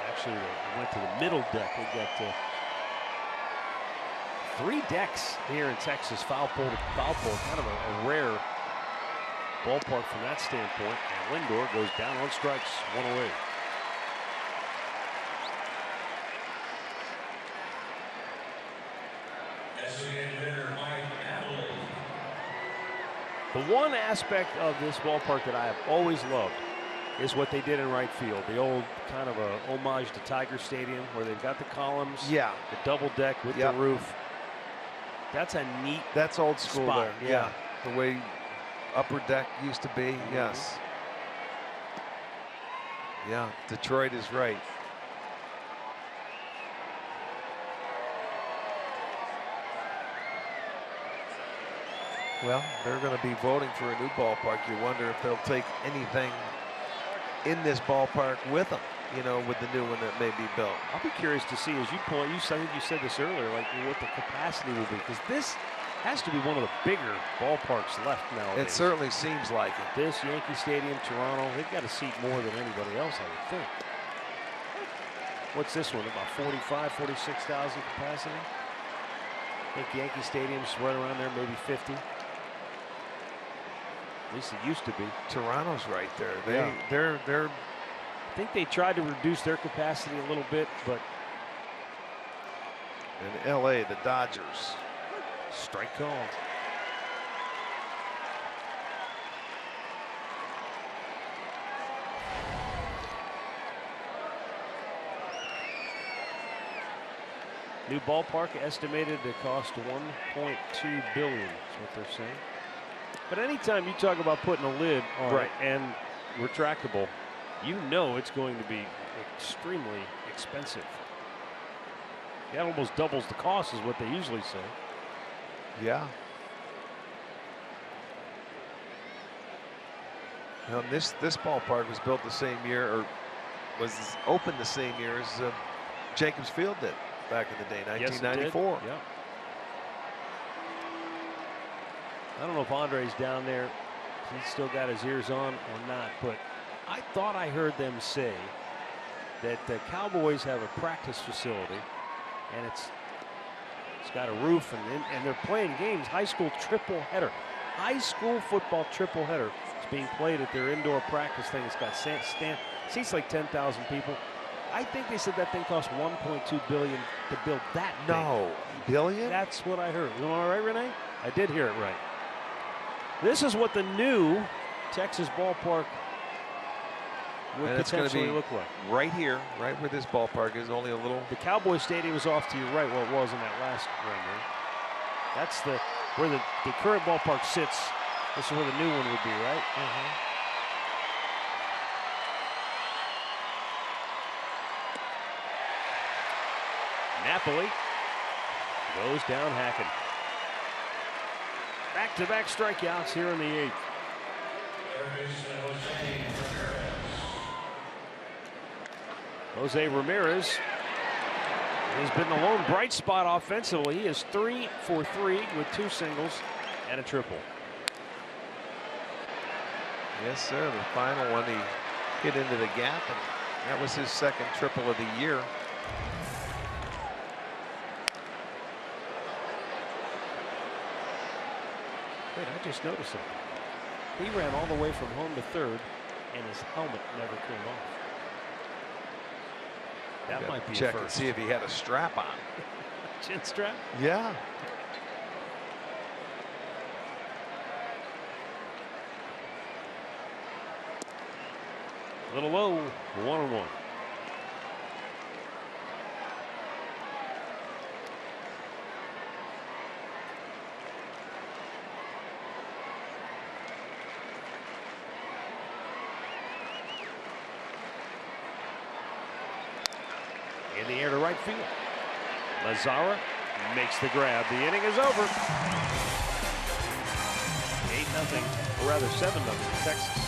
Actually, it went to the middle deck. We got 3 decks here in Texas. Foul pole to foul pole. Kind of a rare ballpark from that standpoint. And Lindor goes down on strikes, 1 away. The one aspect of this ballpark that I have always loved is what they did in right field. The old kind of a homage to Tiger Stadium where they've got the columns, Yeah. the double deck with Yep. the roof. That's a neat That's old school spot. there. Yeah. The way upper deck used to be. Yes. Yeah. Detroit is right. Well, they're going to be voting for a new ballpark. You wonder if they'll take anything in this ballpark with them, you know, with the new one that may be built. I'll be curious to see, as you point, I think you said this earlier, like what the capacity will be, because this has to be one of the bigger ballparks left nowadays. It certainly seems like it. This, Yankee Stadium, Toronto, they've got a seat more than anybody else, I would think. What's this one, about 45, 46,000 capacity? I think Yankee Stadium's right around there, maybe 50. At least it used to be. Toronto's right there. Yeah. They're I think they tried to reduce their capacity a little bit, but in LA, the Dodgers. strike call. New ballpark estimated to cost $1.2 billion is what they're saying. But anytime you talk about putting a lid on it and retractable, you know it's going to be extremely expensive. That almost doubles the cost is what they usually say. Yeah. Now this ballpark was built the same year, or was opened the same year as Jacobs Field did back in the day, 1994. Yeah. I don't know if Andre's down there. He's still got his ears on or not, but I thought I heard them say that the Cowboys have a practice facility, and it's got a roof, and they're playing games. High school triple header, high school football triple header. It's being played at their indoor practice thing. It's got seats like 10,000 people. I think they said that thing cost $1.2 billion to build that thing. No, billion? That's what I heard. You all right, Renee? I did hear it right. This is what the new Texas ballpark would and it's going to potentially be look like. right here, right where this ballpark is, only a little. The Cowboy Stadium is off to your right, where it was in that last rendering. That's where the current ballpark sits. This is where the new one would be, right? Napoli goes down hacking. Back-to-back strikeouts here in the eighth. Jose Ramirez has been the lone bright spot offensively. He is 3 for 3 with 2 singles and a triple. Yes, sir. The final one, he hit into the gap, and that was his second triple of the year. Wait, I just noticed something. He ran all the way from home to third, and his helmet never came off. That might be check a and first. see if he had a strap on. Chin strap? Yeah. A little low, 1-1. In the air to right field. Lazara makes the grab. The inning is over. 8-0, or rather 7-0 Texas.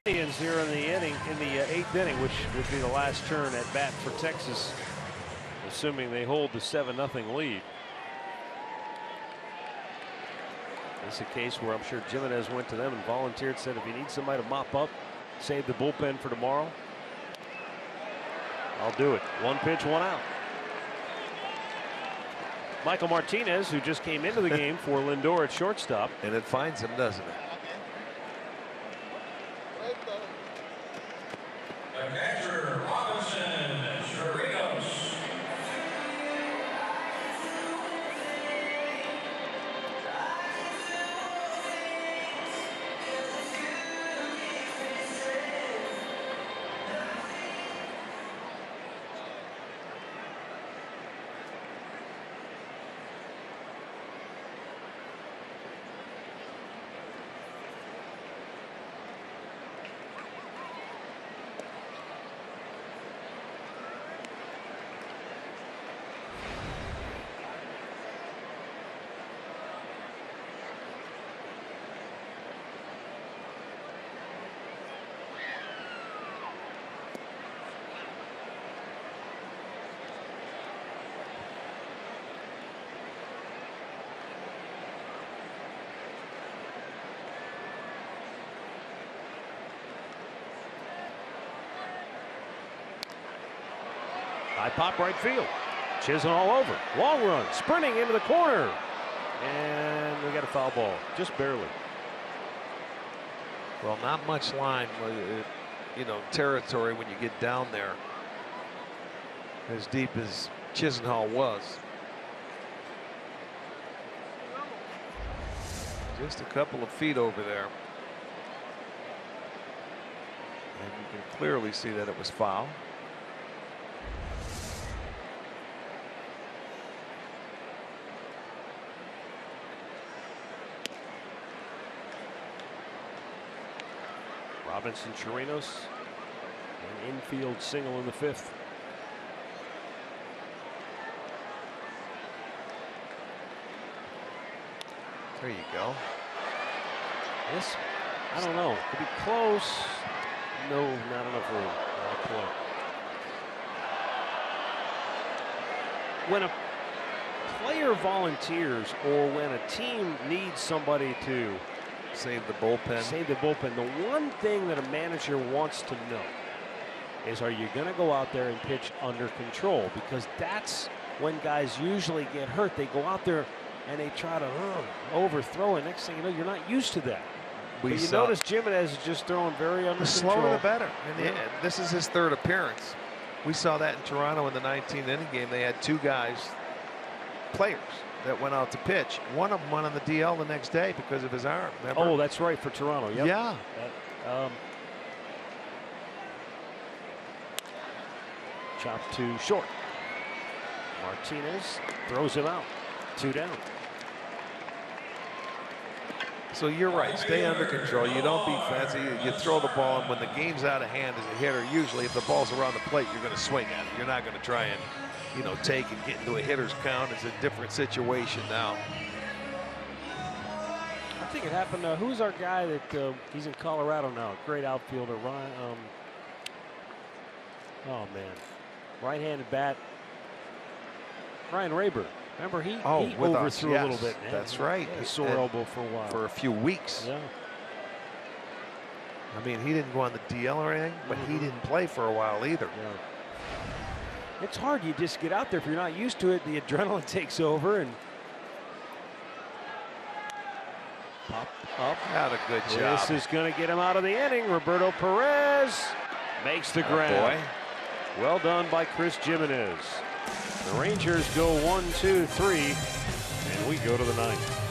Indians here in the inning, in the 8th inning, which would be the last turn at bat for Texas, assuming they hold the 7-0 lead. This is a case where I'm sure Jimenez went to them and volunteered, said if you need somebody to mop up, save the bullpen for tomorrow, I'll do it. 1 pitch, 1 out. Michael Martinez, who just came into the game for Lindor at shortstop. And it finds him, doesn't it? The catcher, Robinson Chirinos. High pop right field. Chisholm all over. Long run. Sprinting into the corner. And we got a foul ball. Just barely. Well, not much line, you know, territory when you get down there as deep as Chisenhall was. Just a couple of feet over there. And you can clearly see that it was foul. Robinson Chirinos, an infield single in the 5th. There you go. This, I don't know. Could be close. No, not enough room. Not play. When a player volunteers or when a team needs somebody to save the bullpen, the one thing that a manager wants to know is, are you going to go out there and pitch under control? Because that's when guys usually get hurt. They go out there and they try to overthrow it. Next thing you know, you're not used to that. But you notice Jimenez is just throwing very under control. The slower the better. And this is his 3rd appearance. We saw that in Toronto in the 19th inning game. They had 2 players that went out to pitch. One of them went on the DL the next day because of his arm. Remember? Oh, that's right, for Toronto. Yep. Yeah. Chopped to short. Martinez throws him out. 2 down. So you're right. Stay under control. You don't be fancy. You throw the ball, and when the game's out of hand as a hitter, usually if the ball's around the plate, you're going to swing at it. You're not going to try and, you know, take and get into a hitter's count. It's a different situation now. I think it happened. Who's our guy that he's in Colorado now? Great outfielder, Ryan. Oh man, right-handed bat. Ryan Rayburn. Remember he overthrew a little bit. Man. That's right. He had a sore elbow for a while. For a few weeks. Yeah. I mean, he didn't go on the DL or anything, but he didn't play for a while either. Yeah. It's hard. You just get out there. If you're not used to it, the adrenaline takes over and pop up. Not a good job. This is going to get him out of the inning. Roberto Perez makes the grab. Well done by Chris Jimenez. The Rangers go 1, 2, 3, and we go to the 9th.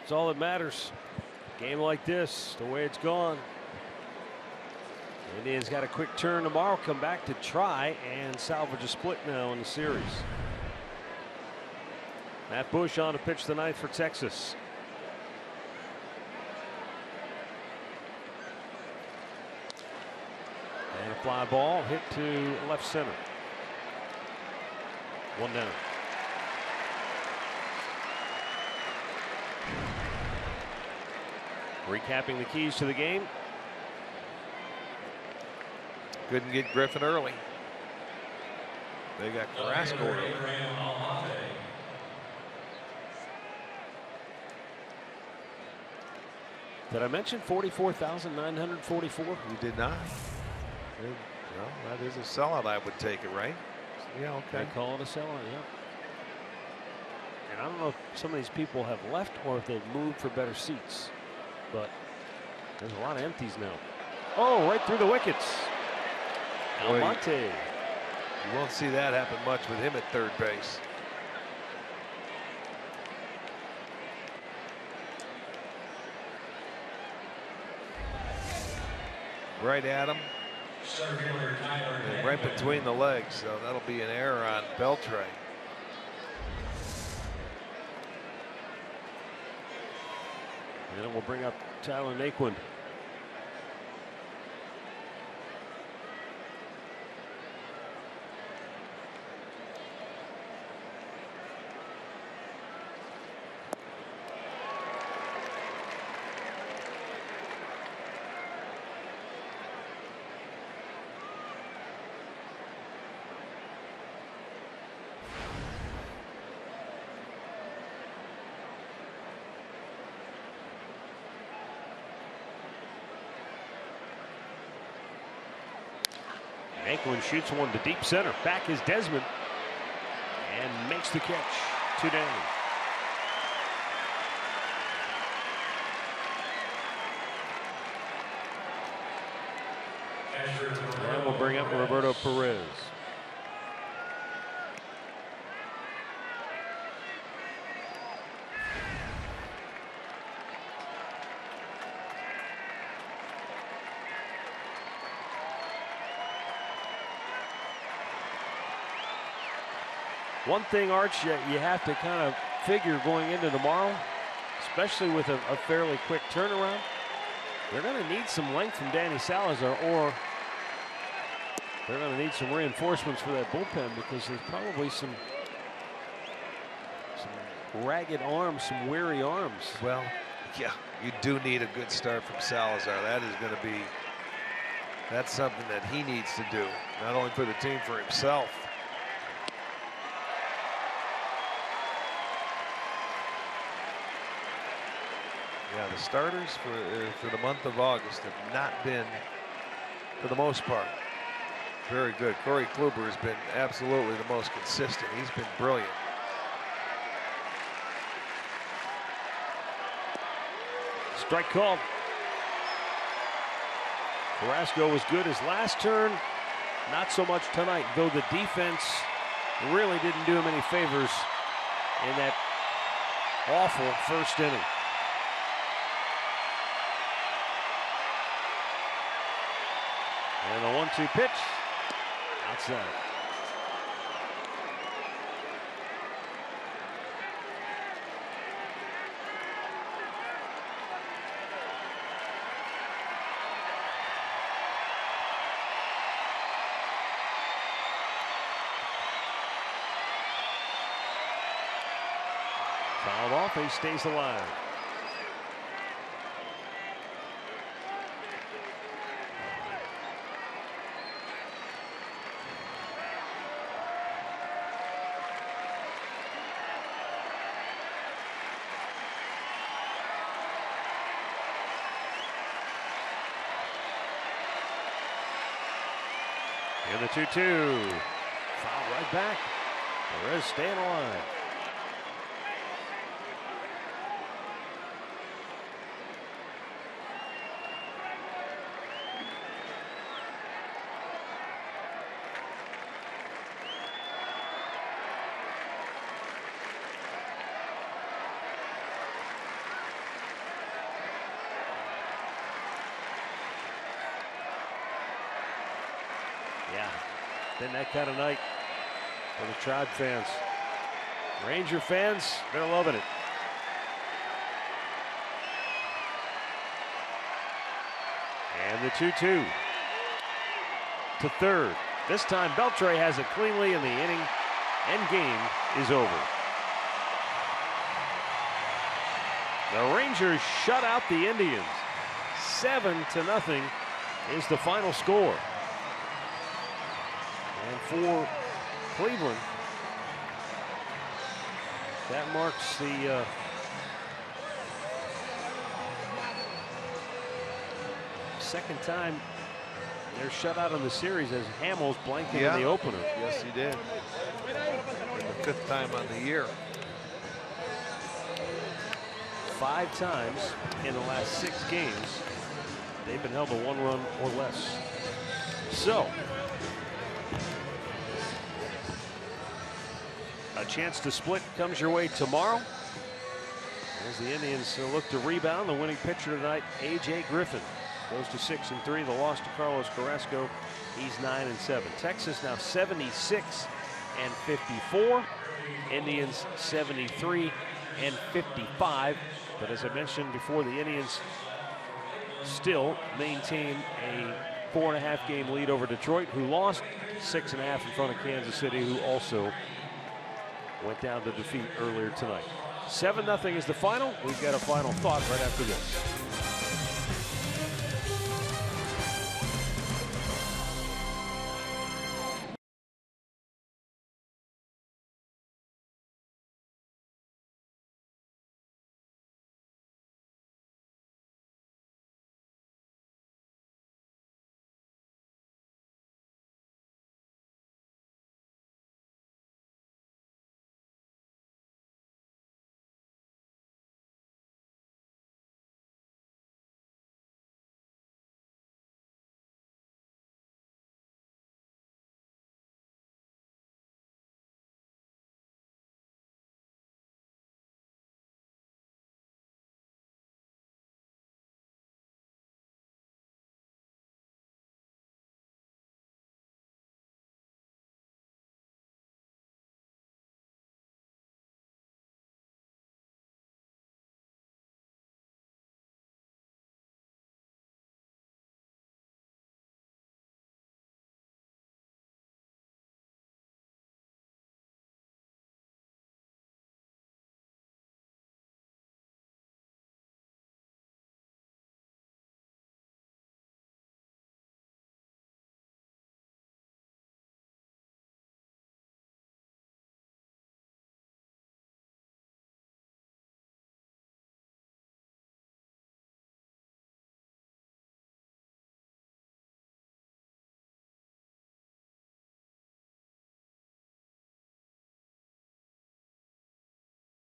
That's all that matters. Game like this, the way it's gone. Indians got a quick turn tomorrow. Come back to try and salvage a split now in the series. Matt Bush on to pitch the ninth for Texas. And a fly ball hit to left center. 1 down. Recapping the keys to the game. Couldn't get Griffin early. They got Carrasco early. Did I mention 44,944? You did not. Well, that is a sellout. I would take it, right? Yeah, okay. They call it a sellout, yeah. And I don't know if some of these people have left or if they've moved for better seats, but there's a lot of empties now. Oh, right through the wickets. Almonte. You won't see that happen much with him at third base. Right at him. And right between the legs, so that'll be an error on Beltre. And it will bring up Tyler Naquin. Naquin shoots one to deep center. Back is Desmond and makes the catch. 2 down. And we'll bring up Roberto Perez. One thing, Arch, you have to kind of figure going into tomorrow, especially with a fairly quick turnaround, they're going to need some length from Danny Salazar, or they're going to need some reinforcements for that bullpen, because there's probably some ragged arms, some weary arms. Well, yeah, you do need a good start from Salazar. That is going to be, that's something that he needs to do, not only for the team, for himself. Yeah, the starters for the month of August have not been, for the most part, very good. Corey Kluber has been absolutely the most consistent. He's been brilliant. Strike called. Carrasco was good his last turn, not so much tonight, though the defense really didn't do him any favors in that awful first inning. And the 1-2 pitch outside. Fouled off, he stays alive. And the 2-2. Foul right back. Perez staying alive. Been that kind of night for the Tribe fans. Ranger fans, they're loving it. And the 2-2 to third. This time Beltre has it cleanly, and the inning and game is over. The Rangers shut out the Indians. 7-0 is the final score. And for Cleveland, that marks the second time they're shut out in the series, as Hamels blanked in the opener. Yes, he did. And the 5th time on the year. 5 times in the last 6 games, they've been held to 1 run or less. So, a chance to split comes your way tomorrow, as the Indians look to rebound. The winning pitcher tonight, A.J. Griffin, goes to 6-3. The loss to Carlos Carrasco, he's 9-7. Texas now 76-54. Indians 73-55. But as I mentioned before, the Indians still maintain a 4.5 game lead over Detroit, who lost 6.5 in front of Kansas City, who also went down to defeat earlier tonight. 7-0 is the final. We've got a final thought right after this.